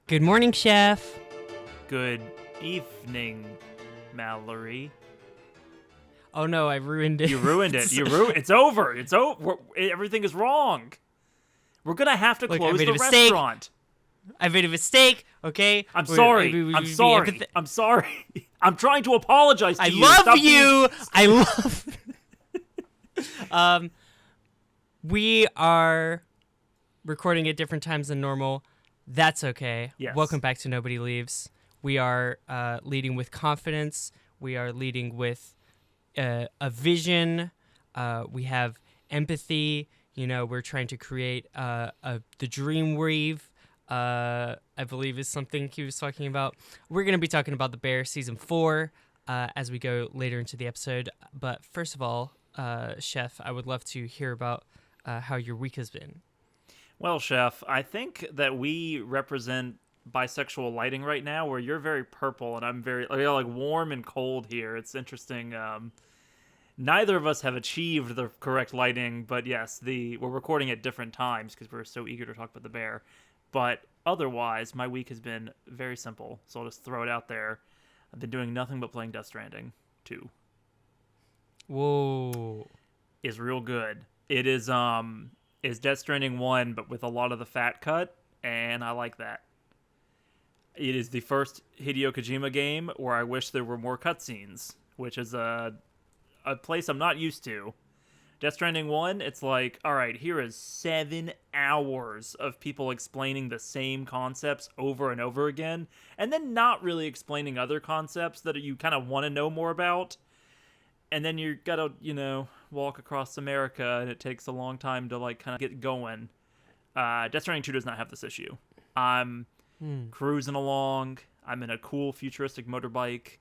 Good morning, Chef. Good evening, Mallory. Oh no, I ruined it. You ruined it. It's over. It's over. Everything is wrong. We're gonna have to Look, I close made the a mistake. restaurant. I made a mistake. Okay. I'm sorry. I'm sorry. I'm sorry. I'm trying to apologize to I you. love Stop you. being- I love. We are recording at different times than normal. That's okay. Yes. Welcome back to Nobody Leaves. We are leading with confidence. We are leading with a vision. We have empathy. You know, we're trying to create the dream weave. I believe is something he was talking about. We're going to be talking about The Bear season 4 as we go later into the episode. But first of all, Chef, I would love to hear about how your week has been. Well, Chef, I think that we represent bisexual lighting right now, where you're very purple and I'm very like warm and cold here. It's interesting. Neither of us have achieved the correct lighting, but yes, we're recording at different times because we're so eager to talk about the bear. But otherwise, my week has been very simple, so I'll just throw it out there. I've been doing nothing but playing Death Stranding 2. Whoa. Is real good. It is Death Stranding 1, but with a lot of the fat cut, and I like that. It is the first Hideo Kojima game where I wish there were more cutscenes, which is a place I'm not used to. Death Stranding 1, it's like, all right, here is 7 hours of people explaining the same concepts over and over again, and then not really explaining other concepts that you kind of want to know more about. And then you gotta, walk across America, and it takes a long time to, kind of get going. Death Stranding 2 does not have this issue. I'm cruising along. I'm in a cool, futuristic motorbike.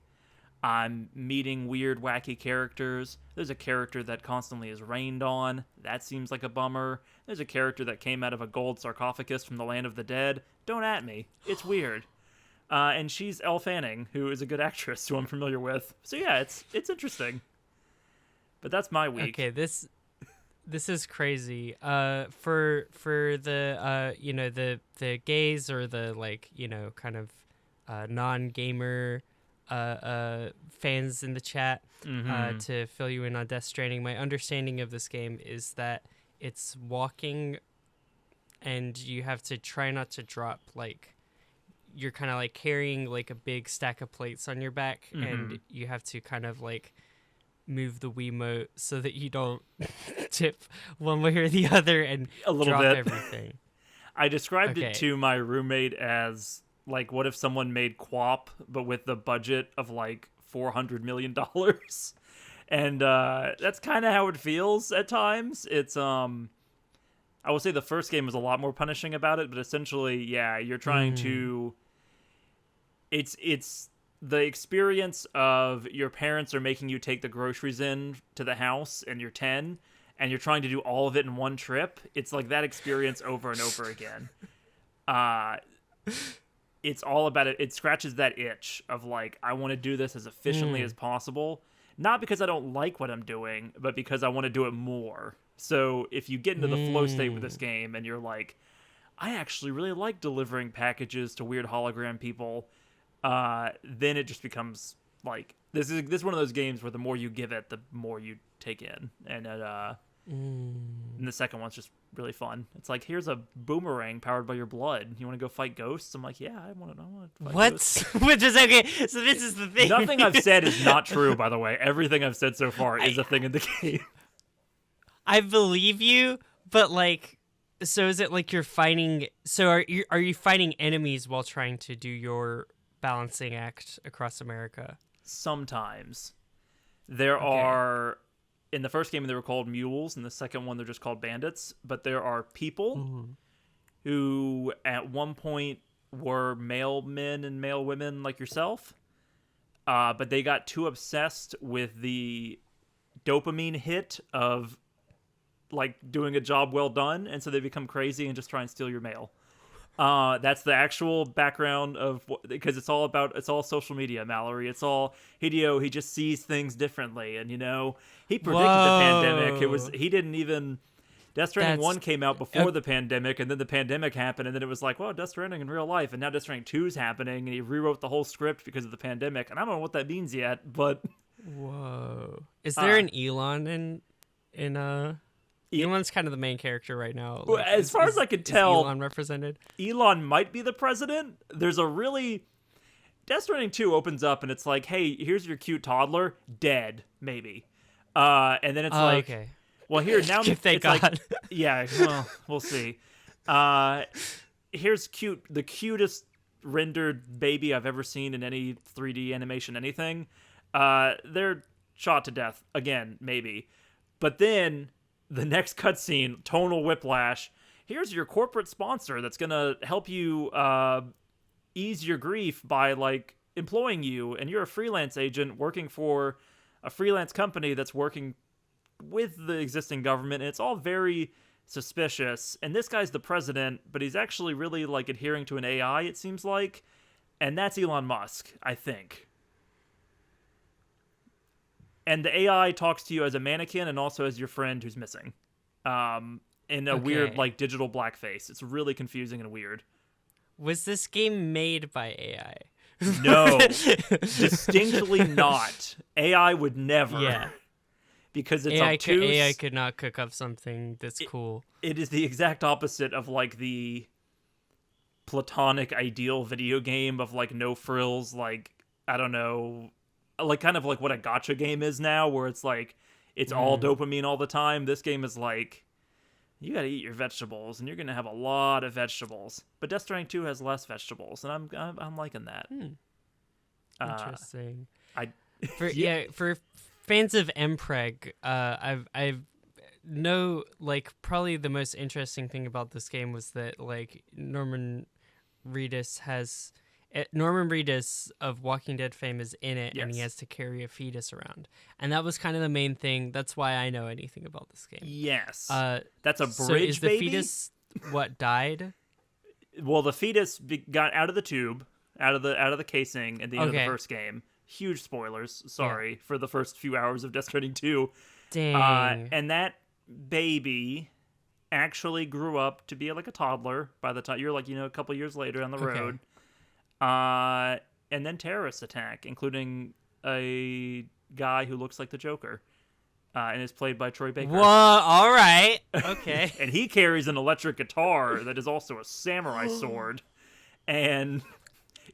I'm meeting weird, wacky characters. There's a character that constantly is rained on. That seems like a bummer. There's a character that came out of a gold sarcophagus from the land of the dead. Don't at me. It's weird. And she's Elle Fanning, who is a good actress who I'm familiar with. So yeah, it's interesting. But that's my week. Okay, this is crazy. For the the gays or the kind of non-gamer fans in the chat, to fill you in on Death Stranding, my understanding of this game is that it's walking, and you have to try not to drop. You're kind of carrying a big stack of plates on your back, and you have to kind of move the Wiimote so that you don't tip one way or the other and a little drop bit. Everything. I described it to my roommate as what if someone made QWOP but with the budget of $400 million, and that's kind of how it feels at times. It's I will say the first game was a lot more punishing about it, but essentially, yeah, you're trying to. It's the experience of your parents are making you take the groceries in to the house, and you're 10, and you're trying to do all of it in one trip. It's like that experience over and over again. It's all about it. It scratches that itch of I want to do this as efficiently as possible. Not because I don't like what I'm doing, but because I want to do it more. So if you get into the flow state with this game and you're like, I actually really like delivering packages to weird hologram people, then it just becomes this is one of those games where the more you give it, the more you take in, and and the second one's just really fun. It's here's a boomerang powered by your blood. You want to go fight ghosts? I'm like, yeah, I want to fight ghosts. Which is okay. So this is the thing. Nothing I've said is not true, by the way. Everything I've said so far is a thing in the game. I believe you, but so is it you're fighting? So are you fighting enemies while trying to do your balancing act across America? Sometimes. There are, in the first game they were called mules, in the second one they're just called bandits, but there are people who at one point were male men and male women like yourself, but they got too obsessed with the dopamine hit of doing a job well done, and so they become crazy and just try and steal your mail. That's the actual background of because it's all social media, Mallory. It's all Hideo. He just sees things differently, and he predicted the pandemic. He didn't even Death Stranding That's 1 came out before the pandemic, and then the pandemic happened, and then it was like, well, Death Stranding in real life, and now Death Stranding 2 is happening, and he rewrote the whole script because of the pandemic, and I don't know what that means yet, but... Whoa. Is there an Elon in Elon's kind of the main character right now. Well, Like, as far as I can tell, Elon represented? Elon might be the president. There's a really... Death Stranding 2 opens up, and it's like, hey, here's your cute toddler, dead, maybe. And then it's like... Okay. Well, here now Thank it's God. like, yeah. Well, we'll see. Here's the cutest rendered baby I've ever seen in any 3D animation, anything. They're shot to death again, maybe. But then the next cutscene, tonal whiplash. Here's your corporate sponsor that's gonna help you ease your grief by like employing you, and you're a freelance agent working for a freelance company that's working with the existing government, and it's all very suspicious. And this guy's the president, but he's actually really like adhering to an AI, it seems like, and that's Elon Musk, I think. And the AI talks to you as a mannequin and also as your friend who's missing, in a weird like digital blackface. It's really confusing and weird. Was this game made by AI? No, distinctly not. AI would never. Yeah. Because it's AI obtuse. AI could not cook up something this cool. It is the exact opposite of like the platonic ideal video game of like no frills, like I don't know, like kind of like what a gacha game is now, where it's like it's all dopamine all the time. This game is like you gotta eat your vegetables, and you're gonna have a lot of vegetables. But Death Stranding 2 has less vegetables, and I'm liking that. Interesting. For fans of MPreg, I've know probably the most interesting thing about this game was that like Norman Reedus of Walking Dead fame is in it, and he has to carry a fetus around, and that was kind of the main thing. That's why I know anything about this game. Yes, that's a bridge so is the baby? fetus what died? Well, the fetus got out of the tube, out of the casing at the end of the first game. Huge spoilers, sorry, for the first few hours of Death Stranding 2. Dang. And that baby actually grew up to be like a toddler by the time you're like, a couple years later on the road. And then terrorists attack, including a guy who looks like the Joker. And is played by Troy Baker. Whoa, all right. Okay. And he carries an electric guitar that is also a samurai sword. And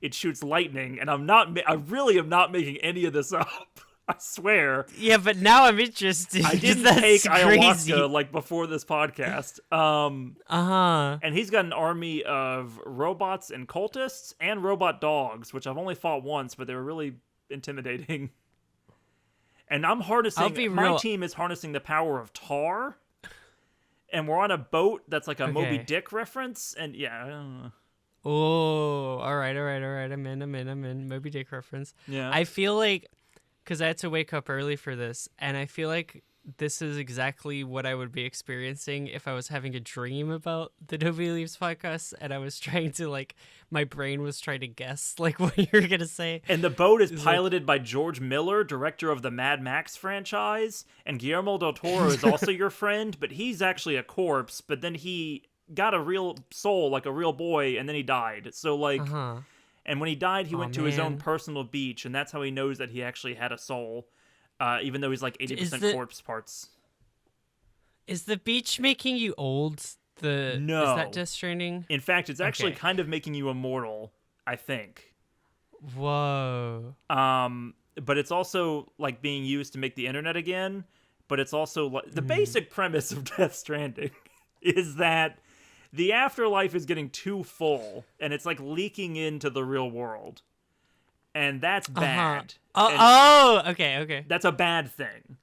it shoots lightning, and I really am not making any of this up. I swear. Yeah, but now I'm interested. I didn't take ayahuasca like before this podcast. And he's got an army of robots and cultists and robot dogs, which I've only fought once, but they were really intimidating. And I'm harnessing. My team is harnessing the power of tar, and we're on a boat that's like a Moby Dick reference, and yeah. I don't know. Oh, all right. I'm in. Moby Dick reference. Yeah. I feel like, because I had to wake up early for this, and I feel like this is exactly what I would be experiencing if I was having a dream about the Nobody Leaves podcast, and I was trying to, my brain was trying to guess, what you were going to say. And the boat is piloted by George Miller, director of the Mad Max franchise, and Guillermo del Toro is also your friend, but he's actually a corpse, but then he got a real soul, like a real boy, and then he died. So and when he died, he went to his own personal beach, and that's how he knows that he actually had a soul, even though he's like 80% corpse parts. Is the beach making you old? No. Is that Death Stranding? In fact, it's actually kind of making you immortal, I think. Whoa. But it's also like being used to make the internet again, but it's also the basic premise of Death Stranding is that the afterlife is getting too full, and it's like leaking into the real world. And that's bad. Okay. That's a bad thing.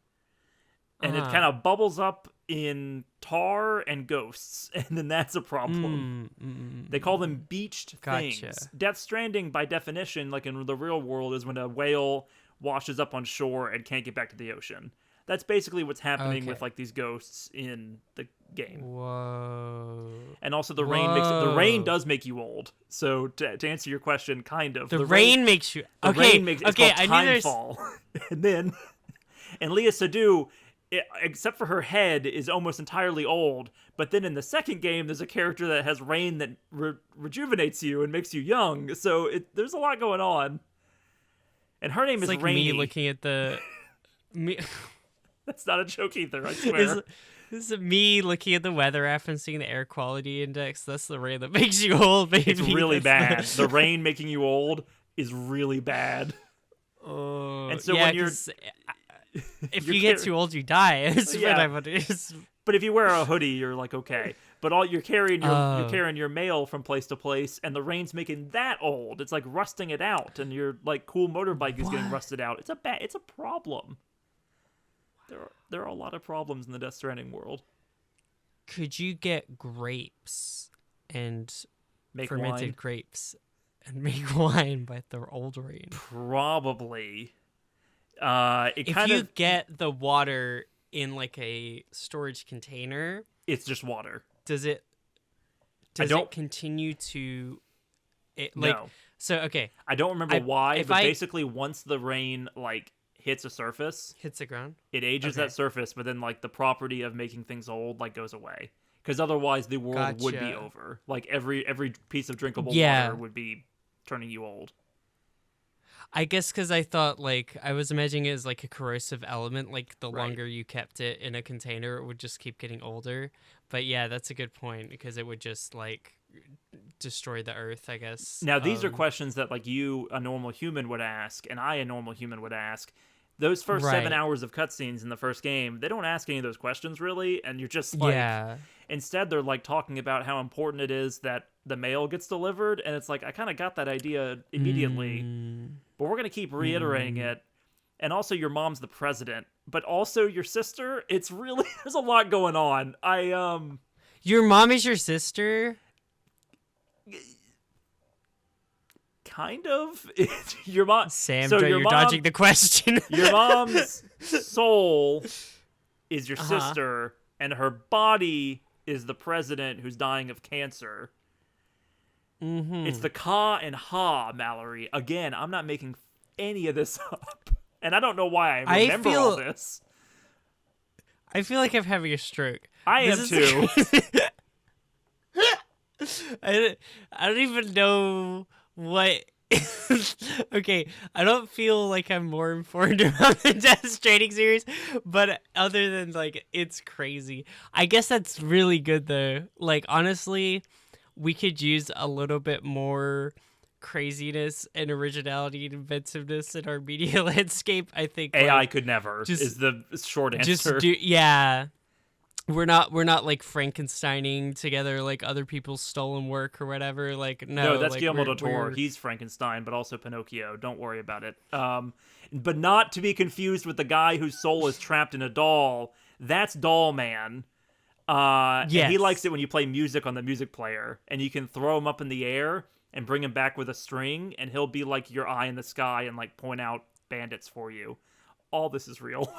And it kind of bubbles up in tar and ghosts, and then that's a problem. They call them beached things. Death Stranding, by definition, like in the real world, is when a whale washes up on shore and can't get back to the ocean. That's basically what's happening with these ghosts in the game. Whoa. And also the rain does make you old. So to answer your question, kind of. The rain makes you... Rain makes it's called Timefall. And Leah Sadu except for her head, is almost entirely old. But then in the second game, there's a character that has rain that rejuvenates you and makes you young. So there's a lot going on. And her name It's is like Rainy. me looking at the me. That's not a joke either, I swear. This is me looking at the weather app and seeing the air quality index. That's the rain that makes you old, baby. It's really bad. The rain making you old is really bad. And so when you're if you get too old, you die. But if you wear a hoodie, you're like okay. But you're carrying your mail from place to place, and the rain's making that old. It's like rusting it out, and your like cool motorbike is getting rusted out. It's a problem. There are a lot of problems in the Death Stranding world. Could you get grapes and fermented grapes and make wine by the old rain? Probably. If you get the water in like a storage container, it's just water. Does it continue to no. So okay. I don't remember why, but basically once the rain like hits a surface, hits the ground, it ages that surface, but then like the property of making things old like goes away. Because otherwise the world would be over. Like every piece of drinkable water would be turning you old. I guess because I thought, like, I was imagining it as, like, a corrosive element. Like, the longer you kept it in a container, it would just keep getting older. But, yeah, that's a good point, because it would just, like, destroy the earth, I guess. Now, these are questions that, like, you, a normal human, would ask, and I, a normal human, would ask. Those first 7 hours of cutscenes in the first game, they don't ask any of those questions, really, and you're just, like... Yeah. Instead, they're, like, talking about how important it is that the mail gets delivered, and it's like, I kind of got that idea immediately, but we're going to keep reiterating it. And also, your mom's the president, but also your sister. It's really, there's a lot going on. Your mom is your sister? Kind of. Your mom... Sam, so you're dodging the question. Your mom's soul is your sister, and her body is the president who's dying of cancer. It's the Ka and Ha, Mallory. Again, I'm not making any of this up. And I don't know why I remember all this. I feel like I'm having a stroke. I am too. I don't even know what... Okay, I don't feel like I'm more informed about the Death Stranding series, but other than, like, it's crazy. I guess that's really good, though. Like, honestly, we could use a little bit more craziness and originality and inventiveness in our media landscape. I think AI could never, is the short answer. We're not like Frankensteining together like other people's stolen work or whatever. Like no, that's like, Guillermo del Toro. He's Frankenstein, but also Pinocchio. Don't worry about it. But not to be confused with the guy whose soul is trapped in a doll. That's Doll Man. And he likes it when you play music on the music player, and you can throw him up in the air and bring him back with a string, and he'll be like your eye in the sky and like point out bandits for you. All this is real.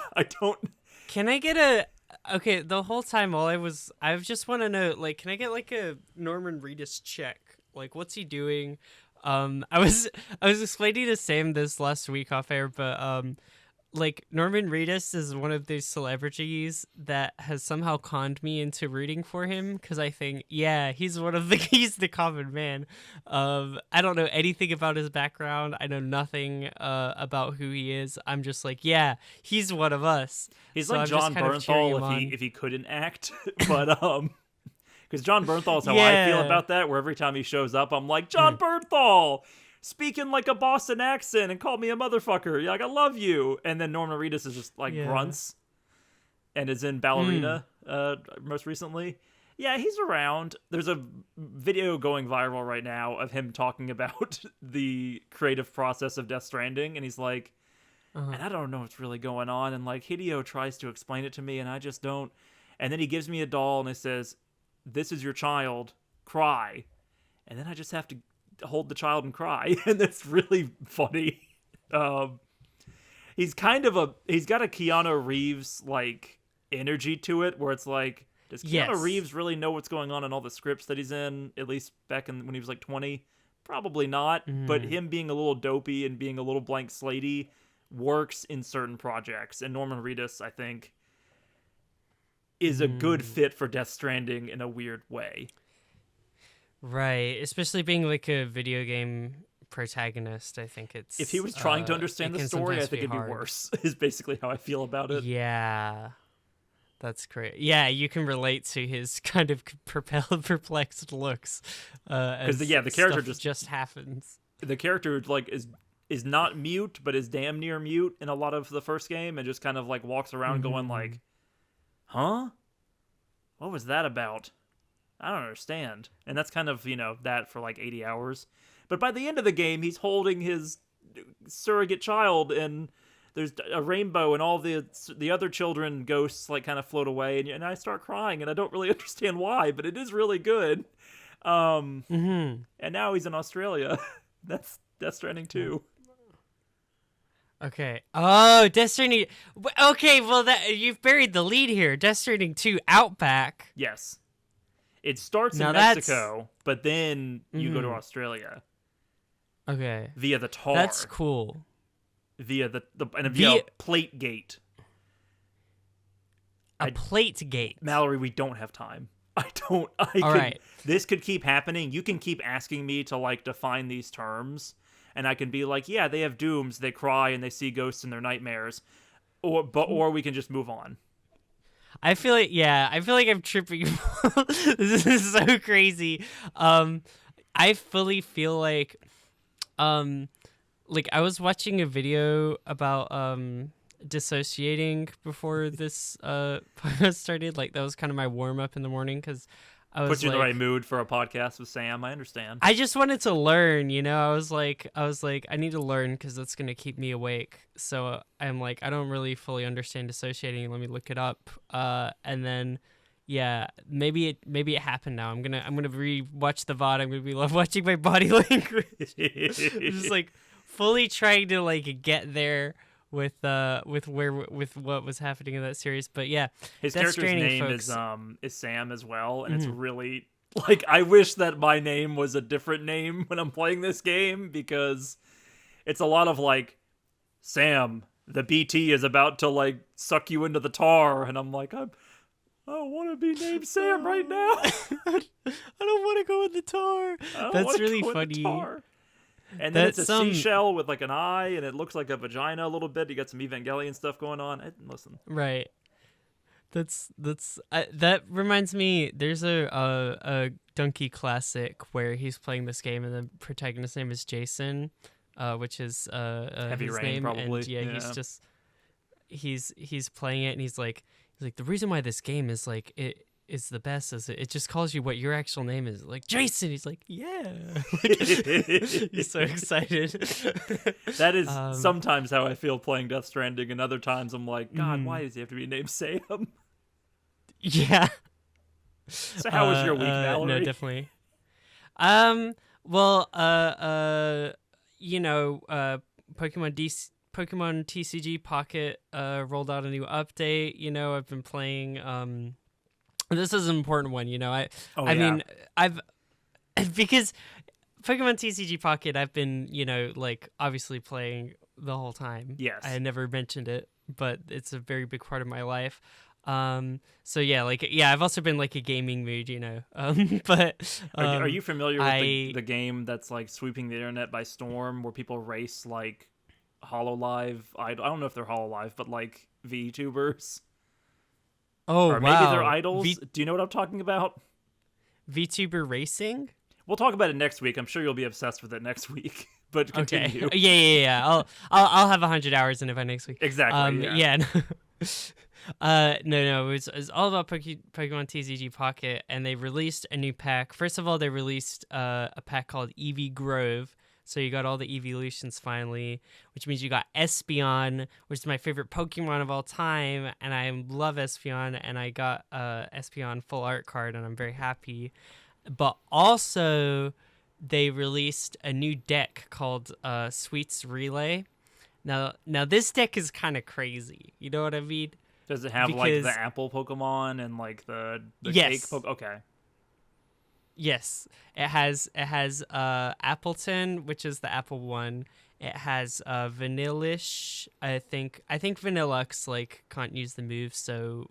Can I get a... Okay, the whole time I just want to know, like, can I get like a Norman Reedus check? Like, what's he doing? I was explaining to Sam this last week off air, but like Norman Reedus is one of those celebrities that has somehow conned me into rooting for him because I think, he's the common man. I don't know anything about his background. I know nothing about who he is. I'm just like, he's one of us. He's like John Bernthal if he couldn't act, but because John Bernthal is how I feel about that. Where every time he shows up, I'm like, John Bernthal. Speaking like a Boston accent and call me a motherfucker. Like, I love you. And then Norman Reedus is just like grunts and is in Ballerina most recently. Yeah, he's around. There's a video going viral right now of him talking about the creative process of Death Stranding. And he's like, and I don't know what's really going on. And like Hideo tries to explain it to me and I just don't. And then he gives me a doll and it says, "This is your child. Cry." And then I just have to hold the child and cry, and that's really funny. He's got a Keanu Reeves like energy to it, where it's like, does Keanu Reeves really know what's going on in all the scripts that he's in? At least back when he was like 20, probably not. But him being a little dopey and being a little blank slatey works in certain projects. And Norman Reedus, I think, is a good fit for Death Stranding in a weird way. Right, especially being like a video game protagonist. I think it's if he was trying to understand the story, I think it'd be hard. worse. Is basically how I feel about it. Yeah, that's great. Yeah, you can relate to his kind of perplexed looks. Because the character just happens. The character like is not mute, but is damn near mute in a lot of the first game, and just kind of like walks around going like, "Huh? What was that about? I don't understand." And that's kind of, that for like 80 hours. But by the end of the game, he's holding his surrogate child, and there's a rainbow, and all the other children ghosts like kind of float away, and I start crying, and I don't really understand why, but it is really good. And now he's in Australia. That's Death Stranding 2. Okay. Oh, Death Stranding. Okay, well, you've buried the lead here. Death Stranding 2 Outback. Yes. It starts now in Mexico, but then you go to Australia. Okay. Via the tar. That's cool. Via via plate gate. Plate gate. Mallory, we don't have time. All right. This could keep happening. You can keep asking me to like define these terms, and I can be like, yeah, they have dooms, they cry, and they see ghosts in their nightmares, or we can just move on. I feel like I'm tripping. This is so crazy. I fully feel like I was watching a video about dissociating before this podcast started. Like that was kind of my warm up in the morning because I was put you in the right mood for a podcast with Sam. I understand. I just wanted to learn, I was like I need to learn because that's gonna keep me awake. So I'm like, I don't really fully understand dissociating. Let me look it up. And then maybe it happened now. I'm gonna re-watch the VOD. I'm gonna be watching my body language. I'm just like fully trying to like get there with what was happening in that series. But yeah, his character's name is Sam as well, and it's really like I wish that my name was a different name when I'm playing this game, because it's a lot of like, Sam, the BT is about to like suck you into the tar, and I'm like, I don't want to be named Sam right now. I don't want to go in the tar. That's really funny. And then it's a seashell with like an eye, and it looks like a vagina a little bit. You got some Evangelion stuff going on. Listen, right? That reminds me. There's a Donkey classic where he's playing this game, and the protagonist's name is Jason, which is Heavy his Rain, name. probably. And he's playing it, and he's like the reason why this game is like it is the best is it just calls you what your actual name is, like Jason. He's like, yeah. He's so excited. That is sometimes how I feel playing Death Stranding, and other times I'm like, God, why does he have to be named Sam? Yeah. So how was your week, Mallory? No, definitely. Well, Pokemon TCG Pocket rolled out a new update. I've been playing this is an important one, I mean, I've because Pokemon TCG Pocket, I've been, obviously playing the whole time. Yes. I never mentioned it, but it's a very big part of my life. So I've also been like a gaming mood, but are you familiar with the game that's like sweeping the internet by storm, where people race like HoloLive? I don't know if they're HoloLive, but like VTubers. Oh, or maybe they're idols. Do you know what I'm talking about? VTuber racing? We'll talk about it next week. I'm sure you'll be obsessed with it next week. But continue. Okay. Yeah. I'll have 100 hours in it by next week. Exactly. No. It's all about Pokemon TCG Pocket, and they released a new pack. First of all, they released a pack called Eevee Grove. So you got all the evolutions finally, which means you got Espeon, which is my favorite Pokemon of all time, and I love Espeon, and I got Espeon full art card, and I'm very happy. But also, they released a new deck called Sweets Relay. Now this deck is kind of crazy. You know what I mean? Does it have like the apple Pokemon and like the cake Pokemon? Okay. Yes, it has Appleton, which is the Apple one. It has Vanillish. I think Vanillux like can't use the move, so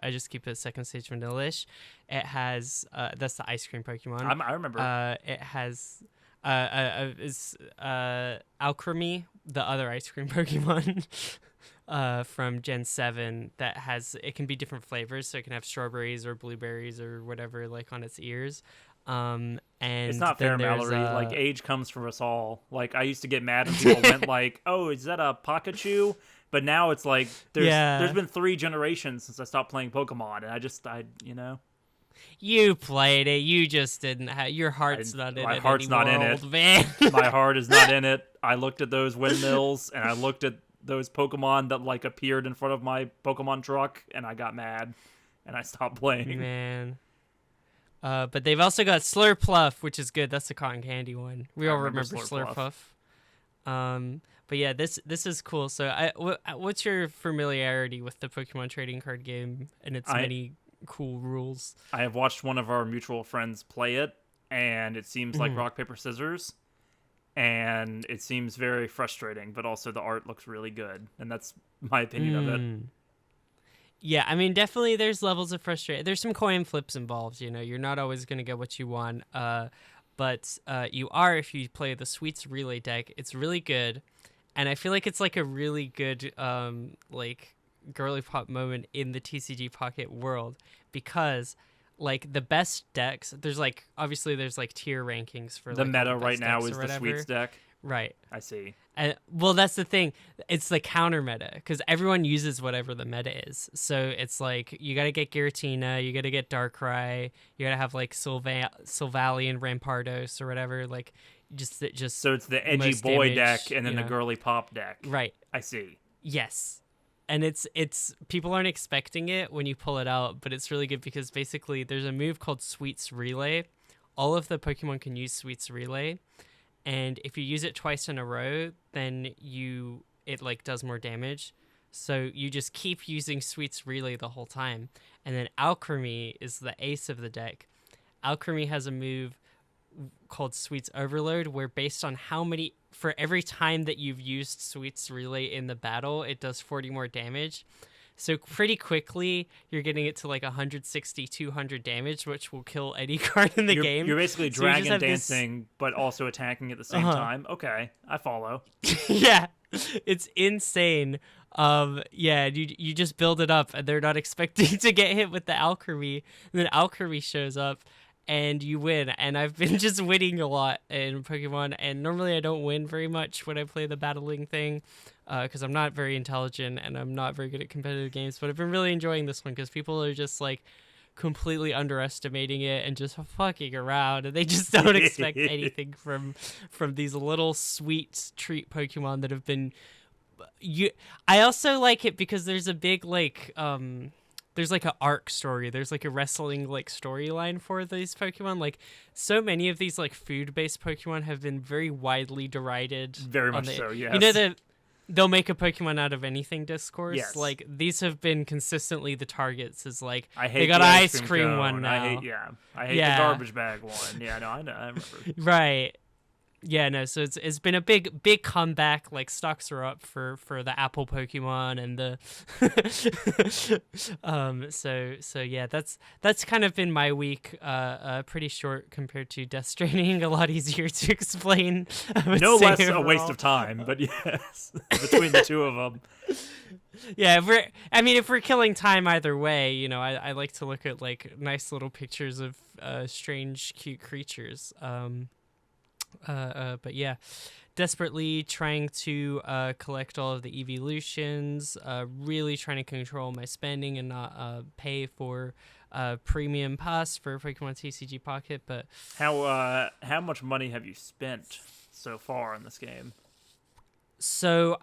I just keep it second stage Vanillish. It has that's the ice cream Pokemon. I remember. It has is Alchemy, the other ice cream Pokemon. From Gen 7 that it can be different flavors, so it can have strawberries or blueberries or whatever like on its ears. And It's not then fair, there's Mallory. Like, age comes from us all. Like, I used to get mad when people went like, "Oh, is that a Pikachu?" But now it's like there's been 3 generations since I stopped playing Pokemon, and You played it. You just didn't have your heart's not in my it heart's anymore, not in it. old man. My heart is not in it. I looked at those windmills and I looked at those Pokemon that like appeared in front of my Pokemon truck, and I got mad and I stopped playing. Man. But they've also got Slurpuff, which is good. That's the cotton candy one. We all remember Slurpuff. But yeah, this is cool. So, what's your familiarity with the Pokemon trading card game and its many cool rules? I have watched one of our mutual friends play it, and it seems like rock paper scissors, and it seems very frustrating. But also, the art looks really good, and that's my opinion of it. Yeah, I mean, definitely there's levels of frustration. There's some coin flips involved, you're not always going to get what you want. But you are if you play the Sweets Relay deck. It's really good. And I feel like it's like a really good like girly pop moment in the TCG Pocket world, because like the best decks, there's like tier rankings for the like, meta all the right best now decks is or the whatever. Sweets deck. Right. I see. And well, that's the thing. It's the counter meta, because everyone uses whatever the meta is. So it's like you got to get Giratina, you got to get Darkrai, you got to have like Sylvalian Rampardos or whatever. Like just so it's the edgy boy deck and then the girly pop deck. Right. I see. Yes. And it's people aren't expecting it when you pull it out, but it's really good because basically there's a move called Sweets Relay. All of the Pokemon can use Sweets Relay. And if you use it twice in a row, then it like does more damage. So you just keep using Sweets Relay the whole time. And then Alchemy is the ace of the deck. Alchemy has a move called Sweets Overload, where based on for every time that you've used Sweets Relay in the battle, it does 40 more damage. So pretty quickly, you're getting it to like 160, 200 damage, which will kill any card in the game. You're basically dragon dancing, but also attacking at the same time. Okay, I follow. Yeah, it's insane. Yeah, you just build it up, and they're not expecting to get hit with the Alchemy. And then Alchemy shows up, and you win. And I've been just winning a lot in Pokemon, and normally I don't win very much when I play the battling thing, because I'm not very intelligent and I'm not very good at competitive games. But I've been really enjoying this one because people are just like completely underestimating it and just fucking around, and they just don't expect anything from these little sweet treat Pokemon that have been. I also like it because there's a big like there's like an arc story. There's like a wrestling like storyline for these Pokemon. Like so many of these like food-based Pokemon have been very widely derided. Very much so, yes. You know they'll make a Pokemon out of anything discourse. Yes. Like these have been consistently the targets. Is like I hate they got the an ice cream cone. one now. I hate the garbage bag one. Yeah, no, I know. I remember. Right. Yeah, no, so it's been a big comeback. Like stocks are up for the Apple Pokemon and the so yeah, that's kind of been my week. Pretty short compared to Death Stranding, a lot easier to explain. No less overall. A waste of time, but yes, between the two of them. Yeah, if we're killing time either way, I like to look at like nice little pictures of strange, cute creatures. But yeah, desperately trying to collect all of the evolutions, really trying to control my spending and not pay for premium pass for Pokemon TCG Pocket. But how much money have you spent so far in this game? So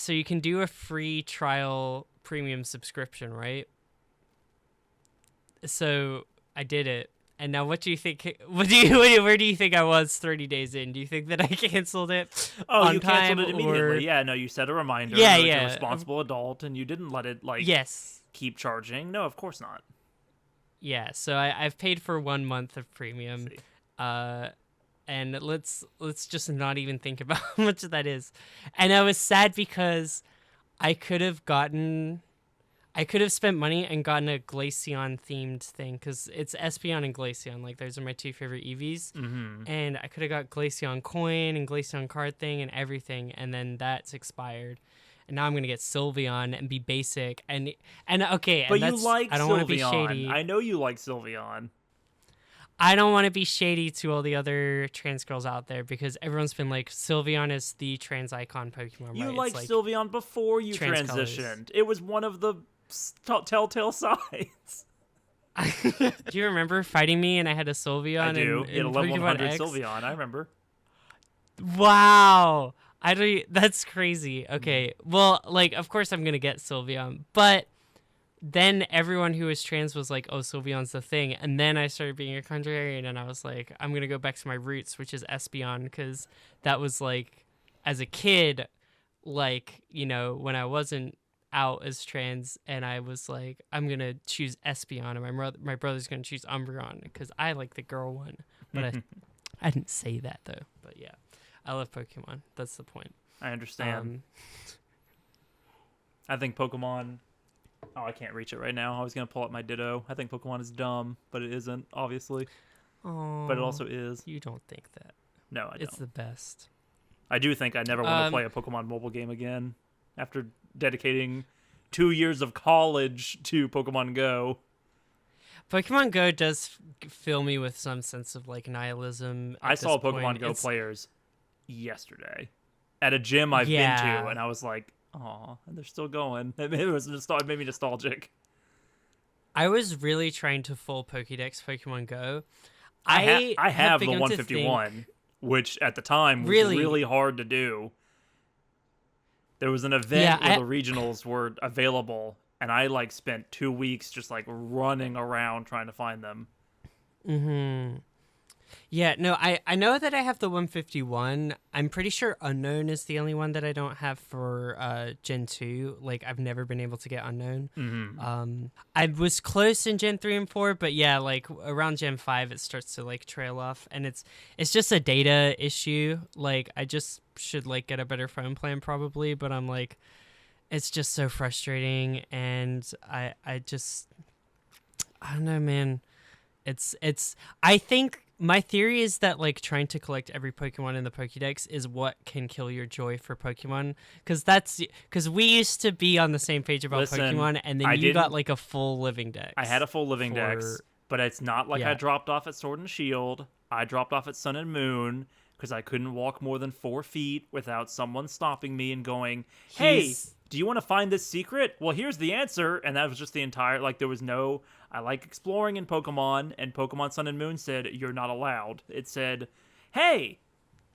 you can do a free trial premium subscription, right? So I did it. And now, what do you think? Where do you think I was 30 days in? Do you think that I canceled it? Oh, on you time, canceled it immediately. or... Yeah, no, you set a reminder. Yeah, You're yeah. a responsible adult, and you didn't let it yes. keep charging. No, of course not. Yeah, so I've paid for 1 month of premium. See. And let's just not even think about how much that is. And I was sad because I could have spent money and gotten a Glaceon themed thing, because it's Espeon and Glaceon. Like, those are my two favorite Eevees. Mm-hmm. And I could have got Glaceon coin and Glaceon card thing and everything, and then that's expired. And now I'm gonna get Sylveon and be basic. And okay, But and you like I don't want to be shady. Sylveon. I know you like Sylveon. I don't want to be shady to all the other trans girls out there, because everyone's been like, Sylveon is the trans icon Pokemon. You right? liked It's Sylveon before you trans transitioned. colors. It was one of the telltale signs. Do you remember fighting me and I had a Sylveon? I do. In You had a level Pokemon 100 X? Sylveon. I remember. Wow. I don't. That's crazy. Okay. Well, like, of course I'm gonna get Sylveon, but then everyone who was trans was like, "Oh, Sylveon's the thing," and then I started being a contrarian, and I was like, "I'm gonna go back to my roots, which is Espeon," because that was like, as a kid, like, you know, when I wasn't out as trans, and I was like, I'm gonna choose Espeon, and my brother's gonna choose Umbreon because I like the girl one, but I didn't say that though. But yeah, I love Pokemon. That's the point. I understand. I think Pokemon... Oh, I can't reach it right now. I was going to pull up my Ditto. I think Pokemon is dumb, but it isn't, obviously. Oh, But it also is. You don't think that? No, I don't. It's the best. I do think I never want to play a Pokemon mobile game again after dedicating 2 years of college to Pokemon Go. Pokemon Go does fill me with some sense of like nihilism. I saw Pokemon Pokemon Go players yesterday at a gym I've been to, and I was like, "Aw, they're still going." It made me nostalgic. I was really trying to full Pokédex Pokemon Go. I have the begun to 151, which at the time was Really? really hard to do. There was an event Yeah, where the regionals were available, and I like spent 2 weeks just like running around trying to find them. Mm-hmm. Yeah, no, I know that I have the 151. I'm pretty sure Unknown is the only one that I don't have for Gen 2. Like, I've never been able to get Unknown. Mm-hmm. I was close in Gen 3 and 4, but yeah, like around Gen 5 it starts to like trail off, and it's just a data issue. Like, I just should like get a better phone plan probably, but I'm like, it's just so frustrating, and I don't know, man. It's I think my theory is that like trying to collect every Pokemon in the Pokédex is what can kill your joy for Pokemon, because we used to be on the same page about Pokemon, and then you got like a full living dex. I had a full living dex, but it's not like I dropped off at Sword and Shield. I dropped off at Sun and Moon because I couldn't walk more than 4 feet without someone stopping me and going, "Hey, do you want to find this secret? Well, here's the answer." And that was just the entire, like, there was no, I like exploring in Pokemon, and Pokemon Sun and Moon said, "You're not allowed." It said, "Hey,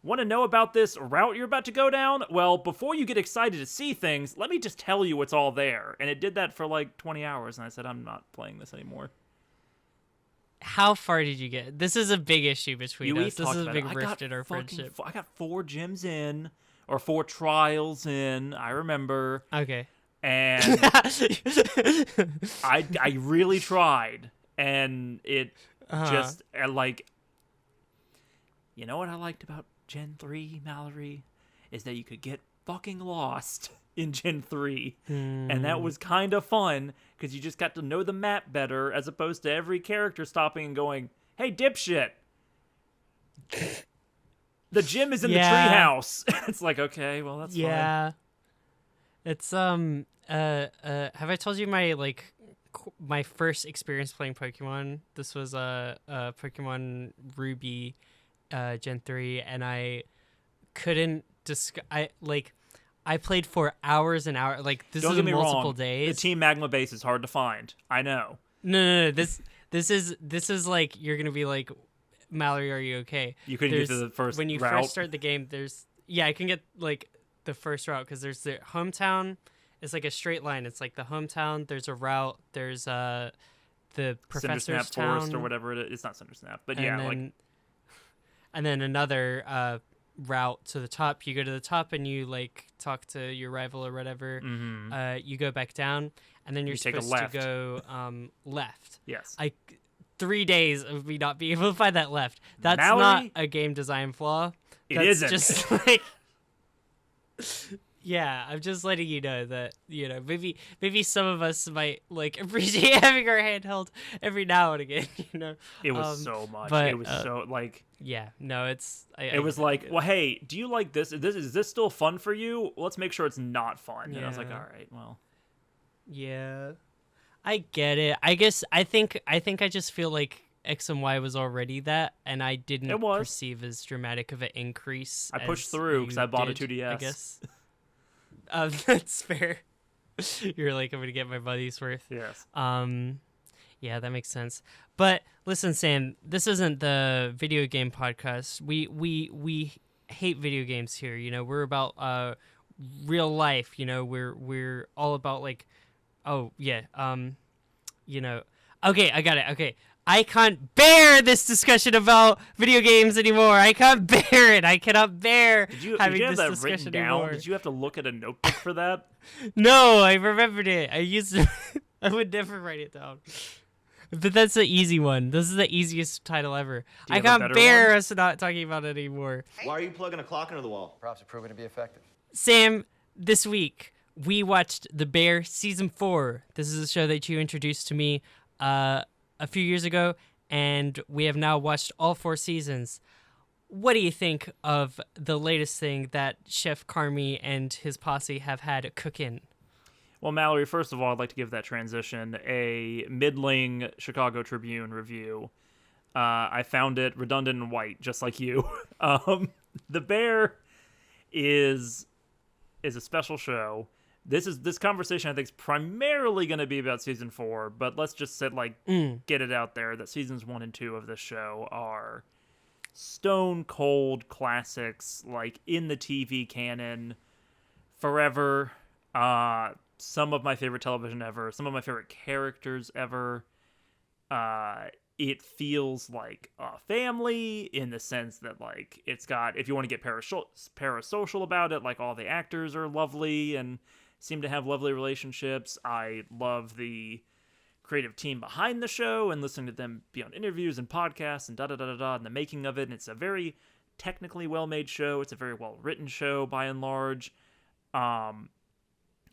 want to know about this route you're about to go down? Well, before you get excited to see things, let me just tell you what's all there." And it did that for like 20 hours, and I said, "I'm not playing this anymore." How far did you get? This is a big issue between us. This is a big rift in our friendship. I got 4 gyms in, or 4 trials in, I remember. Okay. And I really tried, and it just, like, you know what I liked about Gen 3, Mallory, is that you could get fucking lost in Gen 3, and that was kind of fun, because you just got to know the map better, as opposed to every character stopping and going, "Hey, dipshit, the gym is in the treehouse." It's like, okay, well, that's fine. It's have I told you my first experience playing Pokemon? This was Pokemon Ruby Gen 3, and I couldn't I played for hours and hours. Like, this is multiple days. The Team Magma base is hard to find. I know. No. This is like, you're gonna be like, "Mallory, are you okay?" You couldn't get to the first when you route. first start the game. I can get like the first route, because there's the hometown. It's like a straight line. It's like the hometown. There's a route. There's the professor's town, Forest or whatever it is. It's not Cindersnap, but and then another route to the top. You go to the top and you like talk to your rival or whatever. You go back down, and then you're You take a supposed to left. go left. Yes. 3 days of me not being able to find that left. That's Mallory, not a game design flaw. It That's isn't. just like, yeah, I'm just letting you know that, maybe some of us might like appreciate having our handheld every now and again, It was so much. but, It was so like. Yeah, no, it's. It was like, well, hey, do you like this? Is this still fun for you? Let's make sure it's not fun. And I was like, all right, well. Yeah, I get it. I think I just feel like X and Y was already that, and I didn't perceive as dramatic of an increase. I pushed through because I bought a 2DS. I guess. That's fair. You're like, I'm gonna get my money's worth. Yes. Yeah, that makes sense. But listen, Sam, this isn't the video game podcast. We hate video games here. We're about real life. We're all about like, oh yeah. Okay, I got it. Okay. I can't bear this discussion about video games anymore. I can't bear it. I cannot bear having this discussion anymore. Did you have to look at a notebook for that? No, I remembered it. I used it. I would never write it down. But that's the easy one. This is the easiest title ever. I can't bear us not talking about it anymore. Why are you plugging a clock into the wall? Props are proving to be effective. Sam, this week we watched The Bear Season 4. This is a show that you introduced to me a few years ago, and we have now watched all 4 seasons. What do you think of the latest thing that Chef Carmy and his posse have had cooking? Well, Mallory, first of all, I'd like to give that transition a middling Chicago Tribune review. I found it redundant and white, just like you. The Bear is a special show. This conversation, I think, is primarily going to be about season 4, but let's just get it out there that seasons 1 and 2 of this show are stone cold classics, like in the TV canon forever. Some of my favorite television ever, some of my favorite characters ever. It feels like a family in the sense that, like, it's got, if you want to get parasocial about it, like, all the actors are lovely and seem to have lovely relationships. I love the creative team behind the show and listening to them be on interviews and podcasts and da-da-da-da-da and the making of it. And it's a very technically well-made show. It's a very well-written show by and large.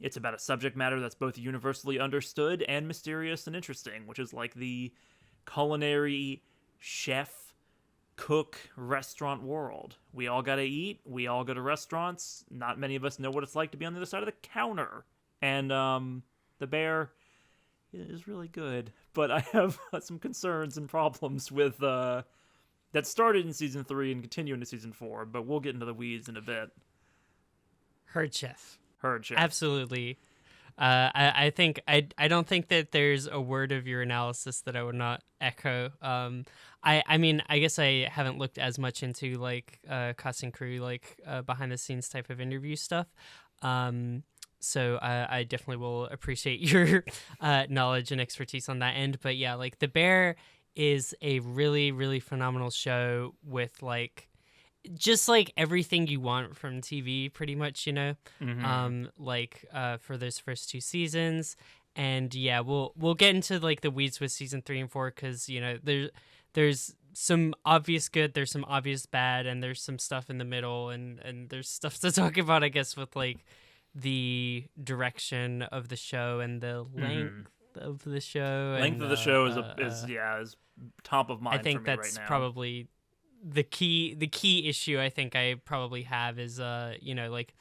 It's about a subject matter that's both universally understood and mysterious and interesting, which is like the culinary chef, cook, restaurant world. We all gotta eat. We all go to restaurants. Not many of us know what it's like to be on the other side of the counter. And The Bear is really good. But I have some concerns and problems with that started in season 3 and continue into season 4, but we'll get into the weeds in a bit. Heard, Chef. Absolutely. I think I don't think that there's a word of your analysis that I would not echo. I mean, I guess I haven't looked as much into like cast and crew, like behind the scenes type of interview stuff. So I definitely will appreciate your knowledge and expertise on that end. But yeah, like The Bear is a really, really phenomenal show with like just like everything you want from TV, pretty much, for those first 2 seasons. And yeah, we'll get into like the weeds with season 3 and 4 because there's some obvious good, there's some obvious bad, and there's some stuff in the middle, and there's stuff to talk about, I guess, with like the direction of the show and the length of the show. Length of the show is top of mind. I think for me that's right now. probably the key issue I think I probably have is like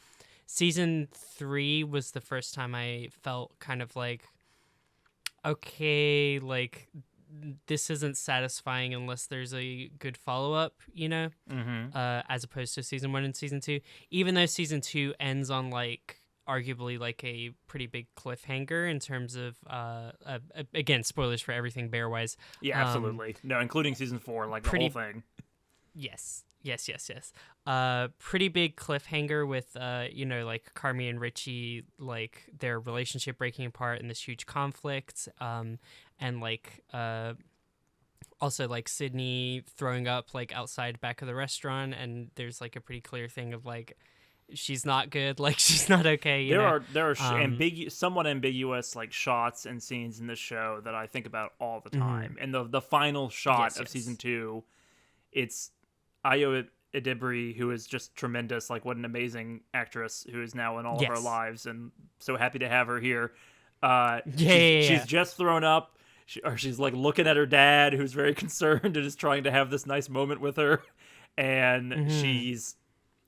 season 3 was the first time I felt kind of like, okay, like this isn't satisfying unless there's a good follow-up, as opposed to season 1 and season 2, even though season 2 ends on like arguably like a pretty big cliffhanger in terms of again, spoilers for everything Bear wise. Yeah, absolutely. No, including season 4, like the whole thing. Yes. Pretty big cliffhanger with like Carmy and Richie, like their relationship breaking apart in this huge conflict, and like Also, like Sydney throwing up like outside back of the restaurant, and there's like a pretty clear thing of like she's not good, like she's not okay. You know? There are Um, somewhat ambiguous like shots and scenes in this show that I think about all the mhm. time. And the final shot Yes, of season yes. 2, it's Ayo Edebiri, who is just tremendous. Like, what an amazing actress who is now in all of our Yes. lives, and so happy to have her here. Yeah, yeah, She's yeah. just thrown up, or she's like looking at her dad, who's very concerned and is trying to have this nice moment with her, and Mm-hmm. she's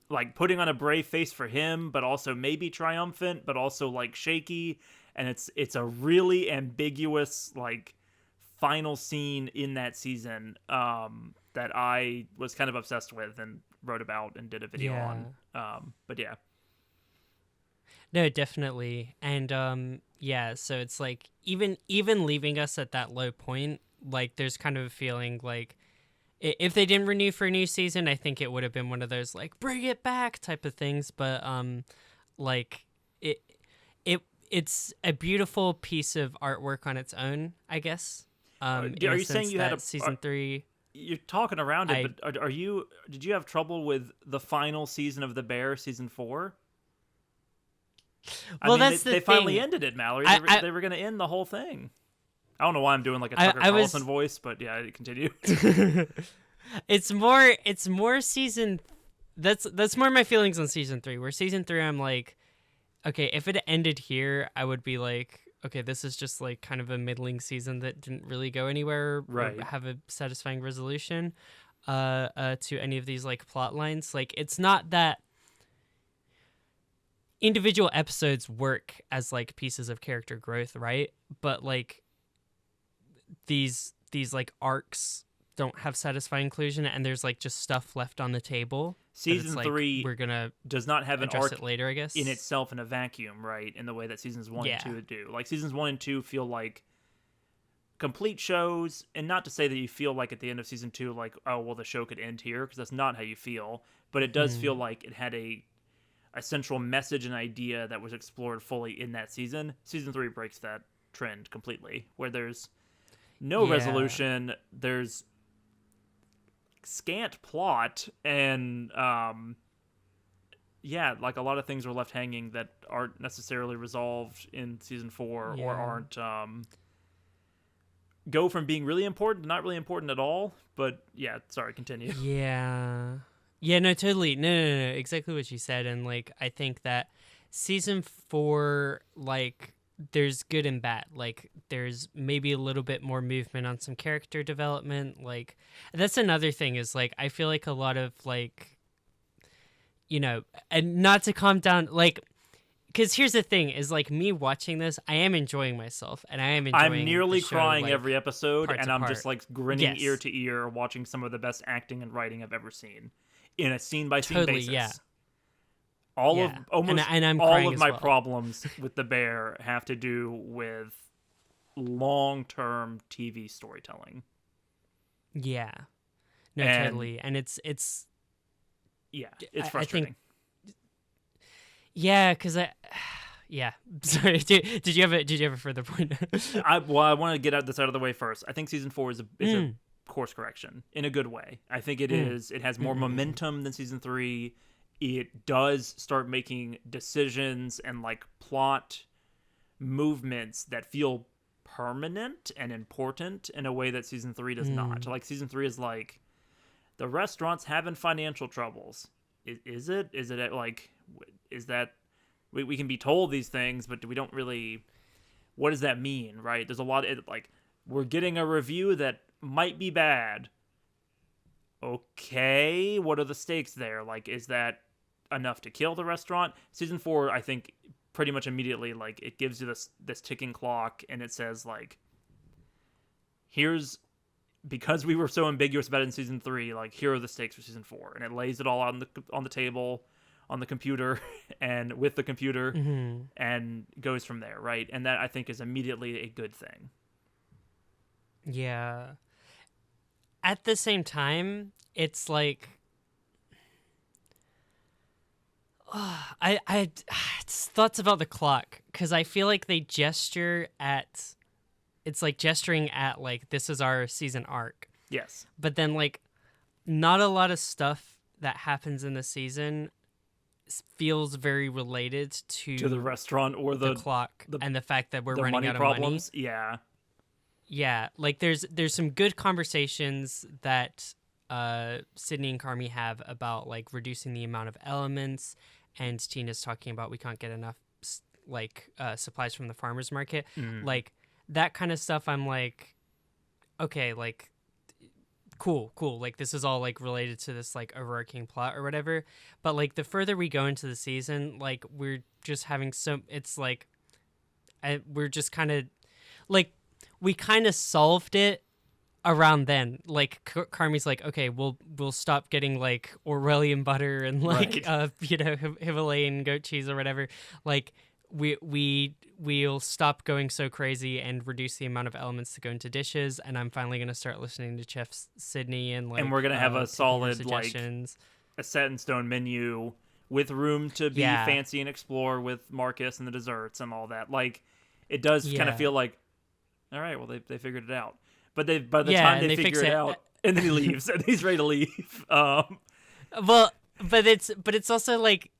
like putting on a brave face for him, but also maybe triumphant, but also like shaky, and it's a really ambiguous like final scene in that season that I was kind of obsessed with and wrote about and did a video Yeah. on. But yeah, No, definitely. And yeah, so it's like even leaving us at that low point, like there's kind of a feeling like if they didn't renew for a new season, I think it would have been one of those like bring it back type of things, but like it it it's a beautiful piece of artwork on its own, I guess. In are a you saying sense you had that season 3 you're talking around it, I but are you did you have trouble with the final season of The Bear, season 4? I well mean, that's the they finally thing. ended it, Mallory. I They were going to end the whole thing. I don't know why I'm doing like a I, Tucker I Carlson was voice, but yeah, continue. it's more season that's more my feelings on season 3, where season 3 I'm like, okay, if it ended here I would be like, okay, this is just like kind of a middling season that didn't really go anywhere or Right. have a satisfying resolution to any of these like plot lines. Like it's not that individual episodes work as like pieces of character growth, right? But like these like arcs don't have satisfying conclusion, and there's like just stuff left on the table that it's Season like 3 we're gonna does not have an address arc it later, I in guess. itself in a vacuum, right? In the way that seasons 1 and Yeah. 2 do. Like seasons 1 and 2 feel like complete shows, and not to say that you feel like at the end of season 2 like, oh, well, the show could end here, because that's not how you feel, but it does feel Hmm. like it had a central message and idea that was explored fully in that season. Season 3 breaks that trend completely, where there's no Yeah. resolution, there's scant plot, and yeah, like a lot of things are left hanging that aren't necessarily resolved in season 4, or Yeah. aren't go from being really important to not really important at all. But yeah, sorry, continue. Yeah. Yeah, no, totally. No, exactly what you said. And like I think that season 4, like there's good and bad. Like there's maybe a little bit more movement on some character development. Like that's another thing, is like I feel like a lot of like, and not to calm down, like, because here's the thing is like me watching this, I am enjoying myself and I am I'm enjoying the nearly show crying every like episode, part and to I'm just part. like grinning ear Yes, to ear watching some of the best acting and writing I've ever seen in a scene by scene totally. Yeah. basis. All of Yeah. And almost and I'm all crying of as my well. problems with The Bear have to do with long-term TV storytelling. Yeah. No, And totally. And it's yeah, it's I think, frustrating. yeah, cuz I yeah. Sorry. Did you have a further point? I want to get this out of the way first. I think season 4 is a Mm, course correction in a good way. I think it mm, is. It has mm, more mm, mm. momentum than season 3. It does start making decisions and like plot movements that feel permanent and important in a way that season 3 does not. Mm. Like season 3 is like the restaurant's having financial troubles. Is it? Is it like is that we can be told these things, but we don't really. What does that mean, right? There's a lot of like we're getting a review that might be bad. Okay, what are the stakes there? Like, is that enough to kill the restaurant? Season 4, I think, pretty much immediately, like, it gives you this ticking clock, and it says like, here's because we were so ambiguous about it in season 3, like here are the stakes for season 4, and it lays it all on the table, on the computer, and with the computer, Mhm. and goes from there, right? And that I think is immediately a good thing. Yeah. At the same time, it's like I it's thoughts about the clock, cuz I feel like they gesture at it's like gesturing at like this is our season arc. Yes. But then like not a lot of stuff that happens in the season feels very related To the restaurant or the clock and the fact that we're running money out of problems. money. Yeah. Yeah, like there's some good conversations that Sydney and Carmi have about like reducing the amount of elements, and Tina's talking about we can't get enough supplies from the farmers market. Like that kind of stuff. I'm like, okay, like cool. Like this is all like related to this like overarching plot or whatever. But like the further we go into the season, like we're just having it's like we're just kind of like we kind of solved it around then. Like Carmi's like, okay, we'll stop getting like Orwellian butter and like Himalayan goat cheese or whatever. Like we'll stop going so crazy and reduce the amount of elements that go into dishes. And I'm finally gonna start listening to Chef Sydney and like, and we're gonna have a solid suggestions. Like a set in stone menu with room to be fancy and explore with Marcus and the desserts and all that. Like it does kind of feel like, all right, well they figured it out. But by the time they figure it out, and then he leaves, and he's ready to leave. Well, but it's also like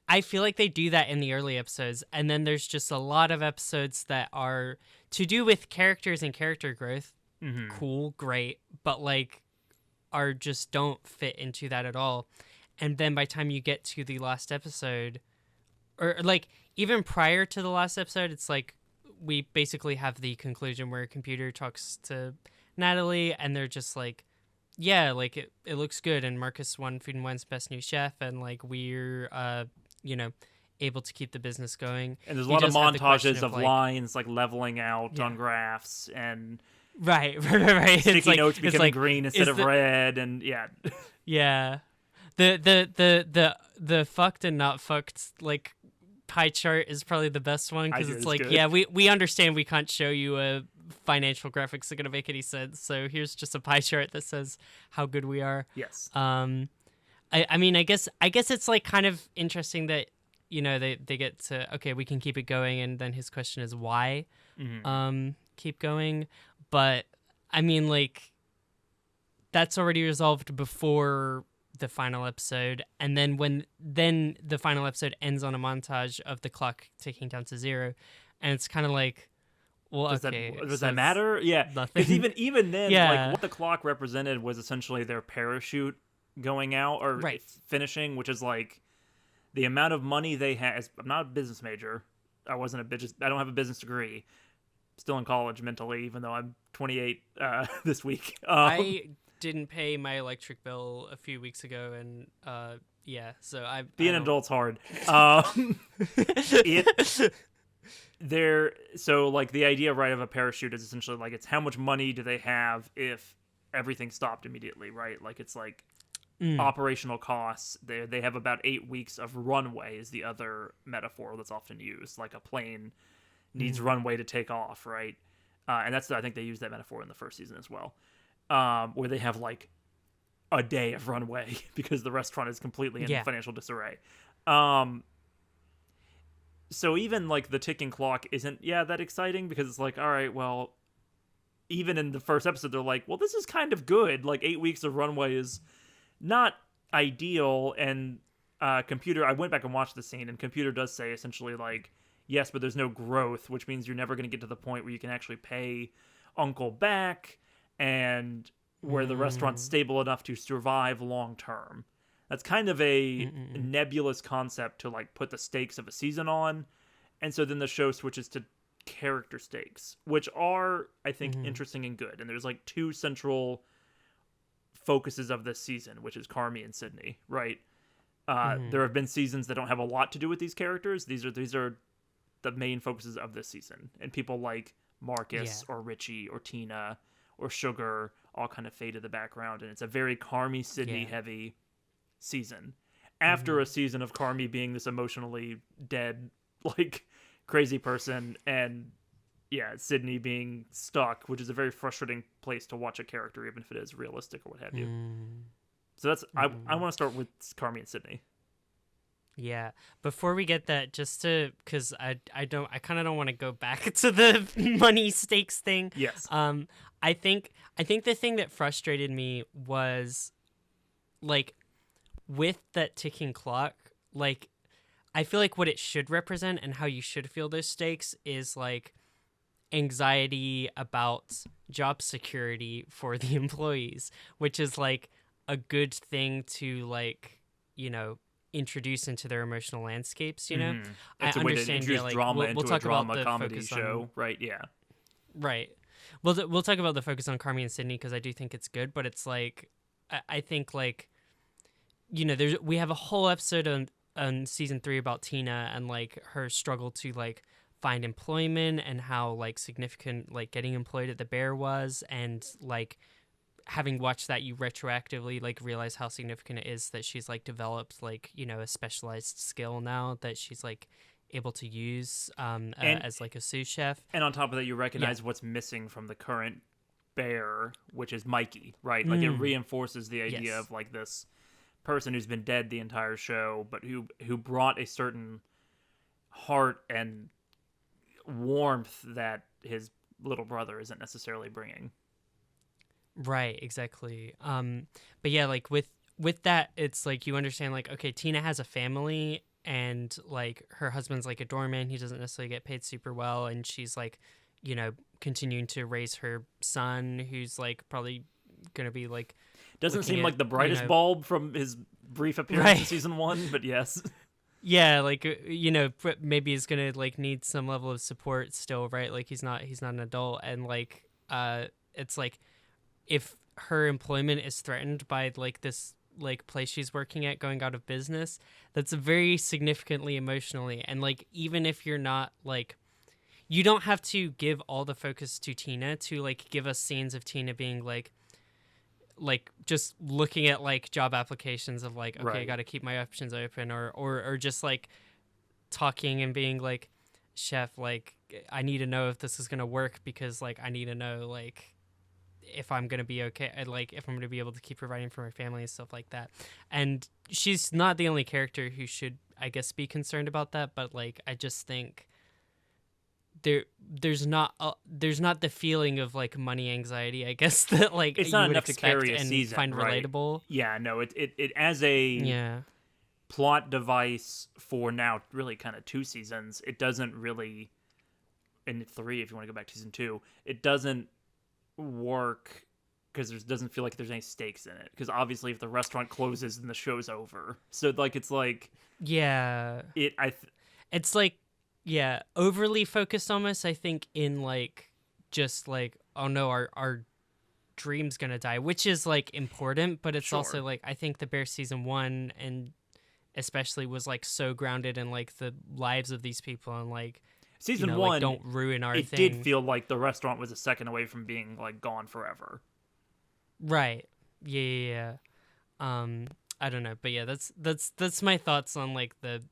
I feel like they do that in the early episodes, and then there's just a lot of episodes that are to do with characters and character growth. Cool, great, but like are just don't fit into that at all. And then by the time you get to the last episode, or like even prior to the last episode, it's like we basically have the conclusion where a computer talks to Natalie and they're just like, yeah, like it looks good, and Marcus won Food and Wine's best new chef, and like we're able to keep the business going. And there's a lot of montages of like, lines like leveling out on graphs and right. Sticky notes becoming like, green instead of red, and yeah. The fucked and not fucked like pie chart is probably the best one because it's like, good. Yeah, we understand we can't show you a financial graphics that are gonna make any sense, so here's just a pie chart that says how good we are. Yes. I mean, I guess it's like kind of interesting that they get to, okay, we can keep it going, and then his question is why keep going, but I mean like that's already resolved before the final episode, and then when the final episode ends on a montage of the clock ticking down to 0, and it's kind of like, well, does that matter? Yeah, because even then, like what the clock represented was essentially their parachute going out or finishing, which is like the amount of money they had. I'm not a business major. I don't have a business degree. Still in college mentally, even though I'm 28 this week. I didn't pay my electric bill a few weeks ago, and so being an adult's hard. So like the idea of a parachute is essentially like it's how much money do they have if everything stopped immediately, right? Like it's like operational costs. They have about 8 weeks of runway is the other metaphor that's often used. Like a plane needs runway to take off, right? And I think they use that metaphor in the first season as well, where they have like a day of runway because the restaurant is completely in financial disarray. So even like the ticking clock isn't that exciting because it's like, all right, well, even in the first episode, they're like, well, this is kind of good. Like 8 weeks of runway is not ideal. And computer, I went back and watched the scene, and computer does say essentially like, yes, but there's no growth, which means you're never going to get to the point where you can actually pay Uncle back and where the restaurant's stable enough to survive long term. That's kind of a nebulous concept to like put the stakes of a season on. And so then the show switches to character stakes, which are, I think, interesting and good. And there's like 2 central focuses of this season, which is Carmi and Sydney, right? There have been seasons that don't have a lot to do with these characters. These are the main focuses of this season. And people like Marcus or Richie or Tina or Sugar all kind of fade to the background. And it's a very Carmi, Sydney heavy season after a season of Carmi being this emotionally dead, like crazy person, and Sydney being stuck, which is a very frustrating place to watch a character, even if it is realistic or what have you. So that's I want to start with Carmi and Sydney. Yeah. Before we get that, just to, because I kind of don't want to go back to the money stakes thing. Yes. I think the thing that frustrated me was like with that ticking clock, like I feel like what it should represent and how you should feel those stakes is like anxiety about job security for the employees, which is like a good thing to like, you know, introduce into their emotional landscapes, you know? I It's a way to understand, introduce yeah, like drama we'll into a talk about drama the comedy focus show, on right? Yeah. right. We'll talk about the focus on Carmi and Sydney because I do think it's good, but it's like I think like you know we have a whole episode on season 3 about Tina and like her struggle to like find employment and how like significant like getting employed at the Bear was, and like having watched that you retroactively like realize how significant it is that she's like developed like, you know, a specialized skill now that she's like able to use And as like a sous chef. and on top of that, you recognize what's missing from the current Bear, which is Mikey, right? Like it reinforces the idea Yes. of like this person who's been dead the entire show, but who brought a certain heart and warmth that his little brother isn't necessarily bringing. Right, exactly. But yeah, like with that, it's like you understand like okay, Tina has a family and like her husband's like a doorman. He doesn't necessarily get paid super well, and she's like, you know, continuing to raise her son, who's like probably gonna be like Doesn't looking seem at, like the brightest you know, bulb from his brief appearance in right. season 1, but yes. Yeah, like you know, maybe he's gonna like need some level of support still, right? Like he's not an adult, and like it's like if her employment is threatened by like this like place she's working at going out of business, that's very significantly emotionally. And like even if you're not like you don't have to give all the focus to Tina to like give us scenes of Tina being like just looking at like job applications of like okay, I Right. got to keep my options open, or just like talking and being like, chef, like I need to know if this is going to work because like I need to know like if I'm going to be okay, like if I'm going to be able to keep providing for my family and stuff like that. And she's not the only character who should, I guess, be concerned about that, but like I just think there's not the feeling of like money anxiety, I guess, that like It's you not would enough to expect carry a and season, find right? relatable. Yeah, no, it as a Yeah. plot device for now really kind of 2 seasons. It doesn't really, in 3 if you want to go back to season 2, it doesn't work because there doesn't feel like there's any stakes in it, because obviously if the restaurant closes then the show's over. So like it's like Yeah. It's like, yeah, overly focused almost, I think, in like just like, oh no, our dream's gonna die, which is like important, but it's Sure. also like I think the Bear season 1 and especially was like so grounded in like the lives of these people and like season you know, 1 like, don't ruin our it thing. did feel like the restaurant was a second away from being like gone forever. Right. Yeah. I don't know, but yeah, that's my thoughts on like the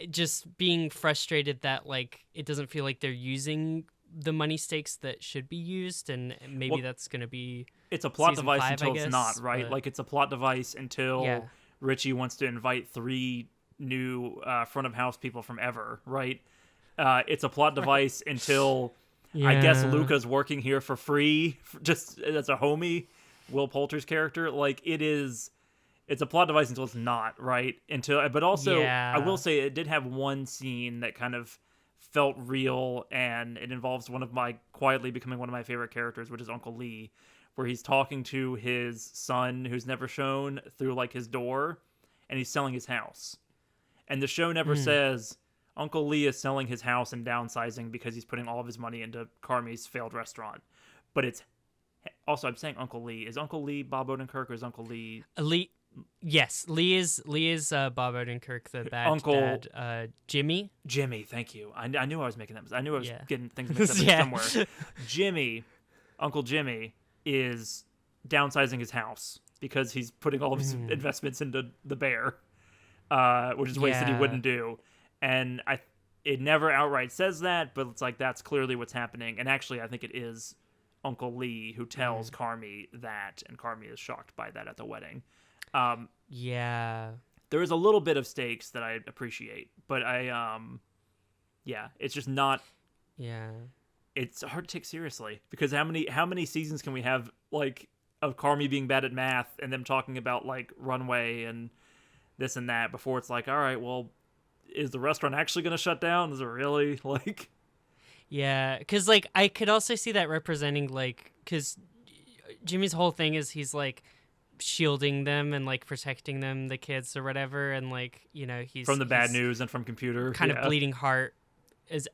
just being frustrated that like it doesn't feel like they're using the money stakes that should be used, and maybe Well, that's gonna be it's a plot season device 5, until I it's guess, not, right? but- Like it's a plot device until Yeah. Richie wants to invite 3 new front of house people from Ever, right? It's a plot device until I guess Yeah. Luca's working here for free, just as a homie, Will Poulter's character. Like it's a plot device until it's not, right? But also, Yeah. I will say it did have one scene that kind of felt real, and it involves quietly becoming one of my favorite characters, which is Uncle Lee, where he's talking to his son who's never shown through like his door, and he's selling his house. And the show never says Uncle Lee is selling his house and downsizing because he's putting all of his money into Carmi's failed restaurant. But it's also, I'm saying Uncle Lee. Is Uncle Lee Bob Odenkirk, or is Uncle Lee Lee? Yes, Lee is Bob Odenkirk, the bad Uncle- dad. Jimmy. Jimmy? Thank you. I knew I was making that. I knew I was Yeah. getting things mixed up Yeah. somewhere. Jimmy, Uncle Jimmy, is downsizing his house because he's putting all of his investments into the Bear, which is ways that he Yeah. wouldn't do. And it never outright says that, but it's like that's clearly what's happening. And actually, I think it is Uncle Lee who tells Carmi that, and Carmi is shocked by that at the wedding. Yeah. there is a little bit of stakes that I appreciate, but yeah, it's just not. Yeah. It's hard to take seriously because how many seasons can we have like of Carmi being bad at math and them talking about like runway and this and that before it's like, all right, well, is the restaurant actually going to shut down? Is it really like? Yeah, because like I could also see that representing like because Jimmy's whole thing is he's like shielding them and like protecting them, the kids or whatever, and like he's From the bad he's news and from computer kind of bleeding heart.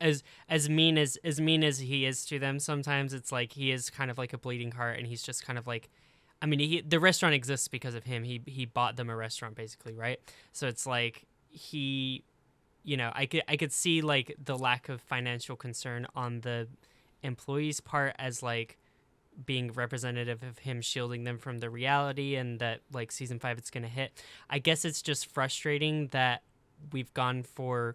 As mean as he is to them, sometimes it's like he is kind of like a bleeding heart, and he's just kind of like, I mean, the restaurant exists because of him. He bought them a restaurant basically, right? So it's like he, I could see like the lack of financial concern on the employees' part as like being representative of him shielding them from the reality, and that like season 5 it's gonna hit. I guess it's just frustrating that we've gone for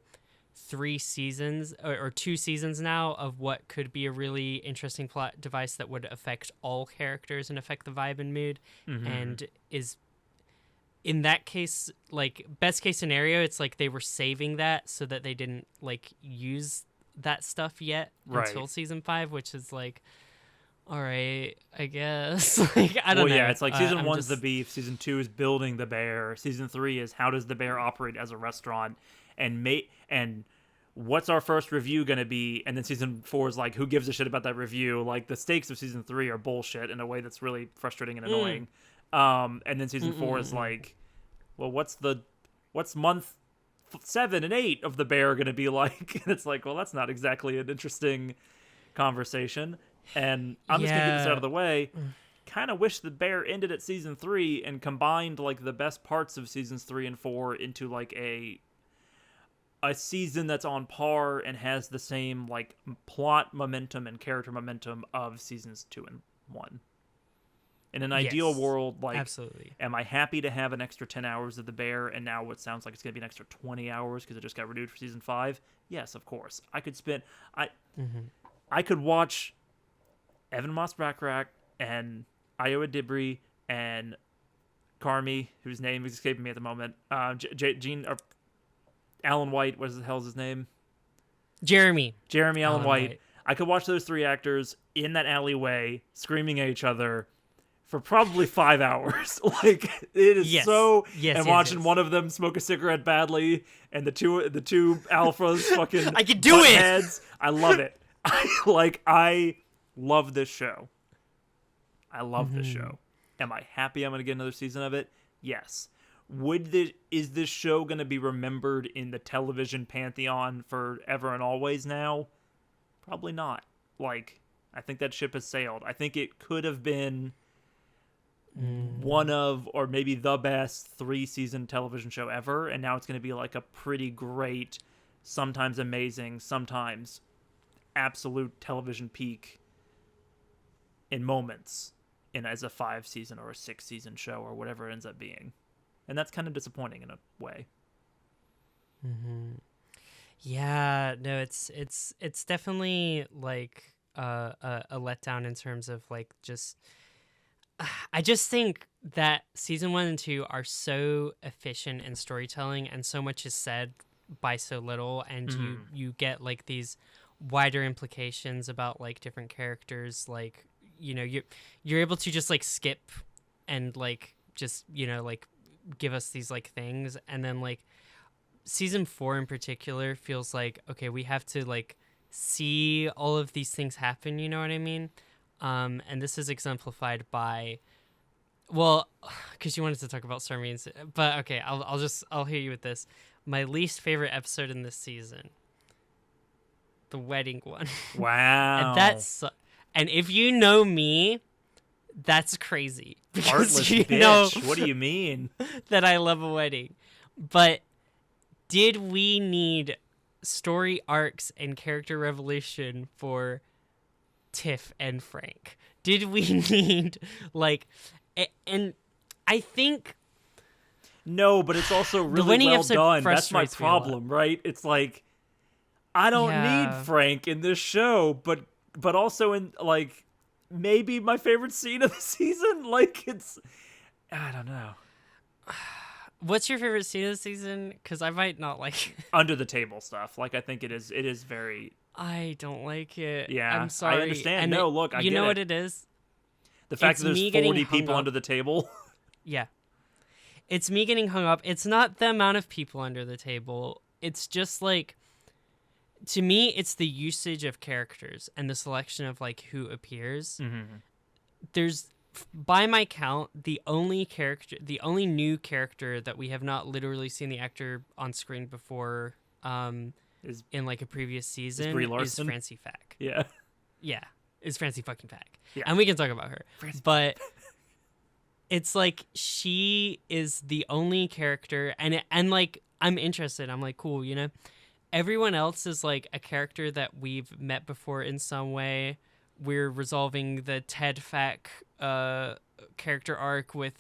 3 seasons or 2 seasons now of what could be a really interesting plot device that would affect all characters and affect the vibe and mood, and is in that case, like best case scenario, it's like they were saving that so that they didn't like use that stuff yet until season 5, which is like, all right, I guess. Like I don't know. Yeah, it's like season 1's the beef, season 2 is building the bear, season 3 is how does the bear operate as a restaurant, and what's our first review going to be, and then season 4 is like, who gives a shit about that review? Like the stakes of season 3 are bullshit in a way that's really frustrating and annoying. And then season 4 is like, well, what's month 7 and 8 of the bear going to be like? And it's like, well, that's not exactly an interesting conversation. And I'm just gonna get this out of the way. Kind of wish the bear ended at season 3 and combined like the best parts of seasons 3 and 4 into like a season that's on par and has the same like plot momentum and character momentum of seasons 2 and 1. In an ideal world, like, absolutely, am I happy to have an extra 10 hours of the bear and now what sounds like it's gonna be an extra 20 hours because it just got renewed for season 5? Yes, of course. I could spend I could watch Evan Moss-Bachrach and Iowa Dibry and Carmi, whose name is escaping me at the moment. Gene or Alan White, what the hell is his name? Jeremy Allen White. I could watch those 3 actors in that alleyway screaming at each other for probably 5 hours. Like it is and watching one of them smoke a cigarette badly, and the two alphas fucking I can do it. Heads. I love it. I love this show. I love this show. Am I happy I'm going to get another season of it? Yes. Is this show going to be remembered in the television pantheon forever and always now? Probably not. Like, I think that ship has sailed. I think it could have been one of, or maybe the best 3-season television show ever, and now it's going to be like a pretty great, sometimes amazing, sometimes absolute television peak in moments as a 5-season or a 6-season show or whatever it ends up being. And that's kind of disappointing in a way. Yeah, no, it's definitely like a letdown in terms of like just I just think that season 1 and 2 are so efficient in storytelling, and so much is said by so little, and you get like these wider implications about like different characters, like you're able to just like skip and like just like give us these like things, and then like season 4 in particular feels like, okay, we have to like see all of these things happen, you know what I mean? And this is exemplified by, well, because you wanted to talk about Sarmines, but okay, I'll hear you with this. My least favorite episode in this season, the wedding one. Wow. And if you know me, that's crazy. Heartless bitch. What do you mean? That I love a wedding. But did we need story arcs and character revolution for Tiff and Frank? Did we need like, and I think no, but it's also really well done. That's my problem, right? It's like I don't need Frank in this show, but also in like maybe my favorite scene of the season. Like it's, I don't know. What's your favorite scene of the season? Because I might not like it. Under the table stuff. Like, I think it is very... I don't like it. Yeah, I'm sorry. I understand. And No, look, I you get know it. what it is? The fact It's that there's me getting 40 hung people up. under the table. Yeah. It's me getting hung up. It's not the amount of people under the table. It's just like, to me, it's the usage of characters and the selection of like who appears. Mm-hmm. There's, by my count, the only new character that we have not literally seen the actor on screen before, Is in like a previous season, Brie is Larson? Francie Fack. Yeah. Yeah, is Francie fucking Fack. Yeah. And we can talk about her. Francie But it's like she is the only character, and like I'm interested. I'm like, cool, you know. Everyone else is like a character that we've met before in some way. We're resolving the Ted Fack character arc with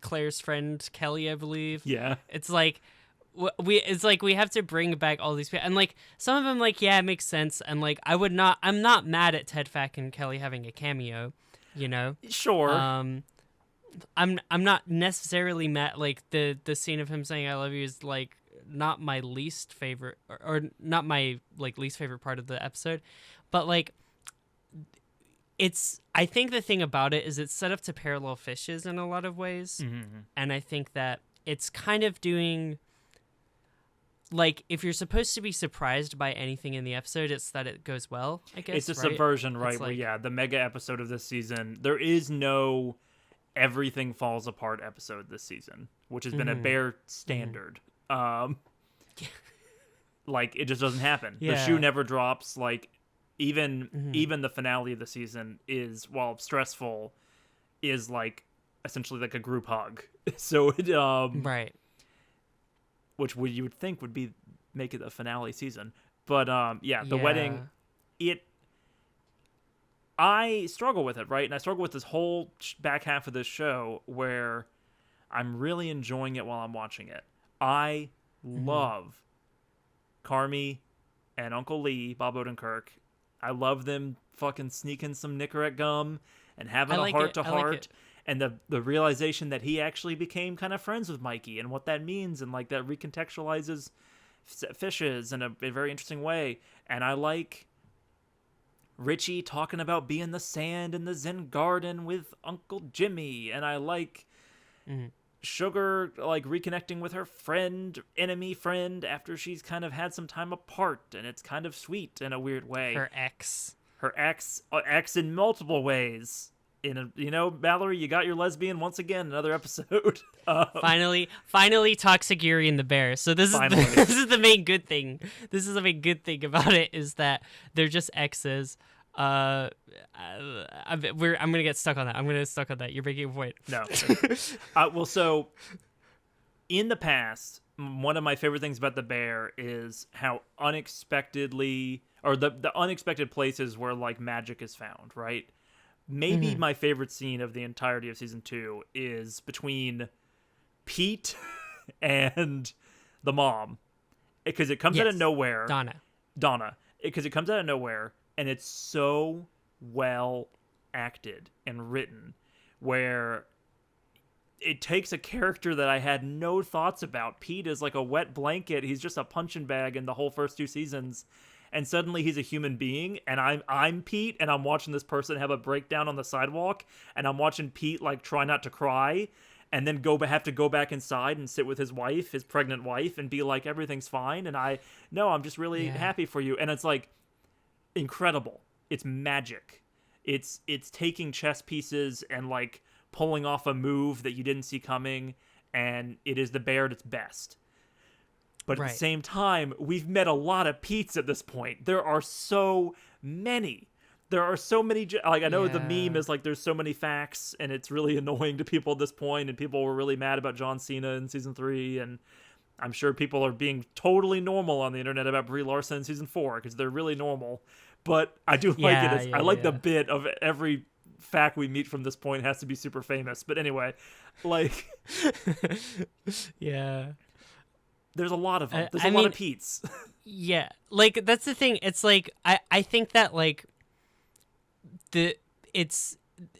Claire's friend Kelly, I believe. Yeah. It's like we have to bring back all these people, and like some of them, like, yeah, it makes sense, and like I'm not mad at Ted Fack and Kelly having a cameo, you know. Sure. I'm not necessarily mad. Like the scene of him saying "I love you" is like not my least favorite, or not my like least favorite part of the episode, but like I think the thing about it is it's set up to parallel fishes in a lot of ways, Mm-hmm. and I think that it's kind of doing, like, if you're supposed to be surprised by anything in the episode, it's that it goes well, I guess. It's a right? subversion, right? It's Where, like- yeah, the mega episode of this season, there is no everything falls apart episode this season, which has been a bare standard. Like, it just doesn't happen. The Yeah. shoe never drops. Like, even the finale of the season is, while stressful, is like essentially like a group hug. So it Right. which you would think would be make it a finale season. But yeah, the wedding, I struggle with it, right? And I struggle with this whole back half of this show where I'm really enjoying it while I'm watching it. I love Carmi and Uncle Lee, Bob Odenkirk. I love them fucking sneaking some Nicorette gum and having I a like heart it. to I like heart. it. And the realization that he actually became kind of friends with Mikey and what that means, and like that recontextualizes fishes in a very interesting way. And I like Richie talking about being in the sand in the Zen garden with Uncle Jimmy, and I like Sugar like reconnecting with her enemy friend after she's kind of had some time apart, and it's kind of sweet in a weird way. Her ex in multiple ways. Mallory, you got your lesbian once again. Another episode. finally toxic Yuri and the bear. So this is Finally. this is the main good thing. This is the main good thing about it, is that they're just exes. I'm gonna get stuck on that. I'm gonna get stuck on that. You're making a point. No. Well, so in the past, one of my favorite things about the bear is how unexpectedly, or the unexpected places where like magic is found, right? Maybe my favorite scene of the entirety of season 2 is between Pete and the mom, because it comes out of nowhere. Donna, because it comes out of nowhere, and it's so well acted and written, where it takes a character that I had no thoughts about. Pete is like a wet blanket. He's just a punching bag in the whole first 2 seasons. And suddenly he's a human being, and I'm Pete, and I'm watching this person have a breakdown on the sidewalk, and I'm watching Pete like try not to cry, and then have to go back inside and sit with his wife, his pregnant wife, and be like, everything's fine, and I'm just really happy for you. And it's like incredible. It's magic. It's taking chess pieces and like pulling off a move that you didn't see coming, and it is the bear at its best. But at the same time, we've met a lot of Petes at this point. There are so many. Like, I know the meme is like, there's so many facts, and it's really annoying to people at this point, and people were really mad about John Cena in season 3, and I'm sure people are being totally normal on the internet about Brie Larson in season 4, because they're really normal. But I do like it. I like the bit of every fact we meet from this point has to be super famous. But anyway, like... Yeah. There's a lot of them. There's a lot of Petes. Yeah. Like, that's the thing. It's like, I think that, like, it's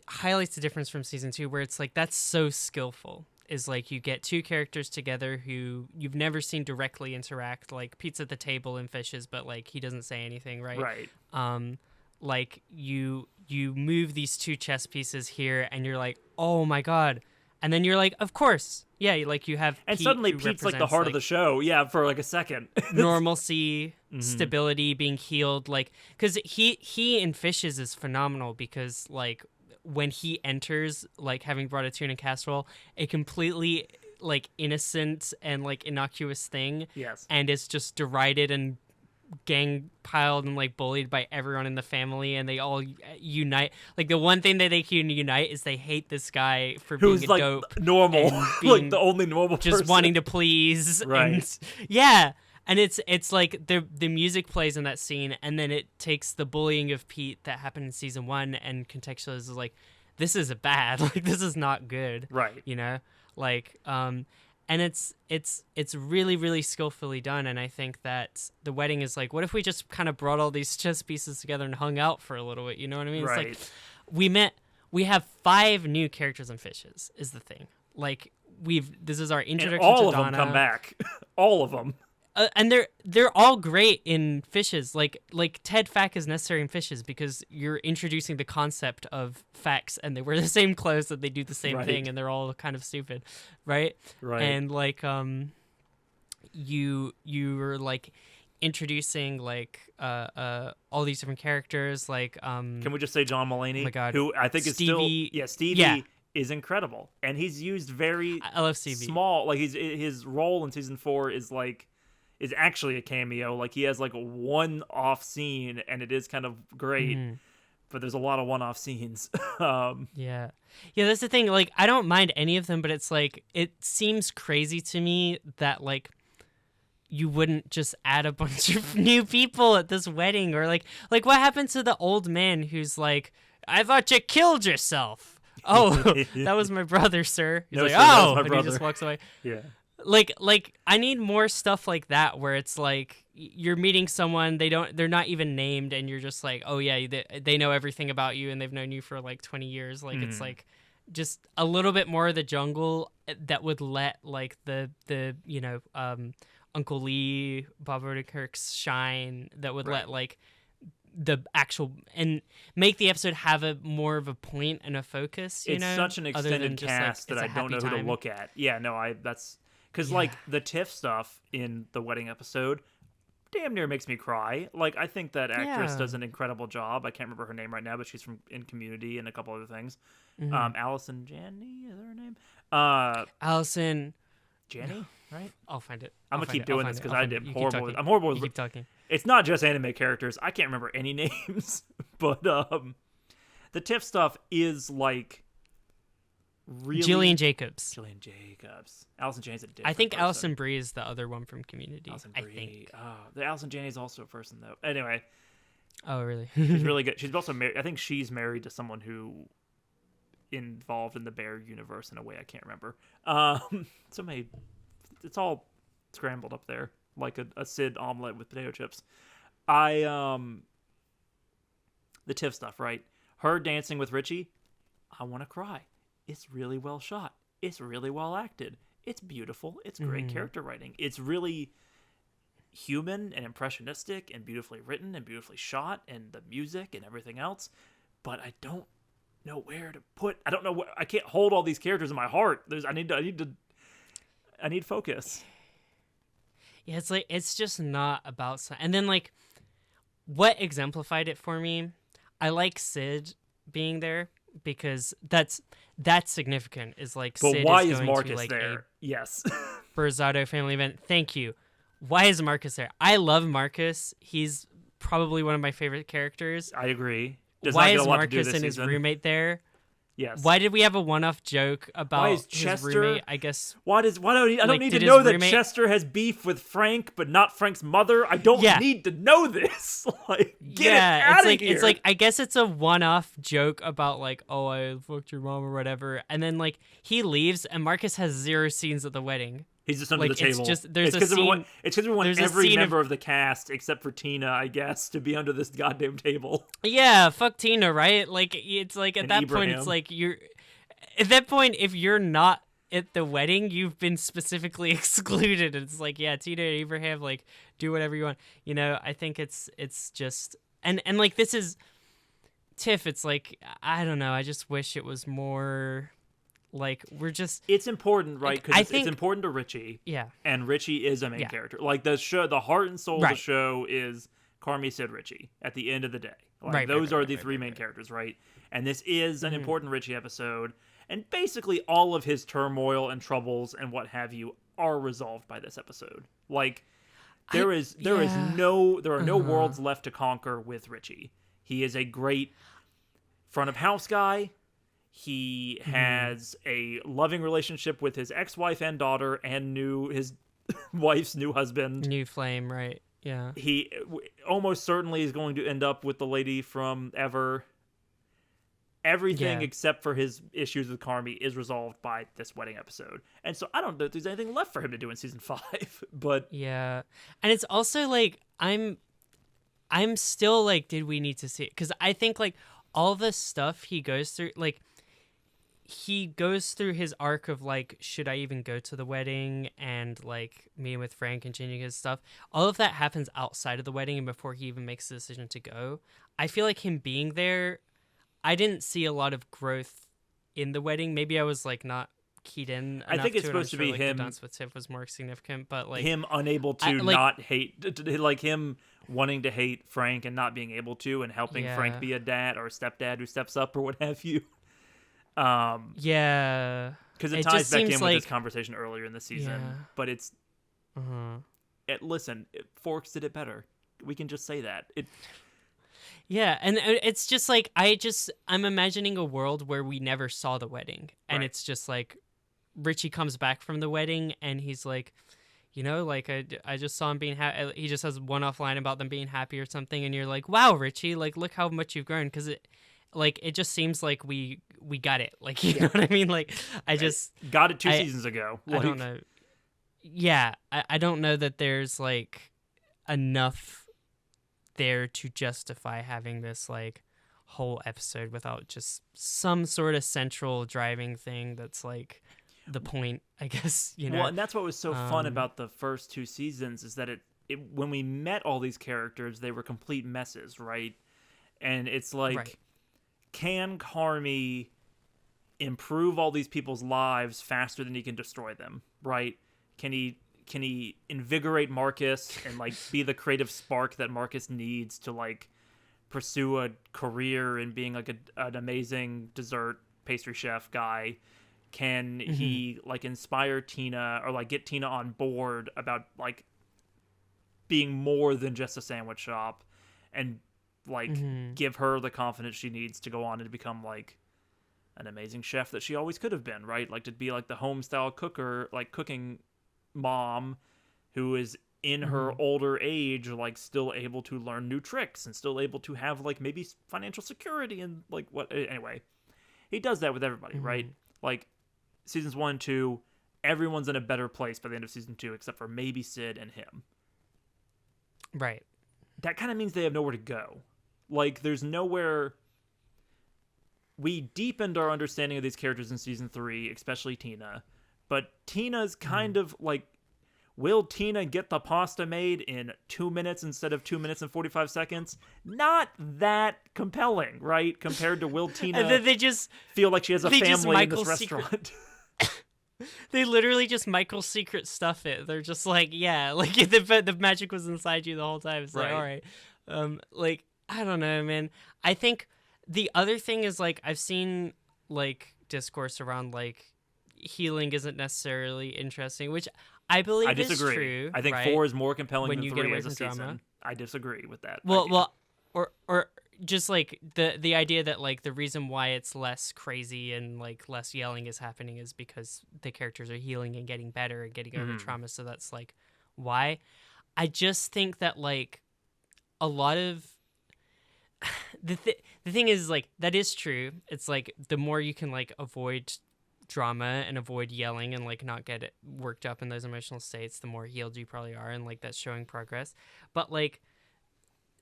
highlights the difference from season 2, where it's like, that's so skillful. is like you get two characters together who you've never seen directly interact, like Pete's at the table in Fishes, but like he doesn't say anything, right? Right. Like you move these two chess pieces here, and you're like, oh my god, and then you're like, of course, yeah, like you have And Pete, suddenly who Pete's like the represents, heart of the show, yeah, for like a second. normalcy, stability, being healed, like because he in Fishes is phenomenal because like when he enters, like having brought a tuna casserole, a completely like innocent and like innocuous thing, Yes. and it's just derided and gang piled and like bullied by everyone in the family, and they all unite. Like the one thing that they can unite is they hate this guy for Who's being a like dope, normal, and like being the only normal just person. wanting to please, Right. And yeah, and it's like the music plays in that scene, and then it takes the bullying of Pete that happened in season 1 and contextualizes like, this is bad, like this is not good, Right. you know, like and it's really, really skillfully done. And I think that the wedding is like, what if we just kind of brought all these chess pieces together and hung out for a little bit? You know what I mean? Right. It's like we have 5 new characters in Fishes is the thing. Like this is our introduction And all to of them Donna. come back. All of them. And they're all great in Fishes. Like Ted Fack is necessary in Fishes because you're introducing the concept of facts, and they wear the same clothes and they do the same Right. thing, and they're all kind of stupid, right? Right. And like you're like introducing like all these different characters, like Can we just say John Mulaney? oh my God. Who I think Stevie- is still Stevie yeah. is incredible, and he's used very I love Stevie. small. Like his role in season 4 is actually a cameo. Like he has like a one-off scene, and it is kind of great. Mhm. But there's a lot of one-off scenes. Yeah, that's the thing. Like, I don't mind any of them, but it's like it seems crazy to me that like you wouldn't just add a bunch of new people at this wedding, or like what happened to the old man who's like, I thought you killed yourself. Oh, that was my brother, sir. He's No, like, sir, that was oh, my and he brother. just walks away. Yeah. Like I need more stuff like that where it's like you're meeting someone, they're not even named, and you're just like, oh yeah, they know everything about you and they've known you for like 20 years. Like it's like just a little bit more of the jungle that would let like the you know Uncle Lee, Bob Odenkirk's shine, that would let like the actual and make the episode have a more of a point and a focus. You It's know, such an other than extended just, like, cast that it's I a don't know happy who to time. look at. Yeah, no, that's because like the Tiff stuff in the wedding episode damn near makes me cry. Like I think that actress Yeah. does an incredible job. I can't remember her name right now, but she's from in Community and a couple other things. Mm-hmm. Allison Janney is her name? Allison, Janney, right? I'll find it. I'm I'll gonna find keep it. doing I'll this find it. because I'll I find it. did You keep horrible. talking. I'm horrible. You keep talking. It's not just anime characters. I can't remember any names, but the Tiff stuff is like really Jillian Jacobs. Jillian Jacobs. Allison Janney's a different I think person. Allison Brie is the other one from Community. Allison I Brie. think. Oh, the Allison Janney's also a person though. Anyway, Oh, really? she's really good. She's also married. I think she's married to someone who involved in the Bear universe in a way I can't remember. So maybe it's all scrambled up there like a Sid omelet with potato chips. The Tiff stuff, right? Her dancing with Richie, I want to cry. It's really well shot. It's really well acted. It's beautiful. It's great character writing. It's really human and impressionistic and beautifully written and beautifully shot, and the music and everything else. But I don't know where to put. I don't know where. I can't hold all these characters in my heart. I need focus. Yeah, it's like it's just not about. And then like, what exemplified it for me? I like Sid being there because that's significant. Is like, But Sid why is is going Marcus to like there? Yes. a Berzado family event. Thank you. Why is Marcus there? I love Marcus. He's probably one of my favorite characters. I agree. Does Why not get is a lot to do Marcus this and his season. roommate there? Yes. Why did we have a one-off joke about is his Chester- roommate? I guess. Why don't I don't Like, need did to his know that roommate- Chester has beef with Frank, but not Frank's mother? I don't Yeah. need to know this. Like, get Yeah, it out it's of like here. it's like I guess it's a one-off joke about like, oh, I fucked your mom or whatever, and then like he leaves and Marcus has 0 scenes at the wedding. He's just under like, the it's table. just- there's it's a 'cause scene- we want there's a every scene of- member of the cast except for Tina, I guess, to be under this goddamn table. Yeah, fuck Tina, right? Like it's like at And that point Ibrahim. it's like you're at that point if you're not at the wedding, you've been specifically excluded. It's like, yeah, Tina and Abraham, like, do whatever you want. You know, I think it's just and like this is Tiff. It's like, I don't know. I just wish it was more like we're just. It's important, right? Like, Because it's important to Richie. Yeah. And Richie is a main character. Like the show, the heart and soul of the show is Carmi, Sid, Richie. At the end of the day, like those are the three main characters, right? And this is an important Richie episode. And basically all of his turmoil and troubles and what have you are resolved by this episode. Like there are no worlds left to conquer with Richie. He is a great front of house guy. He has a loving relationship with his ex-wife and daughter and his wife's new husband. New flame, right? Yeah. He almost certainly is going to end up with the lady from Ever. Everything except for his issues with Carmi is resolved by this wedding episode. And so I don't know if there's anything left for him to do in season 5, but yeah. And it's also like I'm still like, did we need to see it? Because I think like all the stuff he goes through, like he goes through his arc of like, should I even go to the wedding, and like meeting with Frank, continuing his stuff. All of that happens outside of the wedding and before he even makes the decision to go. I feel like him being there, I didn't see a lot of growth in the wedding. Maybe I was like not keyed in. I think it's supposed to be like, him. The dance with Tiff was more significant, but like him unable to not hate, like him wanting to hate Frank and not being able to, and helping Frank be a dad or a stepdad who steps up or what have you. Yeah, because it ties back in with this conversation earlier in the season. But it's listen, Forks did it better. We can just say that it. Yeah, and it's just like I'm imagining a world where we never saw the wedding, and it's just like Richie comes back from the wedding and he's like, you know, like I just saw him being happy. He just has one off line about them being happy or something, and you're like, wow, Richie, like look how much you've grown, because it just seems like we got it, like you know what I mean, like I just got it 2 seasons ago. I don't know. Yeah, I don't know that there's like enough there to justify having this like whole episode without just some sort of central driving thing that's like the point, I guess, you know. Well, and that's what was so fun about the first 2 seasons is that it when we met all these characters, they were complete messes, right? And it's like, can Carmi improve all these people's lives faster than he can destroy them, right? Can he invigorate Marcus and like be the creative spark that Marcus needs to like pursue a career in being like an amazing dessert pastry chef guy? Can he like inspire Tina or like get Tina on board about like being more than just a sandwich shop, and like give her the confidence she needs to go on and become like an amazing chef that she always could have been, right? Like to be like the home style cooker, like cooking mom who is in her older age, like still able to learn new tricks and still able to have like maybe financial security and like what. Anyway, he does that with everybody, right? Like seasons 1 and 2, everyone's in a better place by the end of season 2 except for maybe Sid and him, right? That kind of means they have nowhere to go. Like there's nowhere. We deepened our understanding of these characters in season 3, especially Tina. But Tina's kind of like, will Tina get the pasta made in 2 minutes instead of 2 minutes and 45 seconds? Not that compelling, right? Compared to will Tina and then they just feel like she has a family in this restaurant. They literally just Michael's Secret stuff it. They're just like, yeah, like the magic was inside you the whole time. It's like, all right. Like, I don't know, man. I think the other thing is like, I've seen like discourse around like, healing isn't necessarily interesting, which I believe is true. I think right? 4 is more compelling when than you 3 get away as a from season. drama. I disagree with that. Well, or just like the idea that like the reason why it's less crazy and like less yelling is happening is because the characters are healing and getting better and getting over trauma. So that's like why. I just think that like a lot of the thing is like that is true. It's like the more you can like avoid drama and avoid yelling and like not get it worked up in those emotional states, the more healed you probably are, and like that's showing progress. But like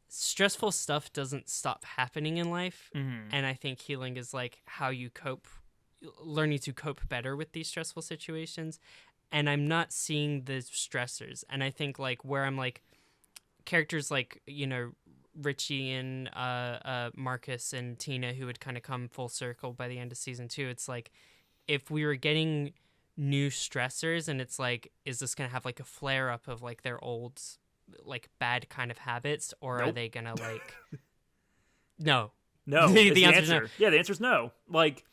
stressful stuff doesn't stop happening in life, and I think healing is like how you cope learning to cope better with these stressful situations, and I'm not seeing the stressors. And I think like where I'm like characters like Richie and Marcus and Tina, who would kind of come full circle by the end of season 2. It's like if we were getting new stressors, and it's like, is this gonna have like a flare up of like their old like bad kind of habits, or Nope. are they gonna like no No, the answer. answer's no. Yeah, the answer's no. Like,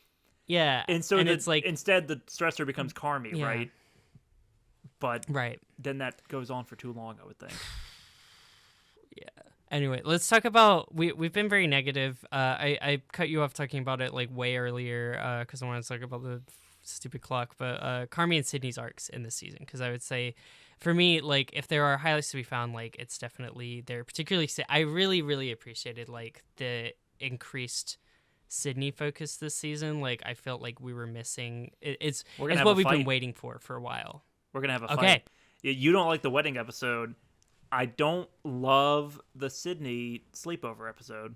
Yeah, and so it's like instead the stressor becomes Carmi, Yeah. right? But right. then that goes on for too long, I would think. Yeah. Anyway, let's talk about we've been very negative. I cut you off talking about it like way earlier because I wanted to talk about the stupid clock. But Carmi and Sydney's arcs in this season, because I would say, for me, like if there are highlights to be found, like it's definitely there. Particularly, I really appreciated like the increased Sydney focus this season. Like I felt like we were missing. It's what we've been waiting for a while. We're gonna have a Okay. fight. You don't like the wedding episode. I don't love the Sydney sleepover episode.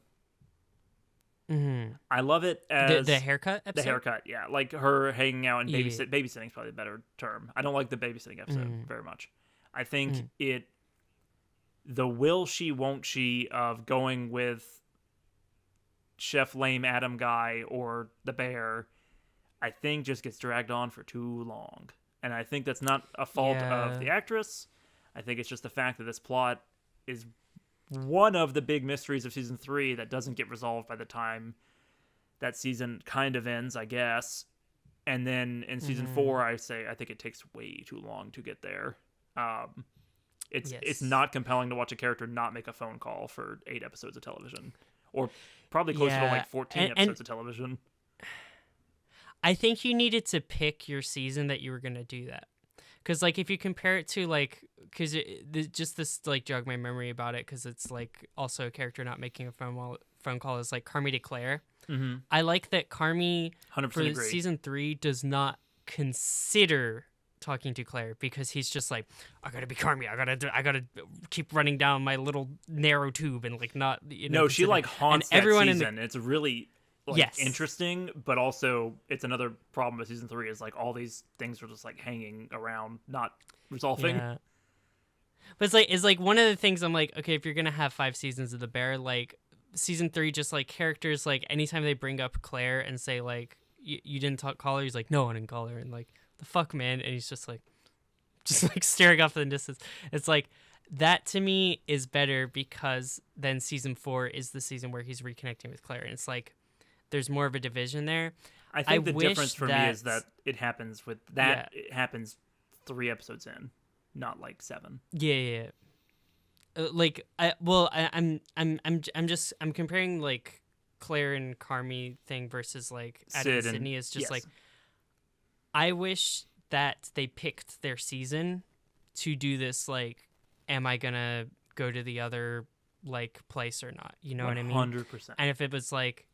Mm-hmm. I love it as The haircut episode. the haircut, yeah, like her hanging out and Yeah. babysitting is probably a better term. I don't like the babysitting episode very much. I think the will she won't she of going with Chef Lame Adam guy or the bear, I think just gets dragged on for too long. And I think that's not a fault of the actress. I think it's just the fact that this plot is one of the big mysteries of season 3 that doesn't get resolved by the time that season kind of ends, I guess. And then in season 4, I think it takes way too long to get there. It's not compelling to watch a character not make a phone call for 8 episodes of television, or probably closer to like 14 episodes of television. I think you needed to pick your season that you were going to do that. Because, like, if you compare it to, like, because just this, like, jogged my memory about it, because it's, like, also a character not making a phone call is, like, Carmi to Claire. Mm-hmm. I like that Carmi, 100% for agree. season 3, does not consider talking to Claire, because he's just like, I gotta be Carmi, I gotta keep running down my little narrow tube and, like, not, No, she, like, haunts and everyone that season. It's really... like, yes. interesting, but also it's another problem with season 3 is like all these things are just like hanging around, not resolving. Yeah. But it's like one of the things I'm like, okay, if you're gonna have 5 seasons of The Bear, like season 3, just like characters, like anytime they bring up Claire and say like you didn't call her, he's like, no, I didn't call her, and like the fuck, man, and he's just like staring off in the distance. It's like that to me is better, because then season 4 is the season where he's reconnecting with Claire, and it's like there's more of a division there. I think the difference for me is that it happens with that. Yeah. It happens 3 episodes in, not like 7. Yeah. Like I'm comparing like Claire and Carmi thing versus like Adam and Sydney is just like, I wish that they picked their season to do this. Like, am I gonna go to the other like place or not? You know 100%. What I mean? 100%. And if it was like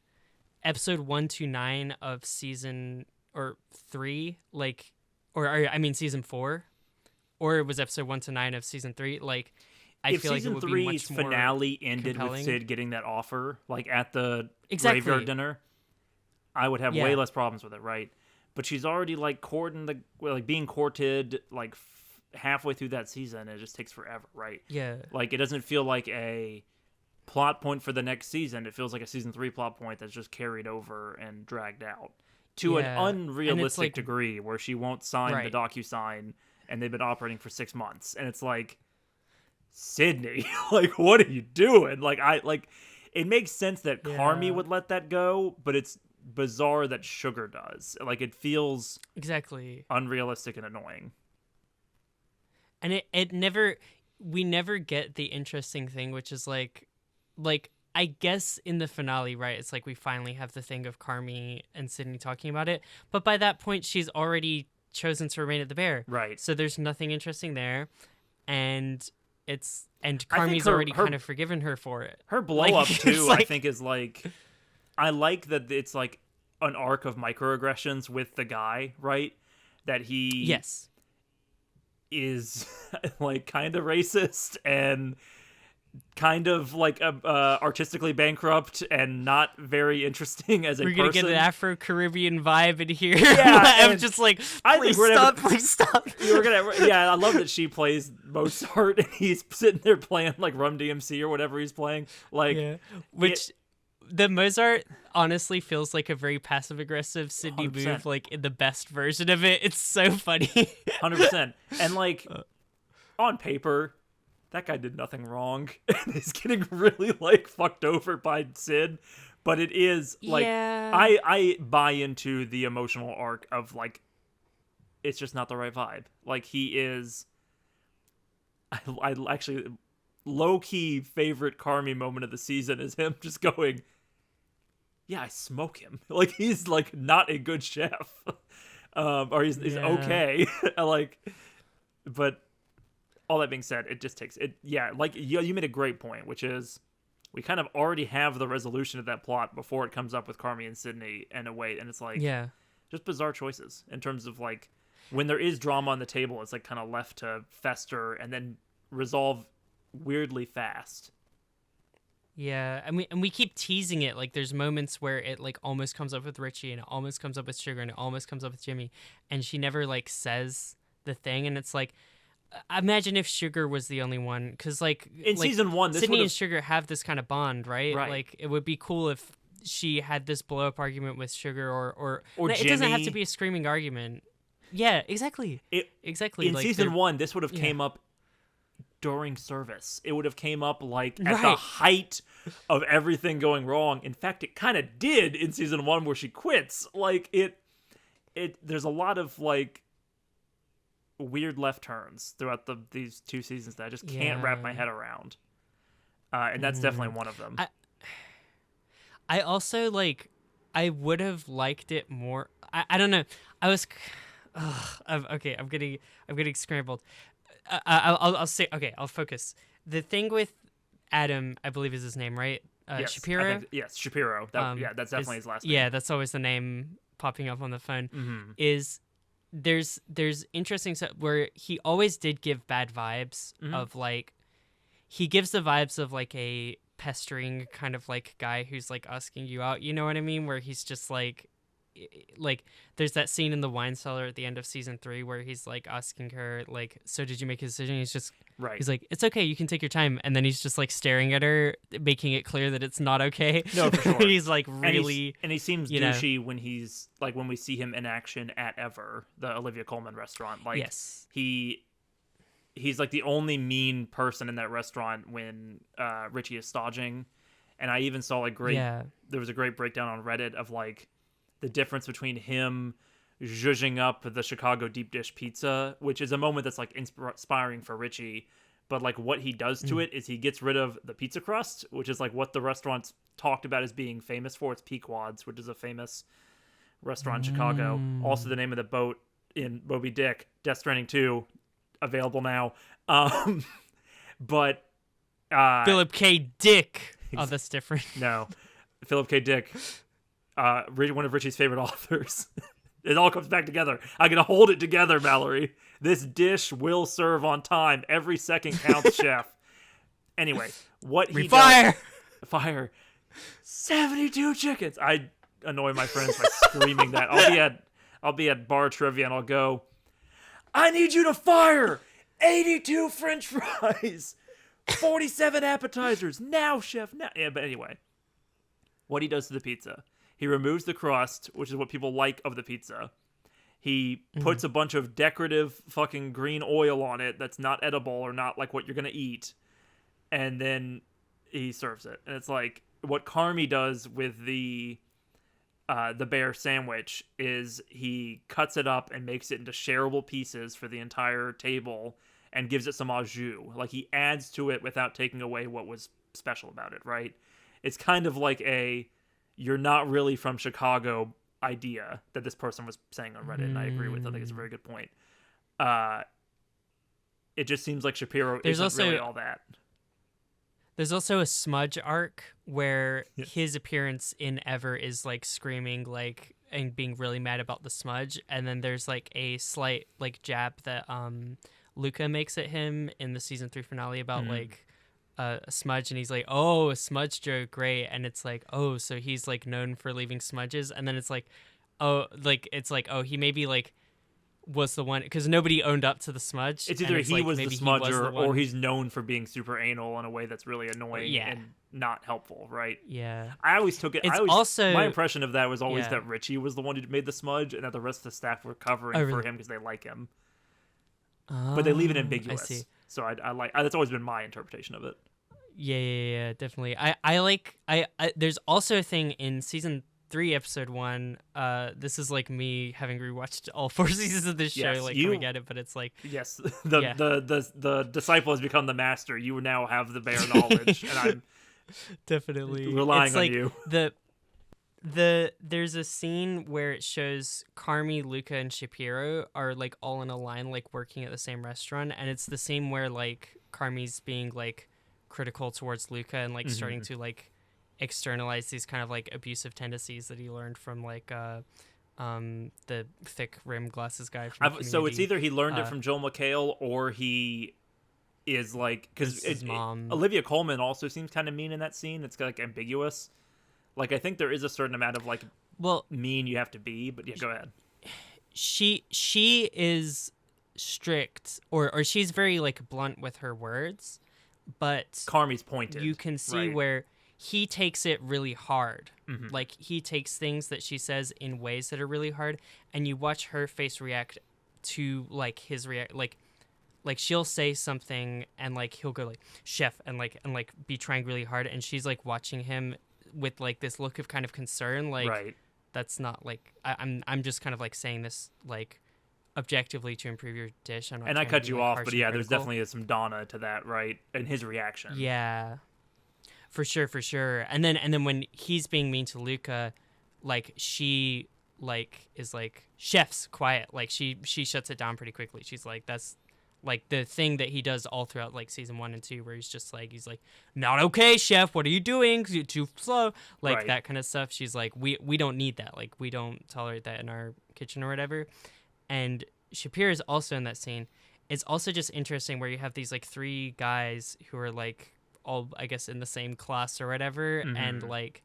episode 1 to 9 of season 3, like, or I mean season 4, or it was episode 1 to 9 of season 3, like, I feel like it would be much more finale ended compelling. with Sid getting that offer, like at the exactly. graveyard dinner, I would have way less problems with it, right? But she's already like being courted like halfway through that season. It just takes forever, right? Yeah. Like it doesn't feel like a plot point for the next season. It feels like a season 3 plot point that's just carried over and dragged out to an unrealistic degree, where she won't sign the DocuSign, and they've been operating for 6 months, and it's like, Sydney, like, what are you doing? Like, it makes sense that Carmi would let that go, but it's bizarre that Sugar does. Like, it feels exactly unrealistic and annoying. And we never get the interesting thing, which is like I guess in the finale, right, it's like we finally have the thing of Carmi and Sydney talking about it, but by that point she's already chosen to remain at the Bear, right? So there's nothing interesting there, and Carmi's already kind of forgiven her for it. Her blow up too, like, I think, is like, I like that it's like an arc of microaggressions with the guy, right? That he is like kind of racist and kind of like artistically bankrupt and not very interesting as a person. We're gonna get an Afro-Caribbean vibe in here. Yeah, I'm and just like, I please think we're stop, never- please stop. Yeah, I love that she plays Mozart and he's sitting there playing like Run DMC or whatever he's playing. Like, Yeah, which the Mozart honestly feels like a very passive-aggressive Sydney 100%. move, like in the best version of it. It's so funny. 100%. And like on paper, that guy did nothing wrong, and he's getting really like fucked over by Sid. But it is like Yeah. I buy into the emotional arc of like it's just not the right vibe. Like he is. I actually low key favorite Carmi moment of the season is him just going, yeah, I smoke him. Like he's like not a good chef, or he's okay. Like, but all that being said, it just takes it. Yeah, like you made a great point, which is we kind of already have the resolution of that plot before it comes up with Carmi and Sydney in a way, and it's like just bizarre choices in terms of like when there is drama on the table, it's like kind of left to fester and then resolve weirdly fast. Yeah, and we keep teasing it. Like there's moments where it like almost comes up with Richie and it almost comes up with Sugar and it almost comes up with Jimmy, and she never like says the thing, and it's like. Imagine if Sugar was the only one, because like in season 1, Sydney and Sugar have this kind of bond, right? Right. Like it would be cool if she had this blow up argument with Sugar, or Jimmy. It doesn't have to be a screaming argument. Yeah, exactly. Exactly. In like, season 1, this would have came up during service. It would have came up like at the Right. height of everything going wrong. In fact, it kind of did in season 1 where she quits. Like it. There's a lot of like weird left turns throughout these 2 seasons that I just can't wrap my head around, and that's definitely one of them. I also like. I would have liked it more. I don't know. I was. Okay, I'm getting scrambled. I'll say. Okay, I'll focus. The thing with Adam, I believe is his name, right? Yes, Shapiro. Yes, Shapiro. That's definitely his last name. Yeah, that's always the name popping up on the phone. Mm-hmm. Is there's interesting stuff where he always did give bad vibes of like he gives the vibes of like a pestering kind of like guy who's like asking you out, you know what I mean, where he's just like there's that scene in the wine cellar at the end of season 3 where he's like asking her like, so did you make a decision? He's just he's like, it's okay, you can take your time, and then he's just like staring at her, making it clear that it's not okay. No, for sure. He's like really and he seems douchey when he's like when we see him in action at Ever, the Olivia Colman restaurant. Like he's like the only mean person in that restaurant when Richie is stodging. And I even saw like there was a great breakdown on Reddit of like the difference between him zhuzhing up the Chicago deep dish pizza, which is a moment that's like inspiring for Richie, but like what he does to it is he gets rid of the pizza crust, which is like what the restaurant's talked about as being famous for. It's Pequod's, which is a famous restaurant in Chicago. Also the name of the boat in Moby Dick, Death Stranding 2, available now. But Philip K. Dick. Oh, that's different. No, Philip K. Dick, one of Richie's favorite authors. It all comes back together. I'm gonna hold it together, Mallory. This dish will serve on time. Every second counts, chef. Anyway, what he does... Fire. 72 chickens. I annoy my friends by screaming that. I'll be at bar trivia and I'll go, I need you to fire 82 French fries, 47 appetizers. Now, chef, now. Yeah, but anyway, what he does to the pizza. He removes the crust, which is what people like of the pizza. He puts a bunch of decorative fucking green oil on it that's not edible or not like what you're going to eat. And then he serves it. And it's like what Carmi does with the bear sandwich is he cuts it up and makes it into shareable pieces for the entire table and gives it some au jus. Like he adds to it without taking away what was special about it, right? It's kind of like a you're not really from Chicago idea that this person was saying on Reddit, and I agree with. I think it's a very good point. It just seems like Shapiro isn't really all that. There's also a Smudge arc where his appearance in Ever is like screaming like and being really mad about the Smudge, and then there's like a slight like jab that Luca makes at him in the season 3 finale about like a smudge, and he's like, oh, a smudge joke, great. And it's like, oh, so he's like known for leaving smudges. And then it's like, oh, like it's like, oh, he maybe like was the one, because nobody owned up to the smudge. It's and either it's he like, was the maybe smudger one. or he's known for being super anal in a way that's really annoying Yeah. and not helpful, right? Yeah. I always took it. It's I always, also my impression of that was always yeah. that Richie was the one who made the smudge, and that the rest of the staff were covering Oh, really? for him because they like him. But they leave it ambiguous. I see. So I like that's always been my interpretation of it. Yeah, definitely. I like there's also a thing in season 3, episode 1. This is like me having rewatched all 4 seasons of this show, Yes, like you- coming at it, but it's like Yes, the disciple has become the master. You now have the bare knowledge, and I'm definitely relying it's on like you. There's a scene where it shows Carmi, Luca, and Shapiro are like all in a line, like working at the same restaurant, and it's the scene where like Carmi's being like critical towards Luca and like starting to like externalize these kind of like abusive tendencies that he learned from like the thick rim glasses guy from So it's Community. either he learned it from Joel McHale, or he is like, because his mom. Olivia Colman also seems kind of mean in that scene. It's like ambiguous. Like, I think there is a certain amount of like Well, mean you have to be, but yeah, go ahead. she is strict, or she's very like blunt with her words, but Carmi's pointed. you can see right? where he takes it really hard. Mhm. Like he takes things that she says in ways that are really hard, and you watch her face react to like his like she'll say something and like he'll go like chef and like be trying really hard, and she's like watching him with like this look of kind of concern, like right. that's not like I'm just kind of like saying this like objectively to improve your dish. I'm not And I trying to cut be, you like, off, harsh but and yeah, there's critical. definitely some Donna to that, right? And his reaction. Yeah, for sure. And then when he's being mean to Luca, like she like is like chef's quiet. Like she shuts it down pretty quickly. She's like, that's like the thing that he does all throughout like season 1 and 2, where he's like not okay, chef. What are you doing? You're too slow. Like Right. that kind of stuff. She's like, we don't need that. Like we don't tolerate that in our kitchen or whatever. And Shapiro is also in that scene. It's also just interesting where you have these like 3 guys who are like all, I guess, in the same class or whatever, and like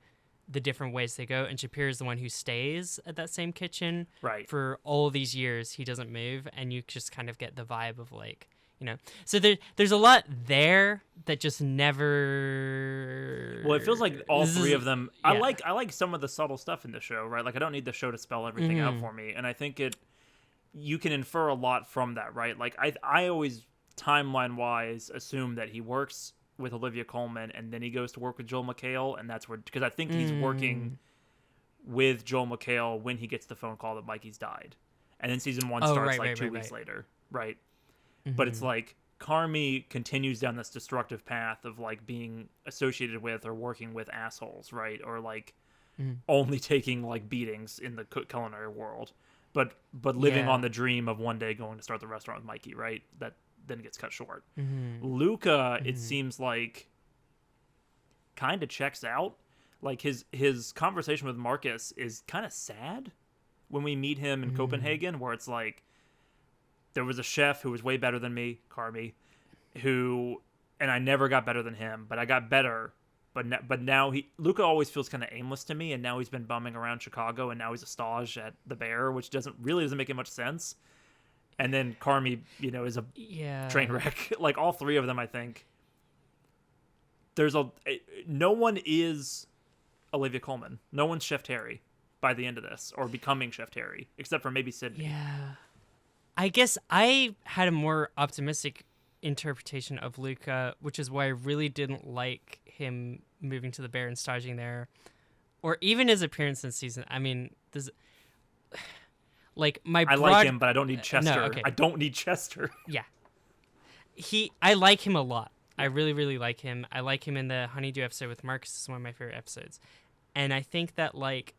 the different ways they go. And Shapiro is the one who stays at that same kitchen Right. for all these years. He doesn't move, and you just kind of get the vibe of like, you know. So there's a lot there that just never. Well, it feels like all This 3 is- of them. yeah. I like some of the subtle stuff in the show, right? Like I don't need the show to spell everything out for me, and I think you can infer a lot from that, right? Like I always timeline wise assume that he works with Olivia Colman and then he goes to work with Joel McHale, and that's where, because I think he's working with Joel McHale when he gets the phone call that Mikey's died, and then season 1 starts like 2 weeks later, right? But it's like Carmi continues down this destructive path of like being associated with or working with assholes, right? Or like only taking like beatings in the culinary world, but living Yeah. on the dream of one day going to start the restaurant with Mikey, right? That then gets cut short. Luca, it seems like, kind of checks out. Like his conversation with Marcus is kind of sad when we meet him in Copenhagen, where it's like, there was a chef who was way better than me, Carmi, and I never got better than him, but I got better. But now Luca always feels kind of aimless to me, and now he's been bumming around Chicago, and now he's a stage at the Bear, which doesn't make much sense. And then Carmi, is a train wreck. Like all 3 of them, I think. No one is Olivia Colman. No one's Chef Terry by the end of this, or becoming Chef Terry, except for maybe Sydney. Yeah. I guess I had a more optimistic interpretation of Luca, which is why I really didn't like him moving to the Bear and staging there, or even his appearance in season. I mean, like I like him, but I don't need Chester. No, okay. I don't need Chester. Yeah. I like him a lot. I really, really like him. I like him in the Honeydew episode with Marcus. It's one of my favorite episodes. And I think that like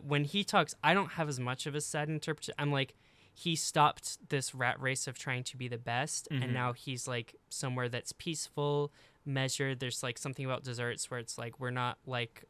when he talks, I don't have as much of a sad interpretation. I'm like, he stopped this rat race of trying to be the best, and now he's like somewhere that's peaceful, measured. There's like something about desserts where it's like we're not like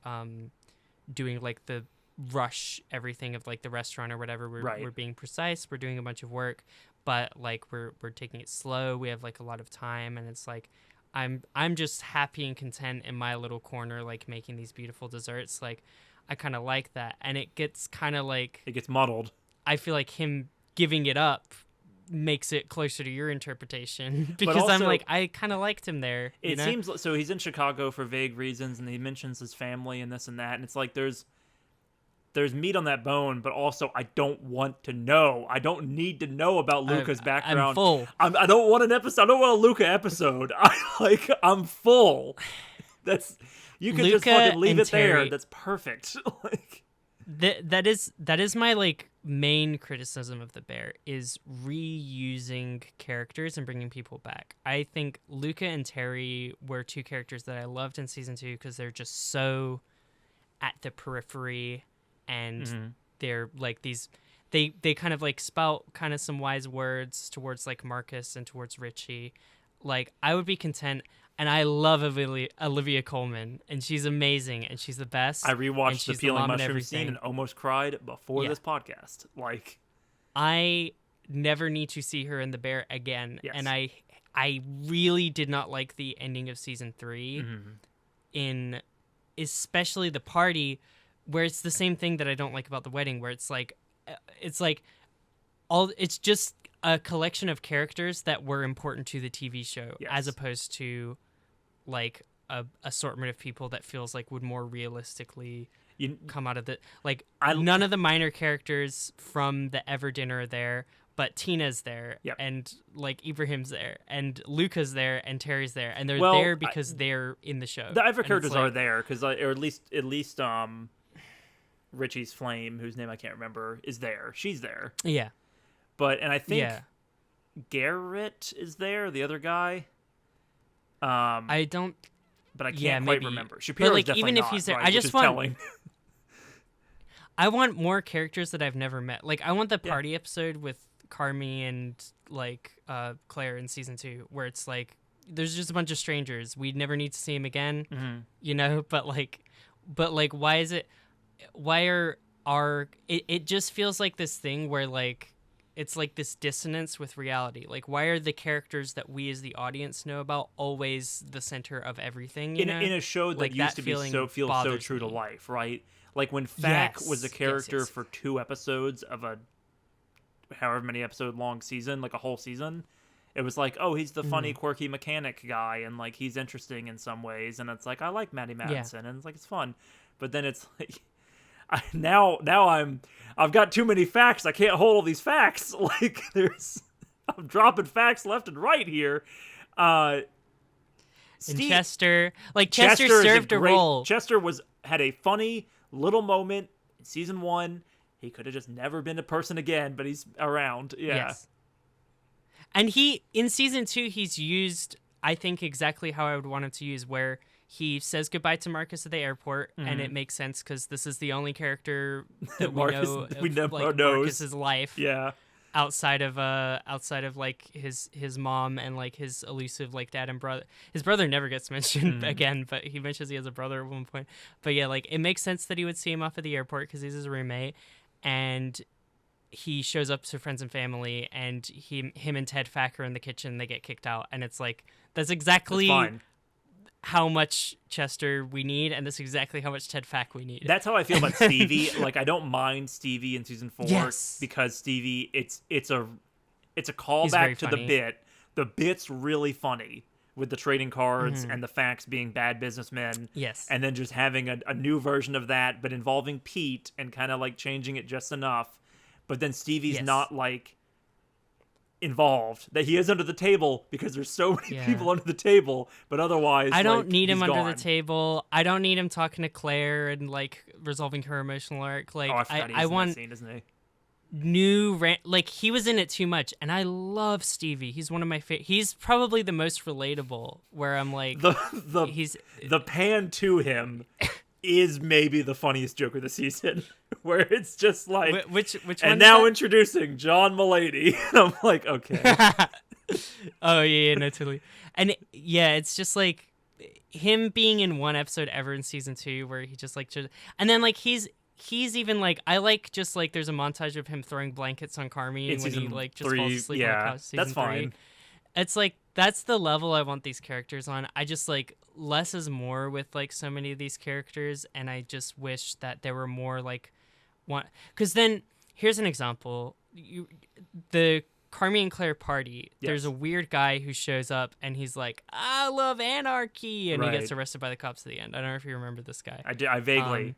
doing like the rush everything of like the restaurant or whatever. We're being precise. We're doing a bunch of work, but like we're taking it slow. We have like a lot of time, and it's like I'm just happy and content in my little corner, like making these beautiful desserts. Like, I kind of like that, and it gets kind of like It gets muddled. I feel like him giving it up makes it closer to your interpretation because also, I'm like, I kind of liked him there. It seems so. He's in Chicago for vague reasons, and he mentions his family and this and that, and it's like there's meat on that bone, but also I don't want to know. I don't need to know about Luca's background. I'm full. I don't want an episode. I don't want a Luca episode. I'm full. You can just fucking leave it Terry, there. That's perfect. Like that is my like main criticism of The Bear is reusing characters and bringing people back. I think Luca and Terry were two characters that I loved in season 2 because they're just so at the periphery, and they're like these. They kind of like spout kind of some wise words towards like Marcus and towards Richie. Like, I would be content. And I love Olivia Colman, and she's amazing, and she's the best. I rewatched the peeling mushroom scene and almost cried before this podcast. Like, I never need to see her in The Bear again. Yes. And I really did not like the ending of season 3, in especially the party, where it's the same thing that I don't like about the wedding, where it's just a collection of characters that were important to the TV show, as opposed to like a assortment of people that feels like would more realistically come out of the none of the minor characters from the Ever Dinner are there, but Tina's there, and like Ibrahim's there, and Luca's there, and Terry's there, and they're there because they're in the show. The Ever characters are there because, or at least Richie's flame, whose name I can't remember, is there. She's there. Yeah. And I think Garrett is there, the other guy. I don't. But I can't quite remember. Shapiro's but like, definitely even not, if he's there, right, I just want. Telling. I want more characters that I've never met. Like, I want the party episode with Carmi and like Claire in season 2, where it's like there's just a bunch of strangers. We'd never need to see him again, you know. But like, why is it? Why are it just feels like this thing where like. It's like this dissonance with reality. Like, why are the characters that we as the audience know about always the center of everything? In a show that used to be so true to life, right? Like when Fack was a character for 2 episodes of a however many episode long season, like a whole season. It was like, oh, he's the funny, quirky mechanic guy, and like he's interesting in some ways, and it's like I like Maddie Madison, and it's like it's fun, but then it's like. I've got too many facts. I can't hold all these facts. Like I'm dropping facts left and right here. Chester served a role. Chester had a funny little moment in season 1. He could have just never been a person again, but he's around. Yeah. Yes. And in season 2, he's used, I think, exactly how I would want him to use, where he says goodbye to Marcus at the airport, and it makes sense because this is the only character that we know of, like, Marcus's life. Yeah. Outside of like his mom and like his elusive like dad and brother. His brother never gets mentioned again, but he mentions he has a brother at one point. But yeah, like it makes sense that he would see him off at the airport because he's his roommate, and he shows up to friends and family, and him and Ted Fack are in the kitchen. They get kicked out, and it's like that's exactly how much Chester we need, and that's exactly how much Ted Fack we need. That's how I feel about Stevie. Like, I don't mind Stevie in season 4 because Stevie, it's a callback to the bit. The bit's really funny with the trading cards and the Facks being bad businessmen. Yes. And then just having a new version of that, but involving Pete and kind of like changing it just enough. But then Stevie's not like involved, that he is under the table because there's so many people under the table, but otherwise I don't need him under gone. the table. I don't need him talking to Claire and like resolving her emotional arc. Like I want scene, isn't he? Like he was in it too much, and I love Stevie. He's one of my favorite. He's probably the most relatable, where I'm like the pan to him is maybe the funniest joke of the season, where it's just like which and now introducing John Mulaney. And I'm like, okay. Oh yeah, no, totally. And it's just like him being in one episode ever in season 2 where he just like and then like he's even like I like just like there's a montage of him throwing blankets on Carmi when he like just falls asleep on the couch. That's fine. 3. It's like that's the level I want these characters on. I just like less is more with like so many of these characters, and I just wish that there were more like one. Because then here's an example: the Carmi and Claire party. Yes. There's a weird guy who shows up, and he's like, "I love anarchy," and he gets Right. arrested by the cops at the end. I don't know if you remember this guy. I vaguely.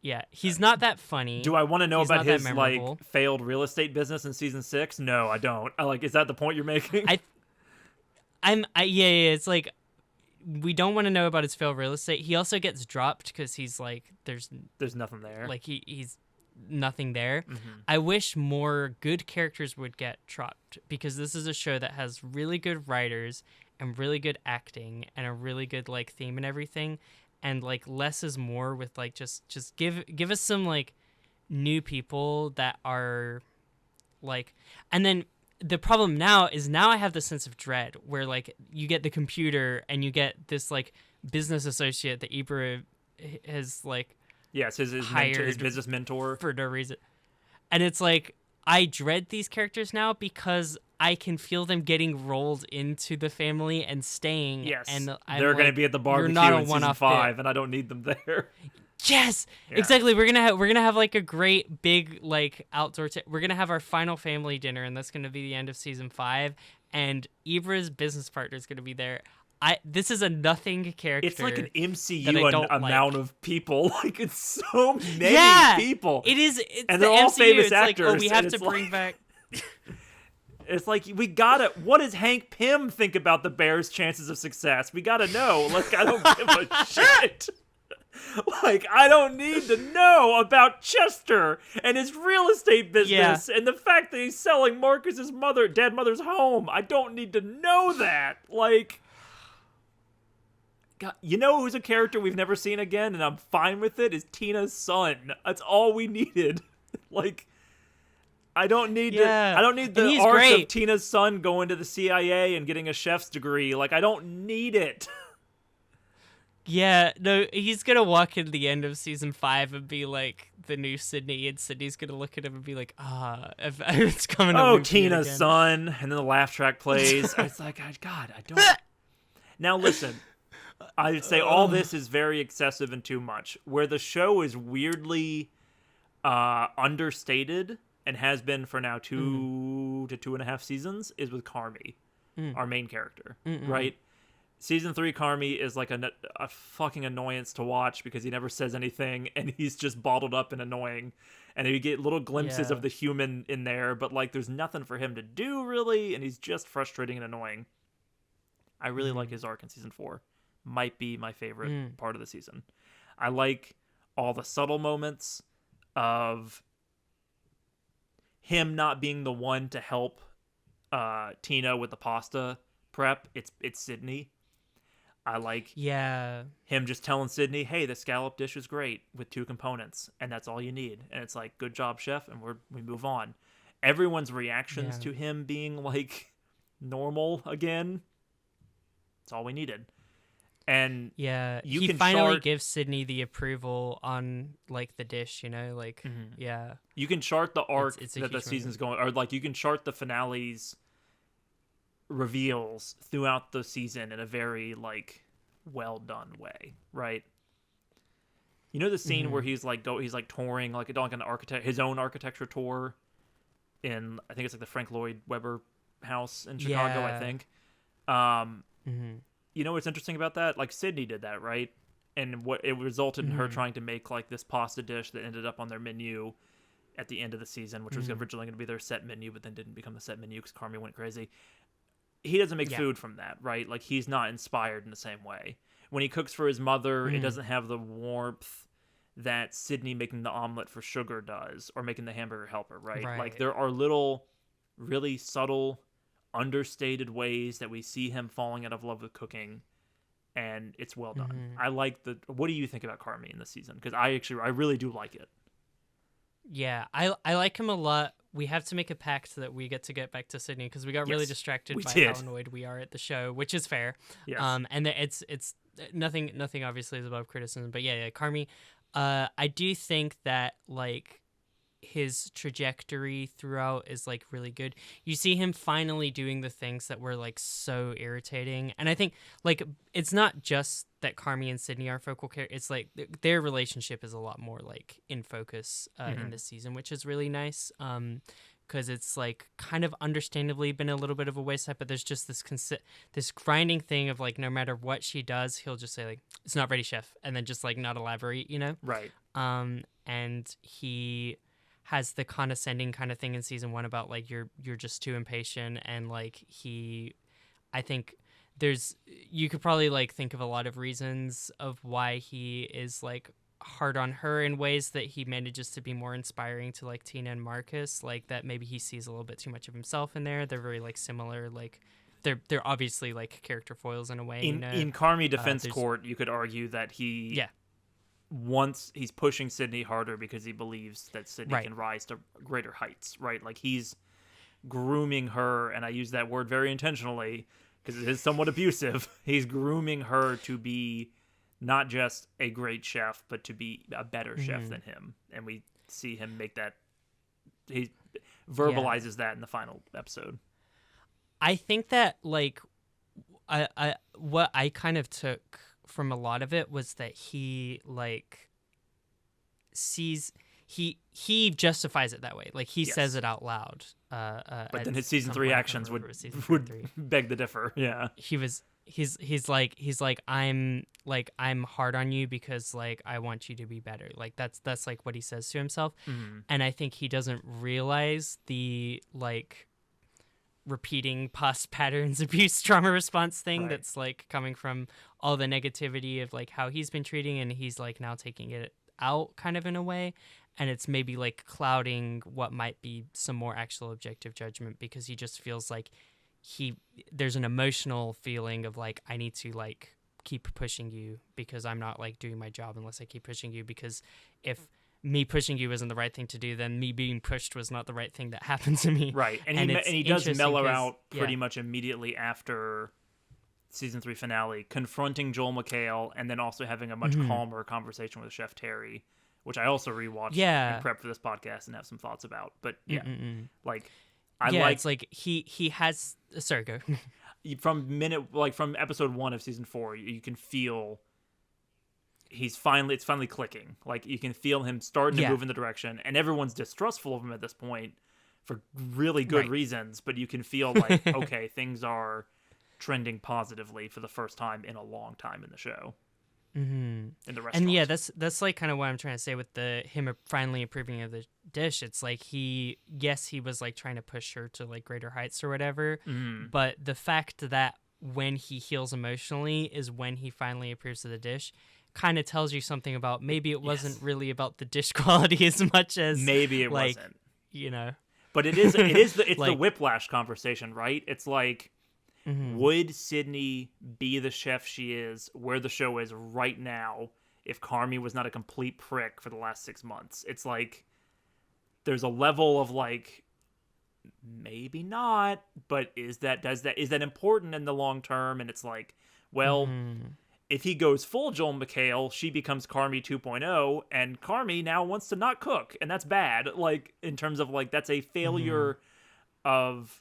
Yeah, he's not that funny. Do I want to know He's about not that his memorable. like failed real estate business in season 6? No, I don't. Is that the point you're making? Yeah, it's like we don't want to know about his failed real estate. He also gets dropped because he's like, there's nothing there. like he's nothing there. Mm-hmm. I wish more good characters would get dropped because this is a show that has really good writers and really good acting and a really good like theme and everything. And like less is more with like just give us some like new people that are like, and then the problem now is I have the sense of dread where like you get the computer and you get this like business associate that Ibra has like Yes, his hired business mentor for no reason, and it's like I dread these characters now because I can feel them getting rolled into the family and staying. Yes, and they're going to be at the barbecue in season 5, and I don't need them there. Yes, Yeah. exactly. We're gonna have like a great big like outdoor. We're gonna have our final family dinner, and that's gonna be the end of season 5. And Ibra's business partner is gonna be there. This is a nothing character. It's like an that I MCU don't amount like. of people. Like it's so many people. It is. It's And the they're all MCU. famous it's actors, Like, oh, we have and to it's bring like- back. It's like we gotta. What does Hank Pym think about the Bears' chances of success? We gotta know. Like I don't give a shit. Like I don't need to know about Chester and his real estate business and the fact that he's selling Marcus's dead mother's home. I don't need to know that. Like, God, you know who's a character we've never seen again, and I'm fine with it. Is Tina's son. That's all we needed. Like. I don't need the arc great. of Tina's son going to the CIA and getting a chef's degree. Like, I don't need it. Yeah, no, he's gonna walk in the end of season 5 and be like the new Sydney, and Sydney's gonna look at him and be like, it's coming up. Oh, with me Tina's again. son. And then the laugh track plays. It's like, God, I don't. Now, listen. I'd say all this is very excessive and too much. Where the show is weirdly understated and has been for now 2 to 2.5 seasons is with Carmi, our main character, right? Season 3 Carmi is like a fucking annoyance to watch because he never says anything and he's just bottled up and annoying. And you get little glimpses of the human in there, but like there's nothing for him to do really, and he's just frustrating and annoying. I really like his arc in season 4. Might be my favorite part of the season. I like all the subtle moments of him not being the one to help Tina with the pasta prep. It's Sydney. I like him just telling Sydney, hey, the scallop dish is great with 2 components, and that's all you need. And it's like, good job, chef, and we move on. Everyone's reactions to him being like normal again, it's all we needed. And he finally gives Sydney the approval on like the dish, like you can chart the arc it's a that the huge season's going, or like you can chart the finale's reveals throughout the season in a very like well done way, right? You know the scene where he's like touring like an his own architecture tour in, I think it's like the Frank Lloyd Webber house in Chicago, I think. You know what's interesting about that? Like Sydney did that, right? And what it resulted in her trying to make like this pasta dish that ended up on their menu at the end of the season, which was originally going to be their set menu, but then didn't become the set menu because Carmi went crazy. He doesn't make food from that, right? Like he's not inspired in the same way. When he cooks for his mother, it doesn't have the warmth that Sydney making the omelet for Sugar does, or making the hamburger helper, right? Like there are little, really subtle, understated ways that we see him falling out of love with cooking, and it's well done. I like what do you think about Carmi in this season? Because I really do like it. Yeah, I like him a lot. We have to make a pact that we get back to Sydney because we got really distracted by how annoyed we are at the show, which is fair. Yes. And it's nothing obviously is above criticism, but yeah, Carmi. I do think that like his trajectory throughout is like really good. You see him finally doing the things that were like so irritating, and I think like it's not just that Carmi and Sydney are focal characters. It's like their relationship is a lot more like in focus in this season, which is really nice. Because it's like kind of understandably been a little bit of a wayside, but there's just this grinding thing of like no matter what she does, he'll just say like it's not ready, chef, and then just like not elaborate, you know? Right. And he has the condescending kind of thing in season 1 about like you're just too impatient, and like I think you could probably like think of a lot of reasons of why he is like hard on her in ways that he manages to be more inspiring to like Tina and Marcus, like that maybe he sees a little bit too much of himself in there. They're very like similar, like they're obviously like character foils in a way. In Carmi Defense Court, you could argue that he's pushing Sydney harder because he believes that Sydney can rise to greater heights, right? Like he's grooming her, and I use that word very intentionally because it is somewhat abusive. He's grooming her to be not just a great chef, but to be a better chef than him. And we see him make that. He verbalizes that in the final episode. I think that like what I kind of took from a lot of it was that he like sees he justifies it that way. Like he says it out loud. But then his season 3 actions would beg the differ. Yeah. He's like I'm hard on you because like I want you to be better. Like that's like what he says to himself. And I think he doesn't realize the like repeating past patterns abuse trauma response thing that's like coming from all the negativity of like how he's been treating, and he's like now taking it out kind of in a way, and it's maybe like clouding what might be some more actual objective judgment, because he just feels like there's an emotional feeling of like I need to like keep pushing you because I'm not like doing my job unless I keep pushing you, because if me pushing you isn't the right thing to do, then me being pushed was not the right thing that happened to me. Right. And he does mellow out pretty much immediately after season 3 finale, confronting Joel McHale, and then also having a much calmer conversation with Chef Terry, which I also rewatched in prep for this podcast and have some thoughts about. But like it's like he has sorry, go. from episode 1 of season 4, you can feel it's finally clicking. Like you can feel him starting to move in the direction, and everyone's distrustful of him at this point for really good reasons, but you can feel like okay, things are trending positively for the first time in a long time in the show. In the restaurant. And that's like kind of what I'm trying to say with him finally approving of the dish. It's like he was like trying to push her to like greater heights or whatever, but the fact that when he heals emotionally is when he finally approves of the dish kind of tells you something about maybe it wasn't really about the dish quality as much as maybe it like, wasn't, you know. But it's like, the whiplash conversation, right? It's like, would Sydney be the chef she is where the show is right now if Carmi was not a complete prick for the last 6 months? It's like there's a level of like maybe not, but is that important in the long term? And it's like, well, if he goes full Joel McHale, she becomes Carmi 2.0, and Carmi now wants to not cook, and that's bad. Like in terms of like that's a failure of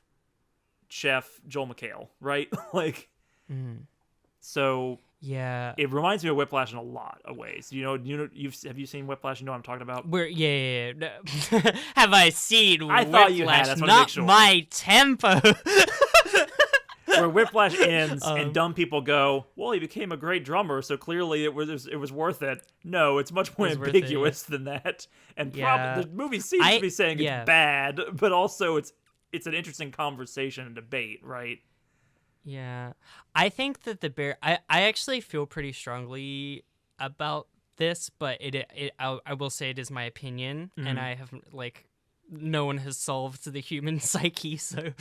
Chef Joel McHale, right? Like, so yeah, it reminds me of Whiplash in a lot of ways. Have you seen Whiplash? You know what I'm talking about? No. Have I seen Whiplash? I thought you had. That's not my tempo. Where Whiplash ends and dumb people go, well, he became a great drummer, so clearly it was worth it. No, it's much more ambiguous than that. And the movie seems to be saying it's bad, but also it's an interesting conversation and debate, right? Yeah. I think that the bear I actually feel pretty strongly about this, but I will say it is my opinion, and I haven't like no one has solved the human psyche, so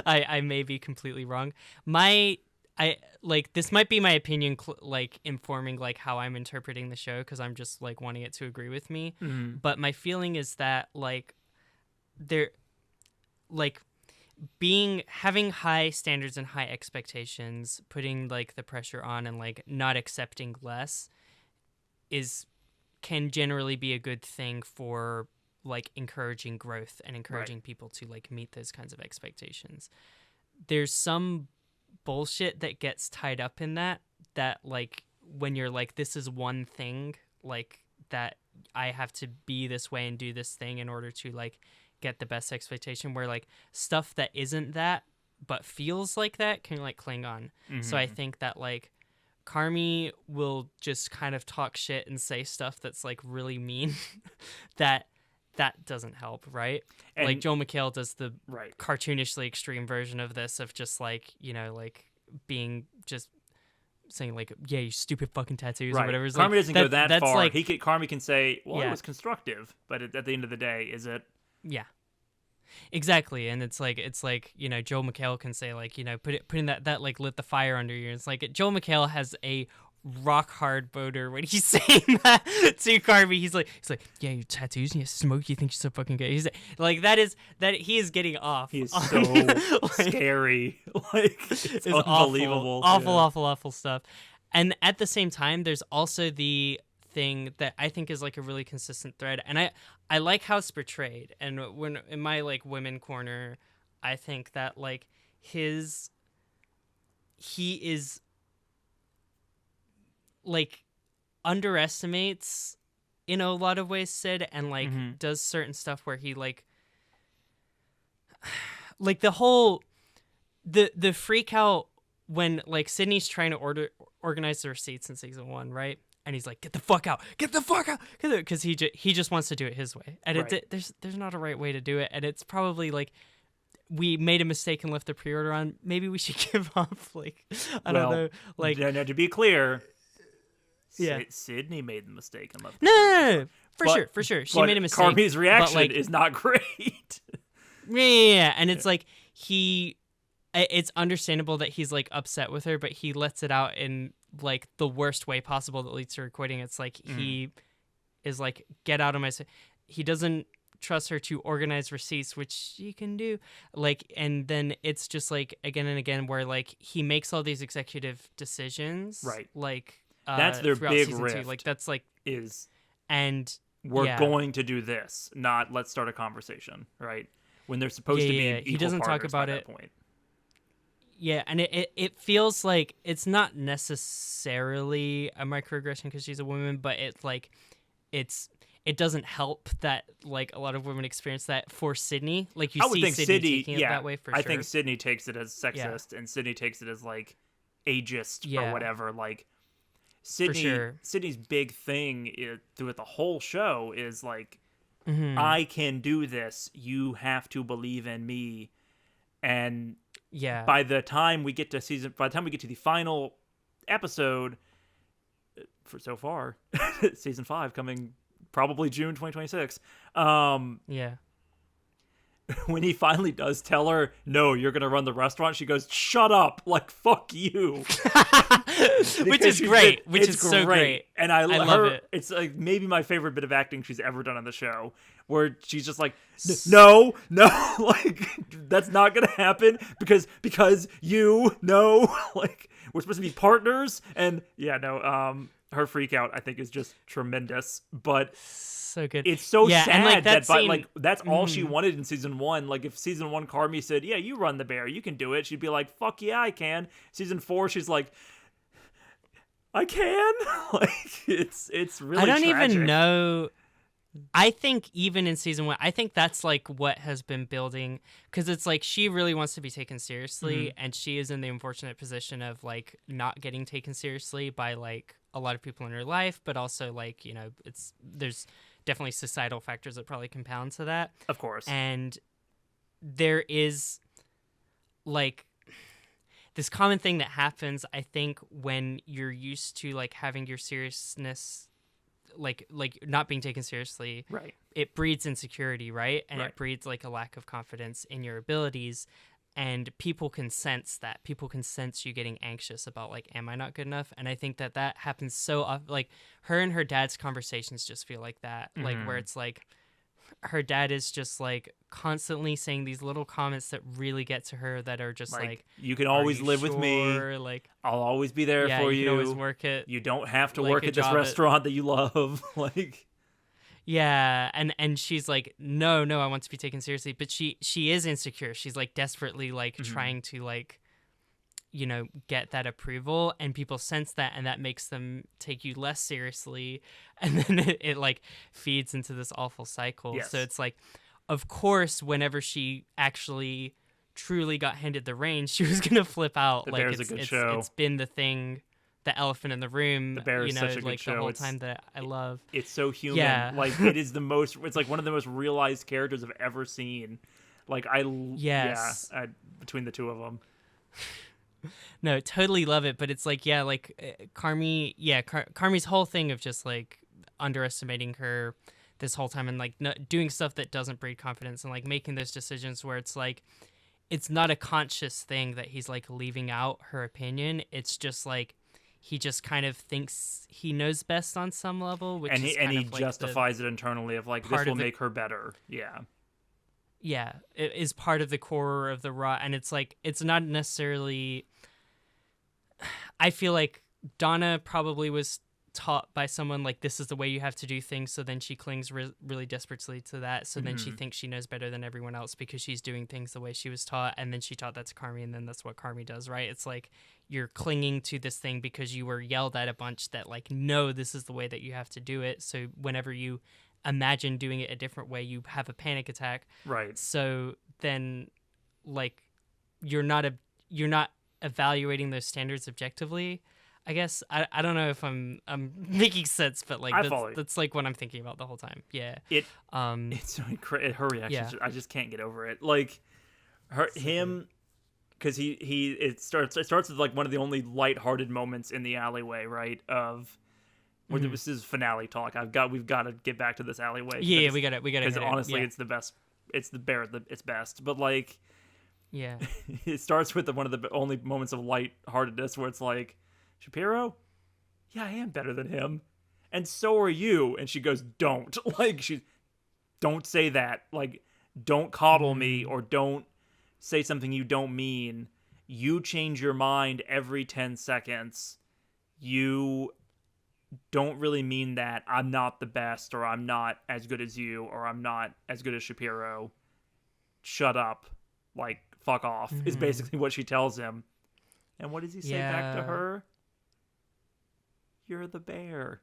I may be completely wrong. This might be my opinion like informing like how I'm interpreting the show, because I'm just like wanting it to agree with me. But my feeling is that like there like having high standards and high expectations, putting like the pressure on and like not accepting less can generally be a good thing for like encouraging growth and encouraging people to like meet those kinds of expectations. There's some bullshit that gets tied up in that like when you're like, this is one thing, like that I have to be this way and do this thing in order to like get the best expectation, where like stuff that isn't that but feels like that can like cling on. So I think that like Carmi will just kind of talk shit and say stuff that's like really mean that doesn't help, right? And like Joel McHale does the cartoonishly extreme version of this, of just like, you know, like being just saying like, yeah, you stupid fucking tattoos or whatever. Carmi doesn't go that far. Like, Carmi can say, well, it was constructive, but at the end of the day, is it? Yeah. Exactly. And it's like, you know, Joel McHale can say like, you know, putting that like lit the fire under you. It's like Joel McHale has a rock hard boner when he's saying that to Carmi. He's like, yeah, you tattoos and you smoke, you think you're so fucking good. He's like, that he is getting off. He's so like, scary. Like, it's unbelievable. Awful stuff. And at the same time, there's also the thing that I think is like a really consistent thread, and I like how it's portrayed. And when in my like women corner, I think that like he is like underestimates in a lot of ways Sid, and like does certain stuff where he like the whole the freak out when like Sydney's trying to organize the receipts in season 1, right? And he's like, get the fuck out, because he just wants to do it his way, and there's not a right way to do it, and it's probably like we made a mistake and left the pre-order on. Maybe we should give up. Like I don't know. Like now, to be clear, yeah, Sydney made the mistake and left. No, for sure, she made a mistake. Carmi's reaction is not great. Yeah, and it's like it's understandable that he's like upset with her, but he lets it out in like the worst way possible that leads to her quitting. It's like he is like, get out of my. He doesn't trust her to organize receipts, which she can do. Like, and then it's just like again and again where like he makes all these executive decisions. Right. Like that's their big rift. 2. Like that's like and we're going to do this, not let's start a conversation. Right. When they're supposed to be equal he doesn't talk about it. Point. Yeah, and it feels like it's not necessarily a microaggression because she's a woman, but it's like it doesn't help that like a lot of women experience that for Sydney. Like you see Sydney taking it that way for sure. I think Sydney takes it as sexist, and Sydney takes it as like ageist or whatever. Like Sydney's big thing throughout the whole show is like, I can do this. You have to believe in me, and by the time we get to the final episode for so far, season 5 coming probably June 2026. When he finally does tell her, no, you're going to run the restaurant, she goes, shut up, like, fuck you. Which is great. Which is so great. And I love it. It's like maybe my favorite bit of acting she's ever done on the show, where she's just like, no, like, that's not going to happen because you know, like, we're supposed to be partners. And her freak out, I think, is just tremendous. But so good. It's so sad and like that scene, like that's all she wanted in season 1. Like if season 1 Carmi said, yeah, you run the bear, you can do it, she'd be like, fuck yeah, I can. Season 4, she's like, I can. Like it's really tragic. Even know. I think even in season 1, I think that's like what has been building, because it's like she really wants to be taken seriously, and she is in the unfortunate position of like not getting taken seriously by like a lot of people in her life, but also like, you know, there's definitely societal factors that probably compound to that. Of course. And there is like this common thing that happens, I think, when you're used to like having your seriousness like not being taken seriously, right? It breeds insecurity, right? And it breeds like a lack of confidence in your abilities, and people can sense that. People can sense you getting anxious about like, am I not good enough? And I think that happens so often. Like her and her dad's conversations just feel like that, like where it's like her dad is just like constantly saying these little comments that really get to her, that are just like, you can always live with me, like I'll always be there for you. You can always work it. You don't have to work at this restaurant that you love. Like Yeah, and she's like, no, I want to be taken seriously, but she is insecure. She's like desperately like trying to like, get that approval, and people sense that, and that makes them take you less seriously, and then it like feeds into this awful cycle. Yes. So it's like, of course, whenever she actually truly got handed the reins, she was gonna flip out. The like Bear's a good show. It's been the thing. The elephant in the room, The Bear is such a good like show. the whole time that I love. It's so human. Yeah. Like it is it's like one of the most realized characters I've ever seen. Like Yes. Between the two of them. No, totally love it, but it's like, Carmi, Carmi's whole thing of just like underestimating her this whole time, and like doing stuff that doesn't breed confidence, and like making those decisions where it's like, it's not a conscious thing that he's like leaving out her opinion. It's just like, he just kind of thinks he knows best on some level, which he justifies it internally of like, this will make her better. Yeah. Yeah, it is part of the core of the rot, and it's like, it's not necessarily. I feel like Donna probably was taught by someone like, this is the way you have to do things, so then she clings really desperately to that, so then she thinks she knows better than everyone else because she's doing things the way she was taught, and then she taught that to Carmi, and then that's what Carmi does, right? It's like, you're clinging to this thing because you were yelled at a bunch that like, no, this is the way that you have to do it, so whenever you imagine doing it a different way, you have a panic attack. Right. So then like, you're not evaluating those standards objectively. I guess I don't know if I'm making sense, but like that's like what I'm thinking about the whole time. Yeah. It's so her reaction. Yeah. I just can't get over it. Like him, because it starts with like one of the only lighthearted moments in the alleyway, right? Of where this is finale talk. We've got to get back to this alleyway. Yeah, we got it. Because honestly, it's the best. It's the Bear. It's best. But like, yeah, it starts with one of the only moments of lightheartedness where it's like, Shapiro, yeah, I am better than him, and so are you. And she goes, don't. Like, don't say that. Like, don't coddle me, or don't say something you don't mean. You change your mind every 10 seconds. You don't really mean that. I'm not the best, or I'm not as good as you, or I'm not as good as Shapiro. Shut up. Like, fuck off, is basically what she tells him. And what does he say back to her? You're the Bear.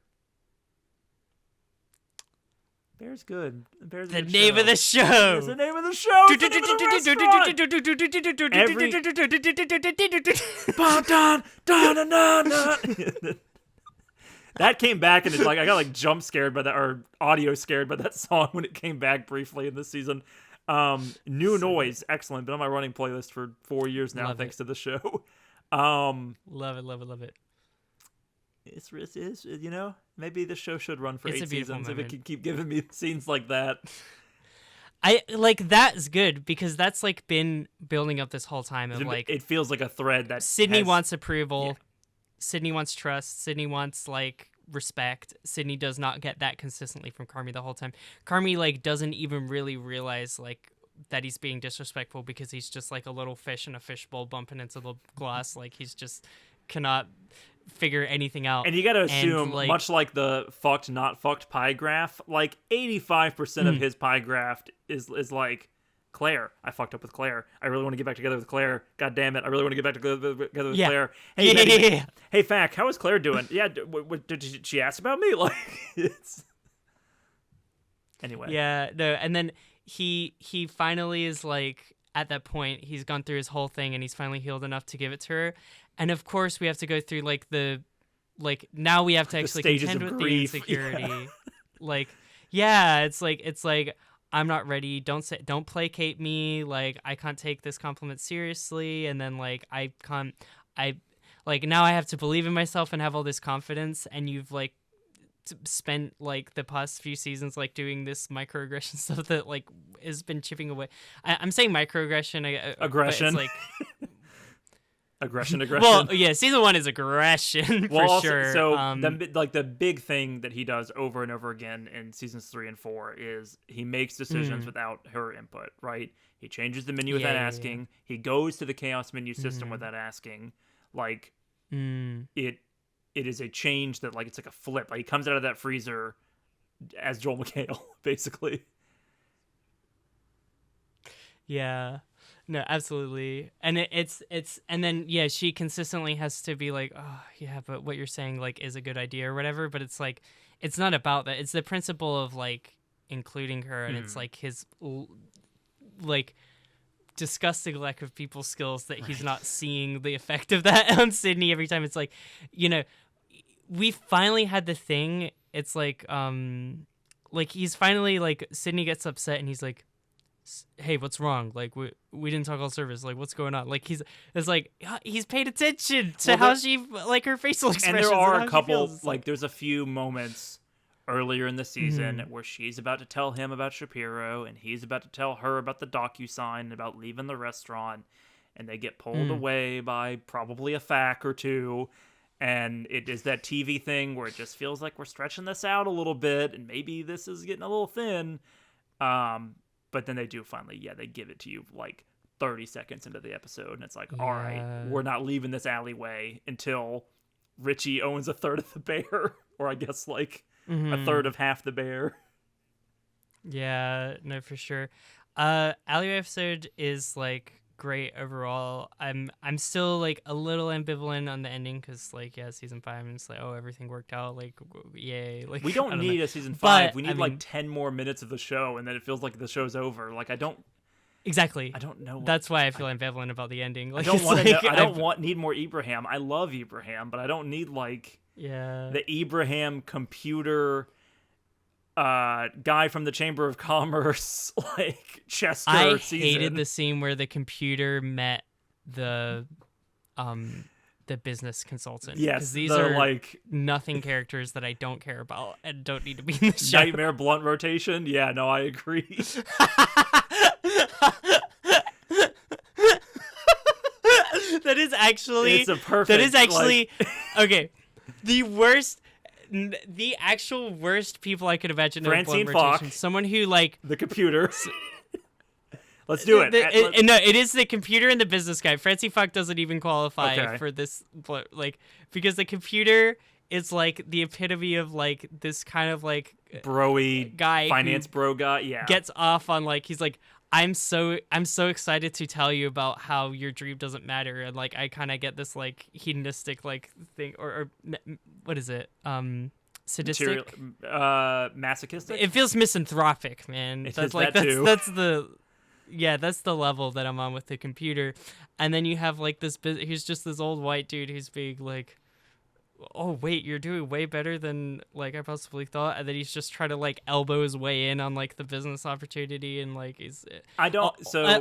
Bear's good. Bear's the name of the show. It's the name of the show. That came back, and it's like I got like jump scared by that, or audio scared by that song when it came back briefly in this season. New Noise, excellent. Been on my running playlist for 4 years now, thanks to the show. Love it. It's maybe the show should run for 8 seasons if it could keep giving me scenes like that. I like that's good, because that's like been building up this whole time of like, it feels like a thread that Sydney wants approval, Sydney wants trust, Sydney wants like respect. Sydney does not get that consistently from Carmi the whole time. Carmi like doesn't even really realize like that he's being disrespectful, because he's just like a little fish in a fishbowl bumping into the glass. Like, he's just cannot figure anything out. And you gotta assume, like, much like the fucked not fucked pie graph, like 85% of his pie graph is like, Claire, I fucked up with Claire. I really want to get back together with Claire. God damn it, I really want to get back together with Claire. Hey, hey, Fack, how is Claire doing? Yeah, did she ask about me? Like, it's anyway. Yeah, no, and then he finally is like, at that point, he's gone through his whole thing, and he's finally healed enough to give it to her. And of course, we have to go through now we have to actually contend with the insecurity. Yeah. It's like I'm not ready. Don't placate me. Like, I can't take this compliment seriously. And then like now I have to believe in myself and have all this confidence. And you've like spent like the past few seasons like doing this microaggression stuff that like has been chipping away. I'm saying microaggression. Aggression. But it's like. Aggression. Well, yeah, season 1 is aggression for sure. So the big thing that he does over and over again in seasons 3 and 4 is he makes decisions without her input. Right? He changes the menu without asking. Yeah. He goes to the chaos menu system without asking. Like it is a change that like it's like a flip. Like he comes out of that freezer as Joel McHale, basically. Yeah. No, absolutely. And it's and then yeah, she consistently has to be like, "Oh, yeah, but what you're saying like is a good idea or whatever," but it's like it's not about that. It's the principle of like including her, and it's like his like disgusting lack of people skills that he's not seeing the effect of that on Sydney every time. It's like, you know, we finally had the thing. It's like he's finally like Sydney gets upset and he's like, hey, what's wrong? Like we didn't talk all service. Like what's going on? Like he's paid attention to how she like her facial expressions. And there are a couple like there's a few moments earlier in the season where she's about to tell him about Shapiro and he's about to tell her about the DocuSign about leaving the restaurant, and they get pulled away by probably a fac or two. And it is that TV thing where it just feels like we're stretching this out a little bit and maybe this is getting a little thin. But then they do finally, they give it to you like 30 seconds into the episode. And it's like, all right, we're not leaving this alleyway until Richie owns a third of the bear. Or I guess like a third of half the bear. Yeah, no, for sure. Alleyway episode is like great overall. I'm still like a little ambivalent on the ending because like season 5 and it's like, oh, everything worked out, like yay. Like we don't need a season 5. We need like 10 more minutes of the show and then it feels like the show's over. Like I don't know. That's why I feel ambivalent about the ending. Like I don't need more Ibrahim. I love Ibrahim, but I don't need like the Ibrahim computer guy from the Chamber of Commerce, like Chester season. I hated the scene where the computer met the business consultant. Yes, because these are like nothing characters that I don't care about and don't need to be in the show. Nightmare blunt rotation. Yeah, no, I agree. That is actually. It's a perfect. That is actually okay. The actual worst people I could imagine in a blunt rotation. Someone who like the computer. Let's do it. No, it is the computer and the business guy. Francine Falk doesn't even qualify for this, like, because the computer is like the epitome of like this kind of like bro-y guy, finance bro guy. Yeah, gets off on like he's like, I'm so excited to tell you about how your dream doesn't matter, and like I kind of get this like hedonistic like thing or what is it sadistic, masochistic. It feels misanthropic, man. That's like that's the level that I'm on with the computer. And then you have like he's just this old white dude who's being like, oh wait, you're doing way better than like I possibly thought, and then he's just trying to like elbow his way in on like the business opportunity, and like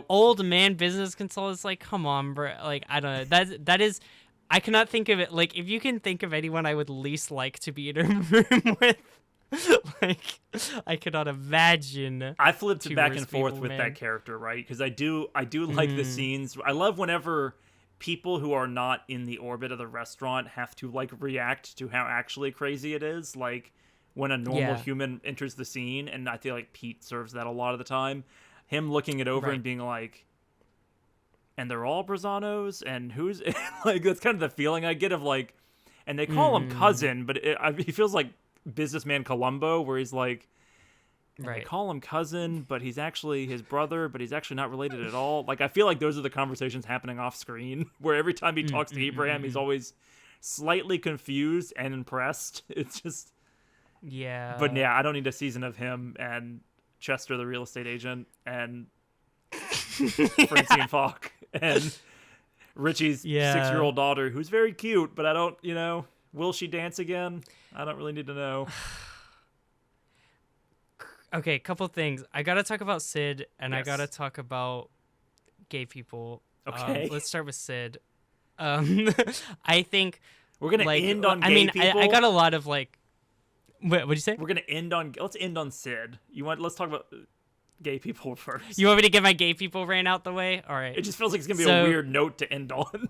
old man business consultants, like, come on, bro. Like I don't know, that is I cannot think of it. Like if you can think of anyone I would least like to be in a room with, like I cannot imagine. I flipped back and forth with that character, right? Because I do like the scenes. I love whenever people who are not in the orbit of the restaurant have to like react to how actually crazy it is, like when a normal human enters the scene. And I feel like Pete serves that a lot of the time, him looking it over and being like, and they're all Brazanos, and who's like, that's kind of the feeling I get of like, and they call him cousin, but he feels like businessman Columbo, where he's like, they call him cousin, but he's actually his brother, but he's actually not related at all. Like, I feel like those are the conversations happening off screen, where every time he talks to Abraham, he's always slightly confused and impressed. It's just, But yeah, I don't need a season of him and Chester, the real estate agent, and Francine Falk, and Richie's 6-year-old daughter, who's very cute, but I don't, will she dance again? I don't really need to know. Okay, couple things. I gotta talk about Sid, and I gotta talk about gay people. Okay. Let's start with Sid. I think we're gonna end on gay people. I got a lot of like. What'd you say? We're gonna let's end on Sid. Let's talk about gay people first. You want me to get my gay people rant out the way? All right. It just feels like it's gonna be a weird note to end on.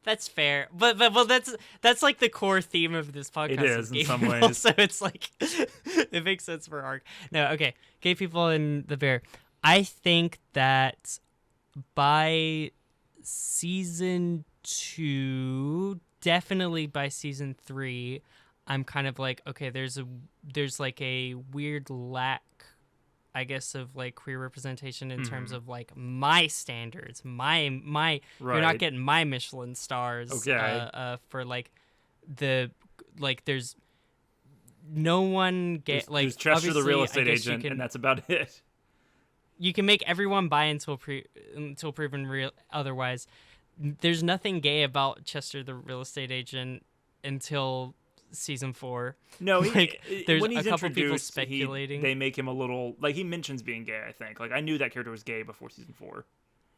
That's fair, but well, that's like the core theme of this podcast. It is in some ways, so it's like it makes sense for arc. No, okay, gay people in the bear. I think that by season 2, definitely by season 3, I'm kind of like, okay, there's like a weird lack, I guess, of like queer representation in terms of like my standards, my you're not Right. getting my Michelin stars Okay. for like the like there's no one get There's like Chester the real obviously I estate guess agent, and that's about it. you can make everyone buy until proven real otherwise. There's nothing gay about Chester the real estate agent until season 4. No, Like there's when a he's couple people introduced, speculating. they make him a little like he mentions being gay. I think like I knew that character was gay before season 4.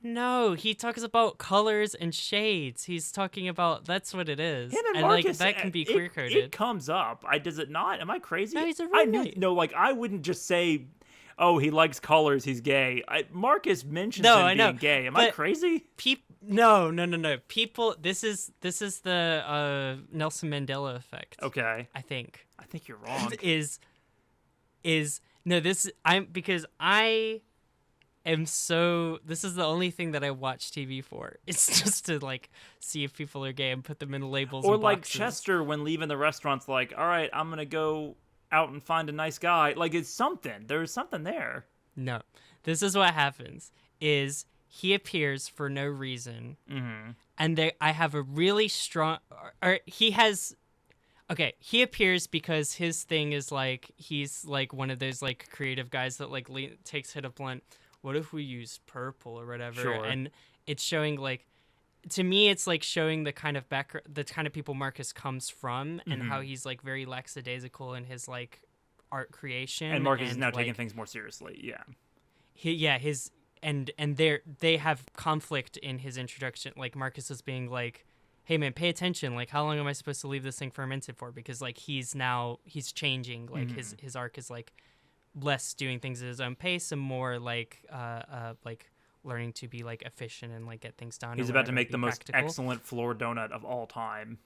No, he talks about colors and shades. He's talking about that's what it is. Him and like Marcus, that can be queer coded. It comes up. Does it not? Am I crazy? No, he's a I knew. roommate. No, like I wouldn't just say, "Oh, he likes colors. He's gay." Marcus mentions No, him I know, being gay. Am I but crazy? No. People, this is the Nelson Mandela effect. Okay, I think I think you're wrong. is no this I'm because I am so this is the only thing that I watch TV for. It's just to like see if people are gay and put them in labels. Or and like boxes. Chester when leaving the restaurant's like, "All right, I'm gonna go out and find a nice guy." Like it's something. There's something there. No, this is what happens: is he appears for no reason, and I have a really strong. Or he has. Okay, he appears because his thing is like he's like one of those like creative guys that like takes hit a blunt. What if we use purple or whatever? Sure. And it's showing like, to me, it's like showing the kind of the kind of people Marcus comes from and how he's like very lackadaisical in his like art creation. And Marcus is now like, taking things more seriously. Yeah. his and they have conflict in his introduction. Like Marcus is being like, hey man, pay attention. Like, how long am I supposed to leave this thing fermented for? Because like he's changing. Like his arc is like less doing things at his own pace and more like learning to be like efficient and like get things done. He's or about to whatever, make be the most practical. excellent floor donut of all time.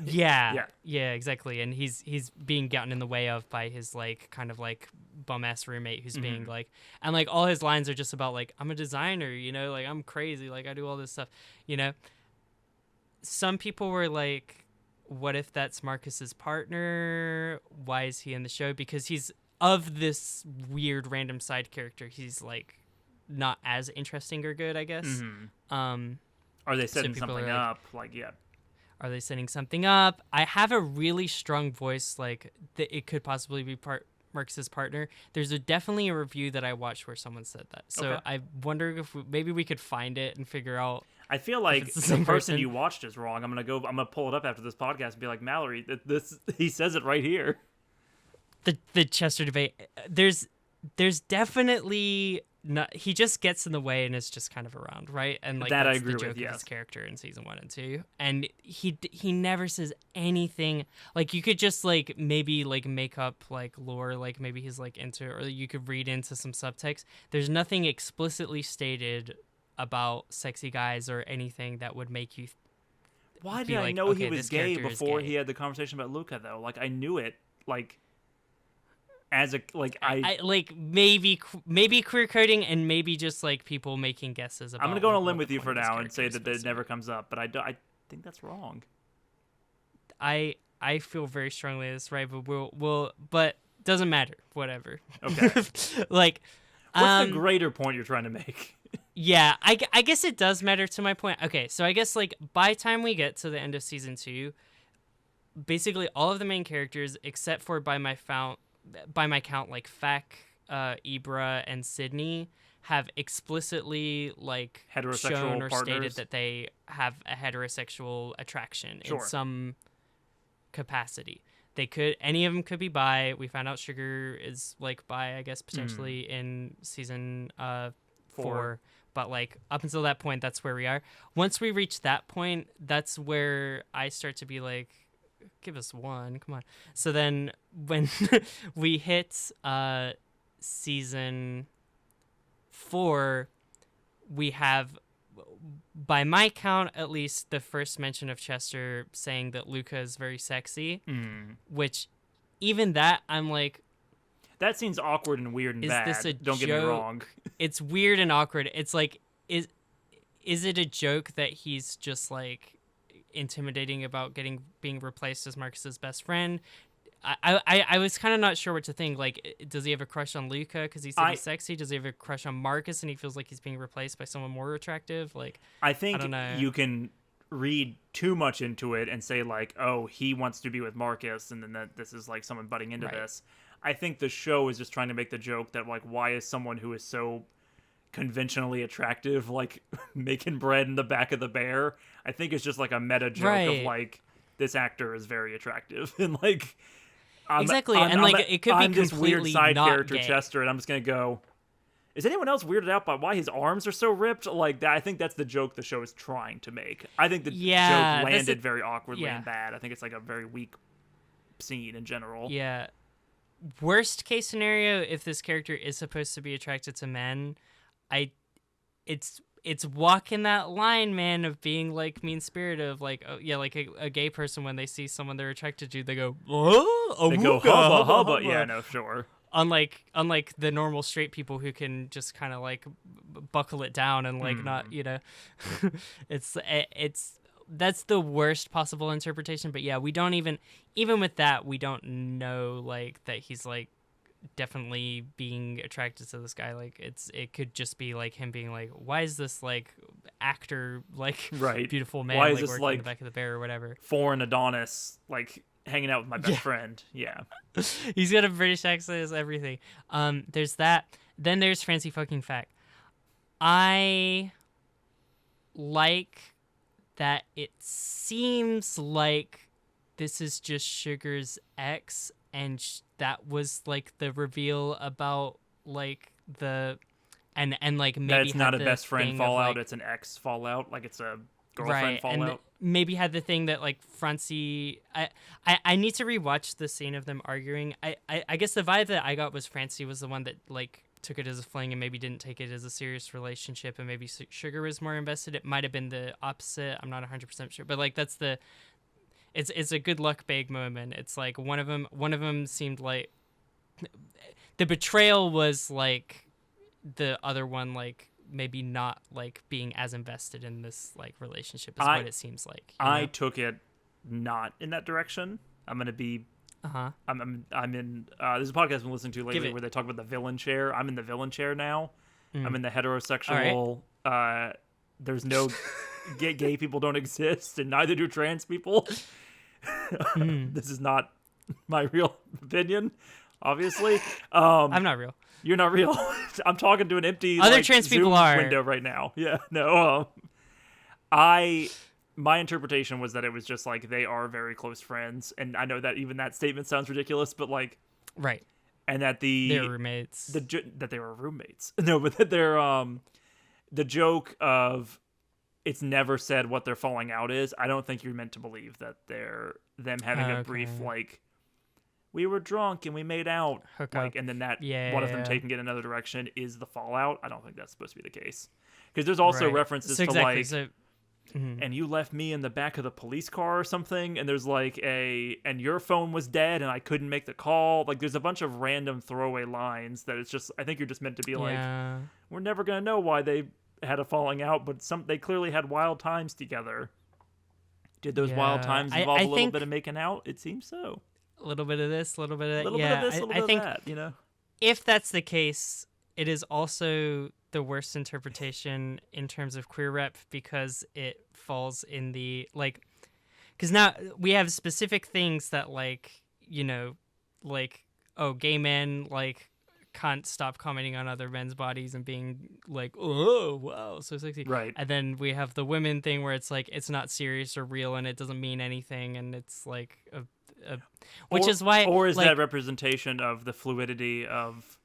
Yeah, exactly. And he's being gotten in the way of by his like kind of like bum ass roommate who's being like, and like all his lines are just about like, I'm a designer, you know, like I'm crazy, like I do all this stuff, you know. Some people were like, what if that's Marcus's partner? Why is he in the show? Because he's of this weird random side character. He's like not as interesting or good, I guess. Are they setting people something are like- up? Like, yeah. Are they setting something up? I have a really strong voice, like that it could possibly be Marcus's partner. There's definitely a review that I watched where someone said that. So Okay. I wonder if maybe we could find it and figure out. I feel like it's the the same person person. you watched is wrong. I'm gonna pull it up after this podcast and be like, Mallory, this he says it right here. The Chester debate. There's definitely not. He just gets in the way and is just kind of around, right? And like That I that's agree the with, joke of yes. his character in season 1 and 2. And he never says anything. Like you could just like maybe like make up like lore, like maybe he's like into, or you could read into some subtext. There's nothing explicitly stated about sexy guys or anything that would make you. Why be did I like, know he okay, was this gay character is before gay. he had the conversation about Luca though? Like I knew it. Like as a like I like maybe queer coding and maybe just like people making guesses about. I'm gonna go on a like, limb what with the you point for of this now and say character is that it supposed to never be. comes up, but I think that's wrong. I feel very strongly that's right, but we'll but doesn't matter. Whatever. Okay. Like, What's the greater point you're trying to make? yeah, I guess it does matter to my point. Okay, so I guess like by time we get to the end of season 2, basically all of the main characters except for by my count like Fack, Ibra, and Sydney have explicitly like Heterosexual shown or partners? stated that they have a heterosexual attraction Sure. in some capacity. They could, any of them could be bi. We found out Sugar is like bi, I guess, potentially in season 4. But like up until that point, that's where we are. Once we reach that point, that's where I start to be like, give us one, come on. So then when we hit season 4, we have, by my count at least, the first mention of Chester saying that Luca is very sexy, which even that I'm like, That seems awkward and weird and is bad. this a Don't get me joke? wrong. It's weird and awkward. It's like, is it a joke that he's just like, intimidating about being replaced as Marcus's best friend. I was kind of not sure what to think. Like, does he have a crush on Luca because he said he's sexy? Does he have a crush on Marcus and he feels like he's being replaced by someone more attractive? Like, I think I don't know. you can read too much into it and say like, oh, he wants to be with Marcus, and then that this is like someone butting into this. I think the show is just trying to make the joke that like, why is someone who is so conventionally attractive like making bread in the back of the bear? I think it's just like a meta joke of like, this actor is very attractive and like. Exactly, and like it could be this completely weird side not character, gay. Chester, and I'm just gonna go. Is anyone else weirded out by why his arms are so ripped? Like that, I think that's the joke the show is trying to make. I think the joke landed very awkwardly and bad. I think it's like a very weak scene in general. Yeah. Worst case scenario, if this character is supposed to be attracted to men, it's walking that line, man, of being like mean spirited, of like, oh, yeah, like a gay person when they see someone they're attracted to, they go, oh, they go hubba hubba. Yeah, no, sure. Unlike the normal straight people who can just kind of like buckle it down and like not, you know, it's that's the worst possible interpretation. But yeah, we don't even with that, we don't know like that he's like definitely being attracted to this guy. Like it could just be like him being like, why is this like actor like beautiful man why is like this working like in the back of the bear or whatever, foreign Adonis like hanging out with my best friend? Yeah. He's got a British accent as everything. There's that. Then there's Fancy Fucking Fact. I like that it seems like this is just Sugar's ex, and that was like the reveal about like the and like maybe that's not a the best friend thing fallout. Like, it's an ex fallout. Like it's a girlfriend fallout. And maybe had the thing that like Francie. I need to rewatch the scene of them arguing. I guess the vibe that I got was Francie was the one that like took it as a fling and maybe didn't take it as a serious relationship, and maybe Sugar was more invested. It might have been the opposite. I'm not 100% sure, but like that's the. It's a good luck bag moment. It's like one of them seemed like the betrayal was like the other one like maybe not like being as invested in this like relationship is what it seems like. I took it not in that direction. I'm gonna be. I'm in. There's a podcast I've been listening to lately where they talk about the villain chair. I'm in the villain chair now. I'm in the heterosexual. Right. There's no gay people don't exist, and neither do trans people. This is not my real opinion, obviously. I'm not real. You're not real. I'm talking to an empty other trans Zoom people are window right now. Yeah, no. My interpretation was that it was just like they are very close friends, and I know that even that statement sounds ridiculous, but like and that they're roommates. That they were roommates. No, but that they're the joke of. It's never said what their falling out is. I don't think you're meant to believe that they're them having a brief like we were drunk and we made out like and then that one of them taking it another direction is the fallout. I don't think that's supposed to be the case. Because there's also references to like and you left me in the back of the police car or something, and there's like and your phone was dead and I couldn't make the call. Like there's a bunch of random throwaway lines that it's just I think you're just meant to be like we're never gonna know why they had a falling out, but they clearly had wild times together. Did those wild times involve a little bit of making out? It seems so. A little bit of this, a little bit of that. A little bit of this, a little bit of that, you know? If that's the case, it is also the worst interpretation in terms of queer rep because it falls in the, like, because now we have specific things that, like, you know, like, oh, gay men, like, can't stop commenting on other men's bodies and being like, oh, wow, so sexy. Right. And then we have the women thing where it's like, it's not serious or real and it doesn't mean anything. And it's like, which is why. Or is like, that representation of the fluidity of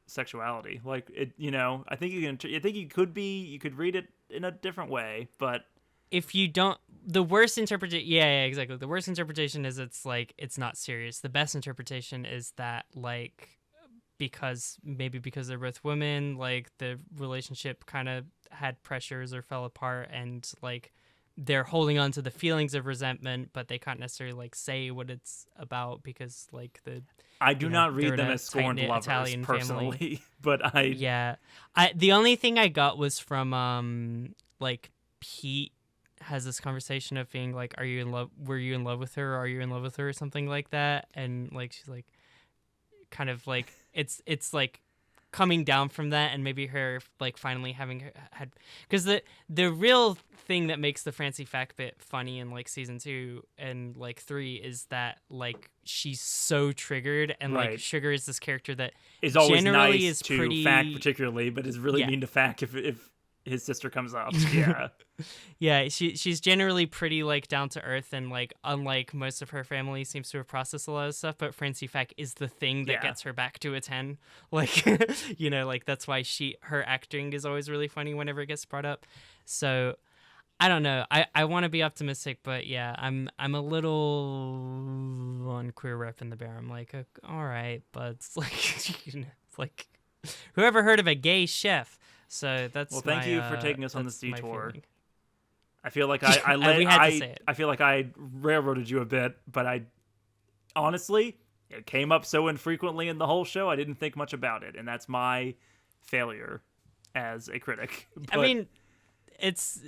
sexuality? Like, it, you know, I think you could read it in a different way, but. If you don't, the worst interpretation, yeah, exactly. The worst interpretation is it's like, it's not serious. The best interpretation is that, like, because they're both women, like the relationship kind of had pressures or fell apart, and like they're holding on to the feelings of resentment, but they can't necessarily like say what it's about because like I do not read them as scorned lovers Italian personally, family. But the only thing I got was from like Pete has this conversation of being like, "Are you in love? Were you in love with her? Or are you in love with her?" or something like that, and like she's like, kind of like it's like coming down from that, and maybe her like finally having had, because the real thing that makes the Francie Fact bit funny in like season 2 and like 3 is that like she's so triggered, and like Right. Sugar is this character that Is always generally nice is to pretty Fact particularly, but is really Yeah. mean to Fact if his sister comes up. Yeah. Yeah, she's generally pretty like down to earth, and like unlike most of her family seems to have processed a lot of stuff, but Francie Fack is the thing that Yeah. gets her back to a 10. Like like that's why her acting is always really funny whenever it gets brought up. So I don't know. I want to be optimistic, but yeah, I'm a little on queer rep in the bear. I'm like, all right, but it's like it's like whoever heard of a gay chef? So that's Well, thank you for taking us on this that's my detour. feeling. I feel like I We had to say it. I feel like I railroaded you a bit, but I honestly, it came up so infrequently in the whole show, I didn't think much about it, and that's my failure as a critic. I mean, it's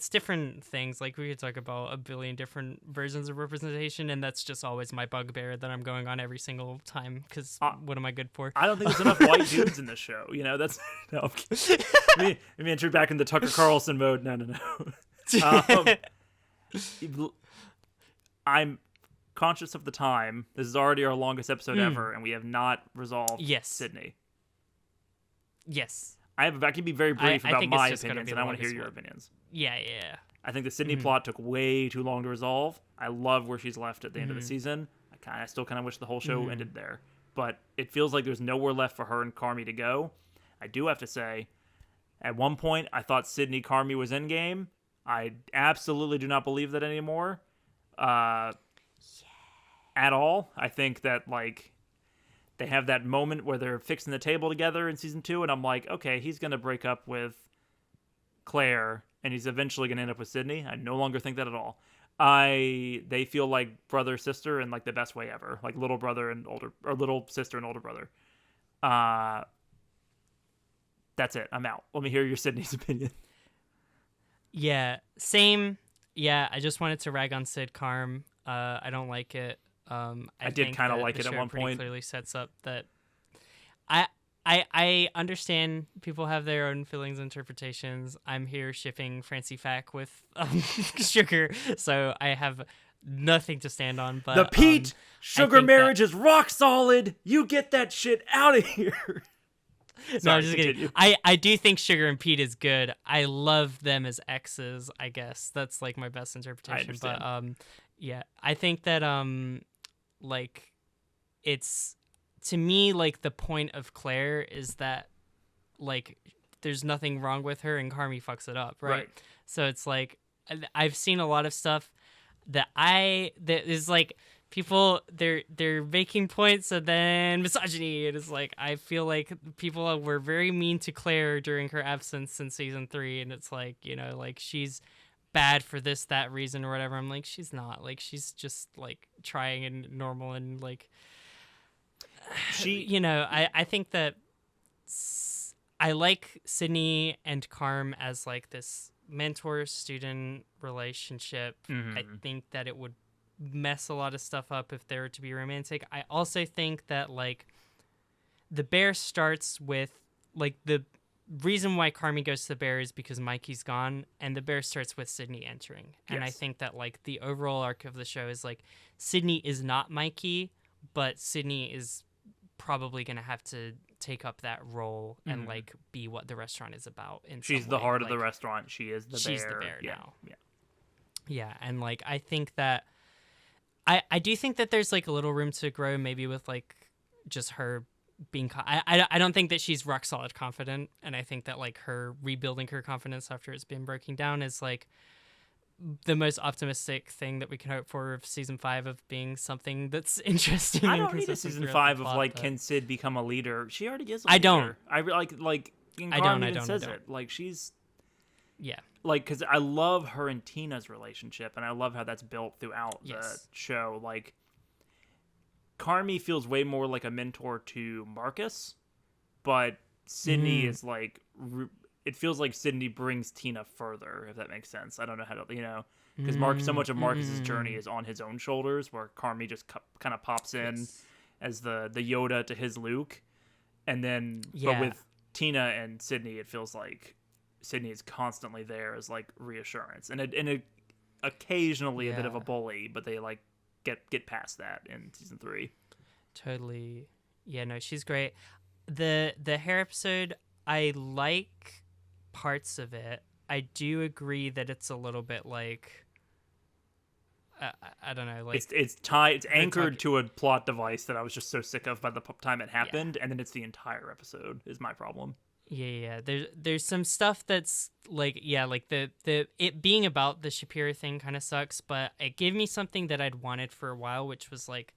different things. Like we could talk about a billion different versions of representation, and that's just always my bugbear that I'm going on every single time. Because what am I good for? I don't think there's enough white dudes in the show. That's no. Me entering back in the Tucker Carlson mode. No. I'm conscious of the time. This is already our longest episode ever, and we have not resolved Sydney. Yes. I can be very brief about my opinions, and I want to hear your one. opinions. Yeah. I think the Sydney plot took way too long to resolve. I love where she's left at the end of the season. I still kind of wish the whole show ended there. But it feels like there's nowhere left for her and Carmi to go. I do have to say, at one point, I thought Sydney Carmi was endgame. I absolutely do not believe that anymore. At all. I think that, like, they have that moment where they're fixing the table together in season 2, and I'm like, okay, he's going to break up with Claire, and he's eventually going to end up with Sydney. I no longer think that at all. They feel like brother, sister, in like the best way ever. Like little brother and older, or little sister and older brother. That's it. I'm out. Let me hear your Sydney's opinion. Yeah, same. Yeah, I just wanted to rag on Sid Carm. I don't like it. I did kind of like it at one point. Clearly sets up that I understand people have their own feelings and interpretations. I'm here shipping Francie Fack with Sugar, so I have nothing to stand on. But the Pete Sugar marriage is rock solid. You get that shit out of here. No, I'm just kidding. I do think Sugar and Pete is good. I love them as exes, I guess. That's like my best interpretation. I understand. But yeah, I think that like it's, to me, like the point of Claire is that like there's nothing wrong with her and Carmi fucks it up, right? So it's like I've seen a lot of stuff that is like people they're making points and then misogyny. It is like I feel like people were very mean to Claire during her absence in season 3, and it's like, like she's bad for this, that reason or whatever. I'm like, she's not. Like she's just like trying and normal, and like I think that I like Sydney and Carm as like this mentor-student relationship. I think that it would mess a lot of stuff up if they were to be romantic. I also think that like the bear starts with like the reason why Carmi goes to the bear is because Mikey's gone, and the bear starts with Sydney entering. And I think that like the overall arc of the show is like Sydney is not Mikey, but Sydney is probably going to have to take up that role and like be what the restaurant is about. She's the heart of the restaurant. She is the bear. She's the bear now. Yeah. And like I think that I do think that there's like a little room to grow, maybe with like just her being I don't think that she's rock solid confident, and I think that like her rebuilding her confidence after it's been breaking down is like the most optimistic thing that we can hope for of season 5 of being something that's interesting. I don't need a season 5 of like, can Sid become a leader? She already is a leader. I don't. I like Carm even says it. Like she's like, because I love her and Tina's relationship, and I love how that's built throughout the show. Like Carmi feels way more like a mentor to Marcus, but Sydney is like it feels like Sydney brings Tina further, if that makes sense. I don't know how to, because so much of Marcus's journey is on his own shoulders, where Carmi just kind of pops in as the Yoda to his Luke, and then but with Tina and Sydney, it feels like Sydney is constantly there as like reassurance, and occasionally a bit of a bully, but they like get past that in season 3. Totally. Yeah, no, she's great. The hair episode, I like parts of it. I do agree that it's a little bit like I don't know, like it's anchored to a plot device that I was just so sick of by the time it happened, and then it's the entire episode is my problem. Yeah. There's some stuff that's like like the it being about the Shapiro thing kind of sucks, but it gave me something that I'd wanted for a while, which was like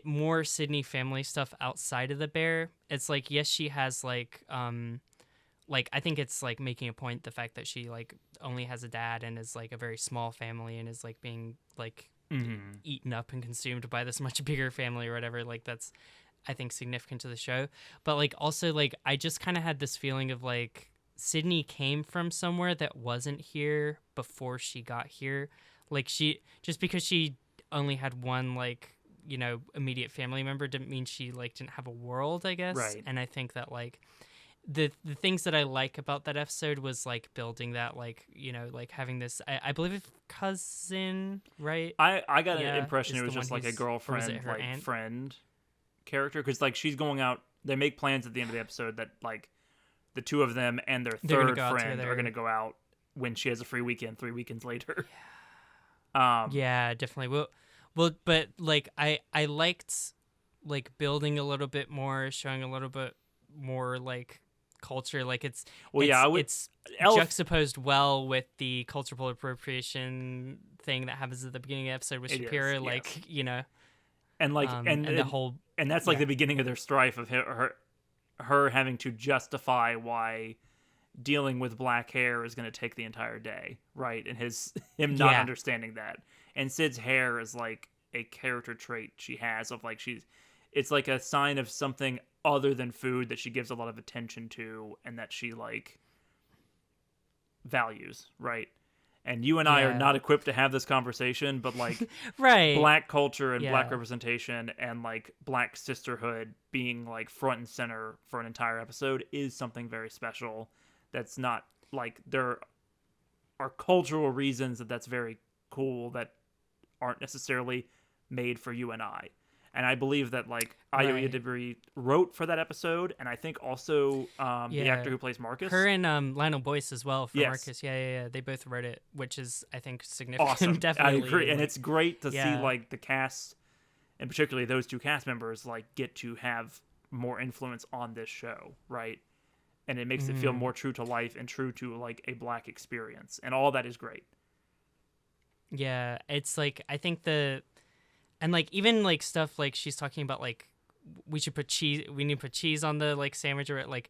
more Sydney family stuff outside of the bear. It's like, yes, she has like I think it's like making a point, the fact that she like only has a dad and is like a very small family and is like being like eaten up and consumed by this much bigger family or whatever. Like that's, I think, significant to the show. But like also like I just kind of had this feeling of like Sydney came from somewhere that wasn't here before she got here. Like she, just because she only had one like, immediate family member didn't mean she like didn't have a world, I guess. Right. And I think that like the things that I like about that episode was like building that like, like having this, I believe it's cousin, right? I got an impression it was just like a girlfriend, like aunt? friend character, because like she's going out, they make plans at the end of the episode that like the two of them and their third friend are going to go out when she has a free weekend 3 weekends later. Yeah, definitely. Well, but like I liked like building a little bit more, showing a little bit more like culture. Like it's juxtaposed well with the cultural appropriation thing that happens at the beginning of the episode with Shapiro. Like and like and the whole, and that's like the beginning of their strife of her having to justify why dealing with black hair is going to take the entire day, right? And him not understanding that. And Sid's hair is like a character trait she has of like it's like a sign of something other than food that she gives a lot of attention to and that she like values, right? And you and I are not equipped to have this conversation, but like right. Black culture and black representation and like black sisterhood being like front and center for an entire episode is something very special. That's not like, there are cultural reasons that's very cool that aren't necessarily made for you and I. And I believe that like Ayo Edebiri wrote for that episode, and I think also the actor who plays Marcus, her and Lionel Boyce as well for Marcus. Yeah. They both wrote it, which is, I think, significant. Awesome. Definitely. I agree, and it's great to see like the cast, and particularly those two cast members, like get to have more influence on this show, right? And it makes it feel more true to life and true to like a black experience, and all that is great. Yeah, it's like, I think and like even like stuff like she's talking about like we need to put cheese on the like sandwich, or like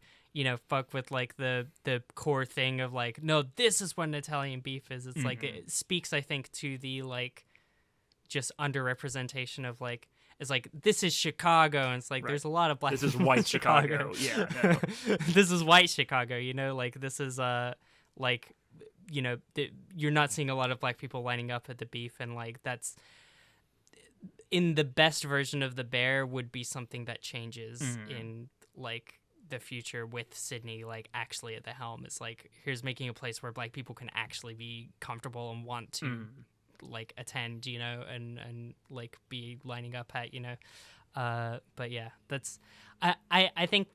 fuck with like the core thing of like, no, this is what an Italian beef is. It's like it speaks, I think, to the like just underrepresentation of like, it's like, this is Chicago, and it's like there's a lot of black this is white Chicago. Yeah, no. This is white Chicago, like this is like you're not seeing a lot of black people lining up at the beef, and like that's in the best version of the bear would be something that changes in like the future with Sydney like actually at the helm. It's like, here's making a place where black people can actually be comfortable and want to like attend, and like be lining up at, but yeah, that's I think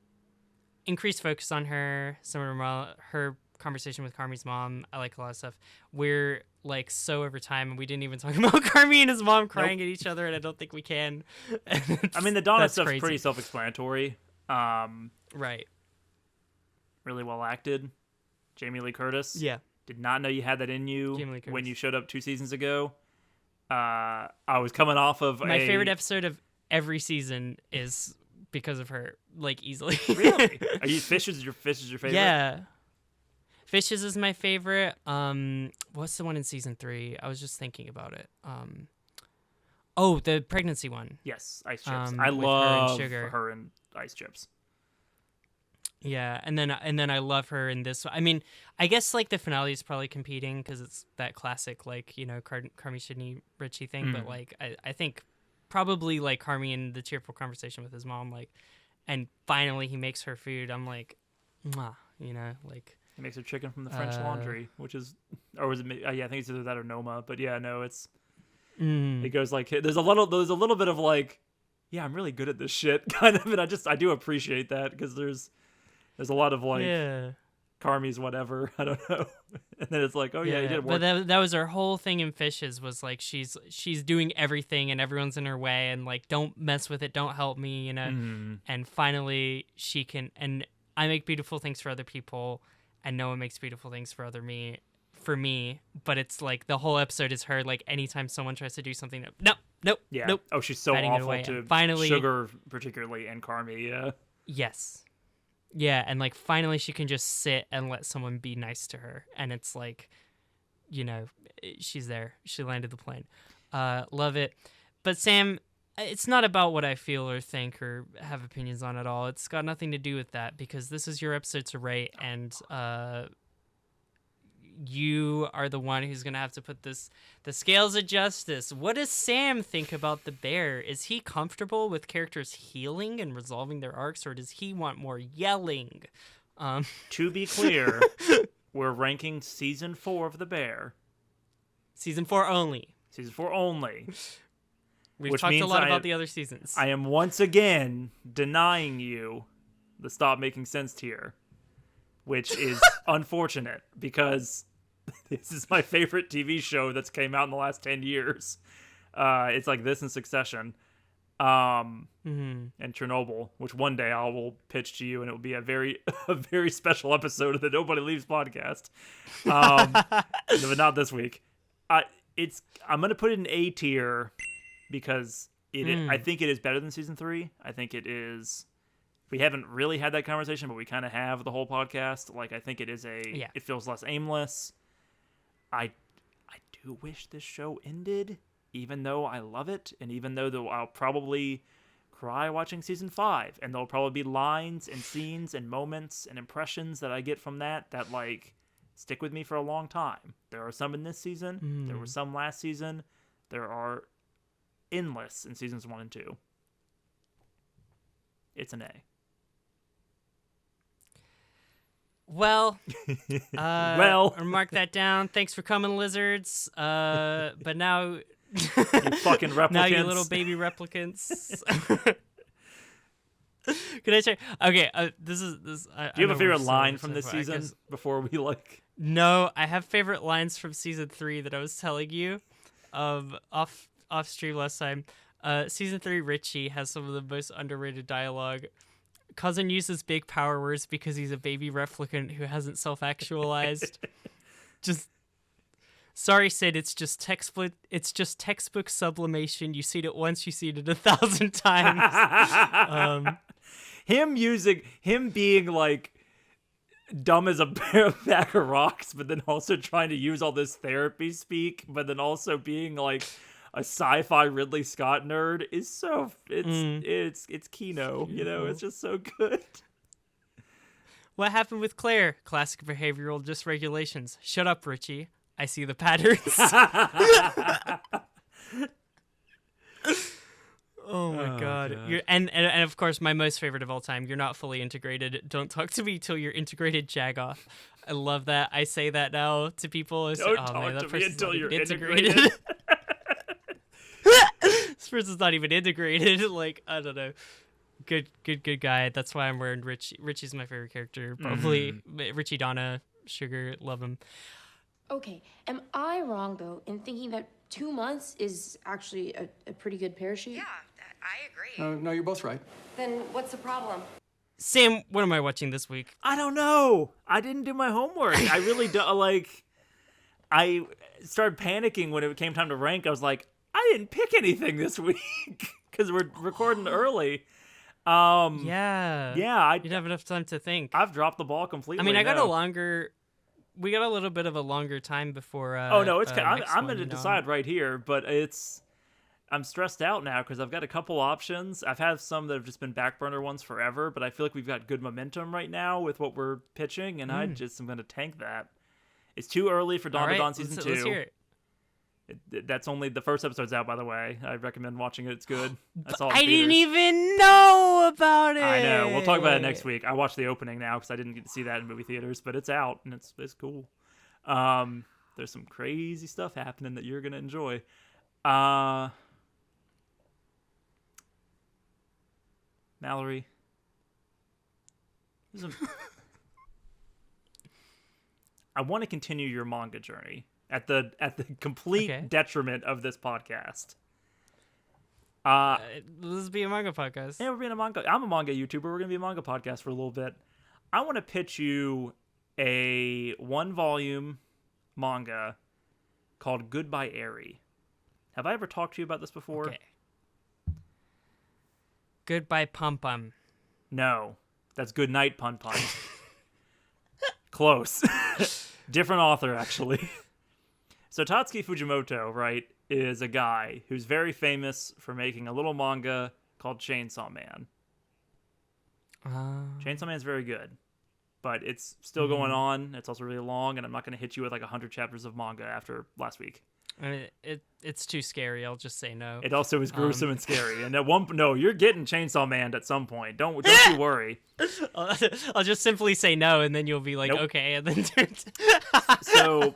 increased focus on her, some of her conversation with Carmi's mom. I like a lot of stuff. We're like so over time, and we didn't even talk about Carmi and his mom crying at each other, and I don't think we can. I mean, the Donna stuff's pretty self-explanatory. Right. Really well acted. Jamie Lee Curtis. Yeah. Did not know you had that in you when you showed up 2 seasons ago. I was coming off of my favorite episode of every season is because of her, like, easily. Really? Are you Fish is your favorite? Yeah. Fishes is my favorite. What's the one in season 3? I was just thinking about it. Oh, the pregnancy one. Yes, Ice Chips. I love her and Ice Chips. Yeah, and then I love her in this. I mean, I guess like the finale is probably competing because it's that classic like Carmi Sydney Richie thing. But like I think probably like Carmi in the tearful conversation with his mom, like, and finally he makes her food. I'm like, mwah, like He makes her chicken from the French Laundry, which is, or was it? Yeah, I think it's either that or Noma. But yeah, no, it's. It goes like there's a little bit of like, yeah, I'm really good at this shit kind of, and I do appreciate that because there's a lot of like, Carmi's whatever, I don't know, and then it's like, oh yeah, you did work. But that was her whole thing in Fishes was like she's doing everything and everyone's in her way and like don't mess with it, don't help me, and finally she can, and I make beautiful things for other people and no one makes beautiful things for me, but it's like the whole episode is her like anytime someone tries to do something, nope. Oh, she's so awful to finally Sugar particularly and Carmi. And like finally she can just sit and let someone be nice to her, and it's like, she's there, she landed the plane. Love it. But Sam, it's not about what I feel or think or have opinions on at all. It's got nothing to do with that because this is your episode to rate, and you are the one who's going to have to put the scales of justice. What does Sam think about the bear? Is he comfortable with characters healing and resolving their arcs, or does he want more yelling? To be clear, we're ranking season 4 of The Bear. Season 4 only. Season 4 only. We've talked a lot about the other seasons. I am once again denying you the Stop Making Sense tier, which is unfortunate because this is my favorite TV show that's came out in the last 10 years. It's like this and Succession, and Chernobyl, which one day I will pitch to you, and it will be a very special episode of the Nobody Leaves podcast. But not this week. I'm gonna put it in A tier because I think it is better than season 3. I think it is. We haven't really had that conversation, but we kind of have the whole podcast. Like, I think it is it feels less aimless. I do wish this show ended, even though I love it, and even though I'll probably cry watching season 5, and there'll probably be lines and scenes and moments and impressions that I get from that like stick with me for a long time. There are some in this season. There were some last season. There are endless in seasons 1 and 2. It's an A. Well, well, mark that down. Thanks for coming, lizards. But now, you fucking replicants. Now you little baby replicants. Can I check? Okay, this. Do you have a favorite line from this season before we like? No, I have favorite lines from season 3 that I was telling you, off stream last time. Season 3, Richie has some of the most underrated dialogue. Cousin uses big power words because he's a baby replicant who hasn't self-actualized. Sorry, Sid. It's just textbook sublimation. You see it once, you see it 1,000 times. Him being like dumb as a bag of rocks, but then also trying to use all this therapy speak, but then also being like a sci-fi Ridley Scott nerd is so it's Kino, it's just so good. What happened with Claire? Classic behavioral dysregulations. Shut up, Richie. I see the patterns. Oh my god. And of course my most favorite of all time, you're not fully integrated. Don't talk to me till you're integrated, Jagoff. I love that. I say that now to people. Don't talk to me until you're integrated. This person's not even integrated. Like, I don't know. Good guy. That's why I'm wearing Richie. Richie's my favorite character. Probably Richie, Donna, Sugar, love him. Okay, am I wrong, though, in thinking that 2 months is actually a pretty good parachute? Yeah, I agree. No, you're both right. Then what's the problem? Sam, what am I watching this week? I don't know. I didn't do my homework. I really don't. Like, I started panicking when it came time to rank. I was like, I didn't pick anything this week because we're recording early. Yeah. You didn't have enough time to think. I've dropped the ball completely. I mean, we got a little bit of a longer time before. I'm going to decide right here, but it's. I'm stressed out now because I've got a couple options. I've had some that have just been back burner ones forever, but I feel like we've got good momentum right now with what we're pitching, and I just am going to tank that. It's too early for Dawn to Dawn season 2. Let's hear it. That's only the first episode's out, by the way. I recommend watching it. It's good. I didn't even know about it. I know. We'll talk about it next week. I watched the opening now because I didn't get to see that in movie theaters, but it's out and it's cool. There's some crazy stuff happening that you're gonna enjoy. Mallory. I want to continue your manga journey at the complete detriment of this podcast. Let's be a manga podcast. Yeah, we're being a manga. I'm a manga YouTuber. We're gonna be a manga podcast for a little bit. I want to pitch you a 1-volume manga called Goodbye Eri. Have I ever talked to you about this before? Okay. Goodbye Pum Pum. No, that's Good Night Pun Pun. Close. Different author, actually. So Tatsuki Fujimoto, right, is a guy who's very famous for making a little manga called Chainsaw Man. Chainsaw Man's very good, but it's still going on. It's also really long, and I'm not going to hit you with like 100 chapters of manga after last week. I mean, it's too scary. I'll just say no. It also is gruesome and scary. And you're getting Chainsaw Man at some point. Don't you worry. I'll just simply say no, and then you'll be like, okay, and then. So,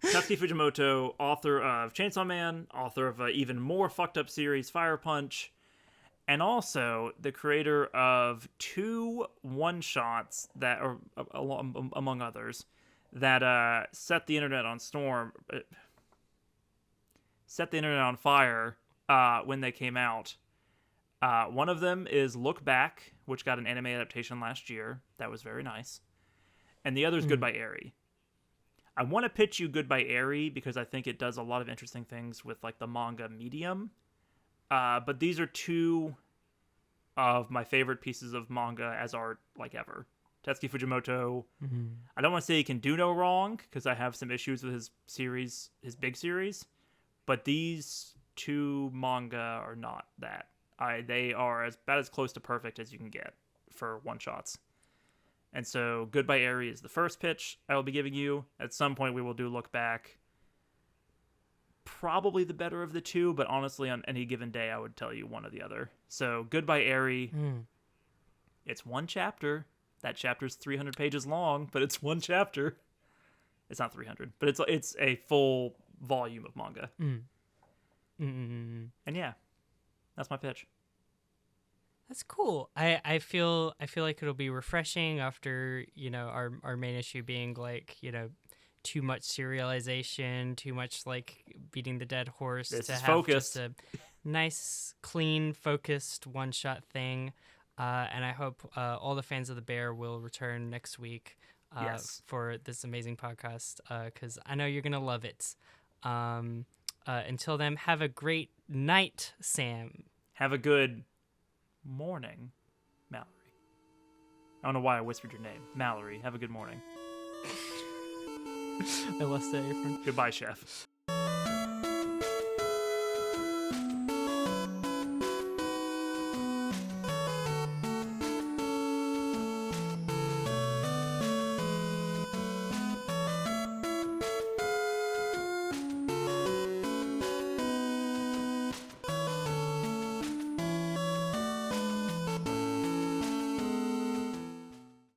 Tatsuki Fujimoto, author of Chainsaw Man, author of an even more fucked up series, Fire Punch, and also the creator of 2 one-shots that are, among others, that set the internet on fire when they came out. One of them is Look Back, which got an anime adaptation last year. That was very nice. And the other is Goodbye Eri. I want to pitch you Goodbye Eri because I think it does a lot of interesting things with like the manga medium. But these are 2 of my favorite pieces of manga as art like ever. Tatsuki Fujimoto. I don't want to say he can do no wrong because I have some issues with his big series, but these 2 manga are not that. They are about as close to perfect as you can get for one-shots. And so Goodbye Eri is the first pitch I will be giving you. At some point we will do Look Back. Probably the better of the 2, but honestly on any given day I would tell you one or the other. So Goodbye Eri, it's 1 chapter. That chapter's 300 pages long, but it's 1 chapter. It's not 300, but it's a full volume of manga. And yeah, that's my pitch. That's cool. I feel like it'll be refreshing after, our main issue being like, too much serialization, too much like beating the dead horse. This to is have focused. just a nice, clean, focused one-shot thing. And I hope all the fans of The Bear will return next week for this amazing podcast because I know you're going to love it. Until then, have a great night, Sam. Have a good morning, Mallory. I don't know why I whispered your name. Mallory, have a good morning. I lost that, your friend. Goodbye, chef.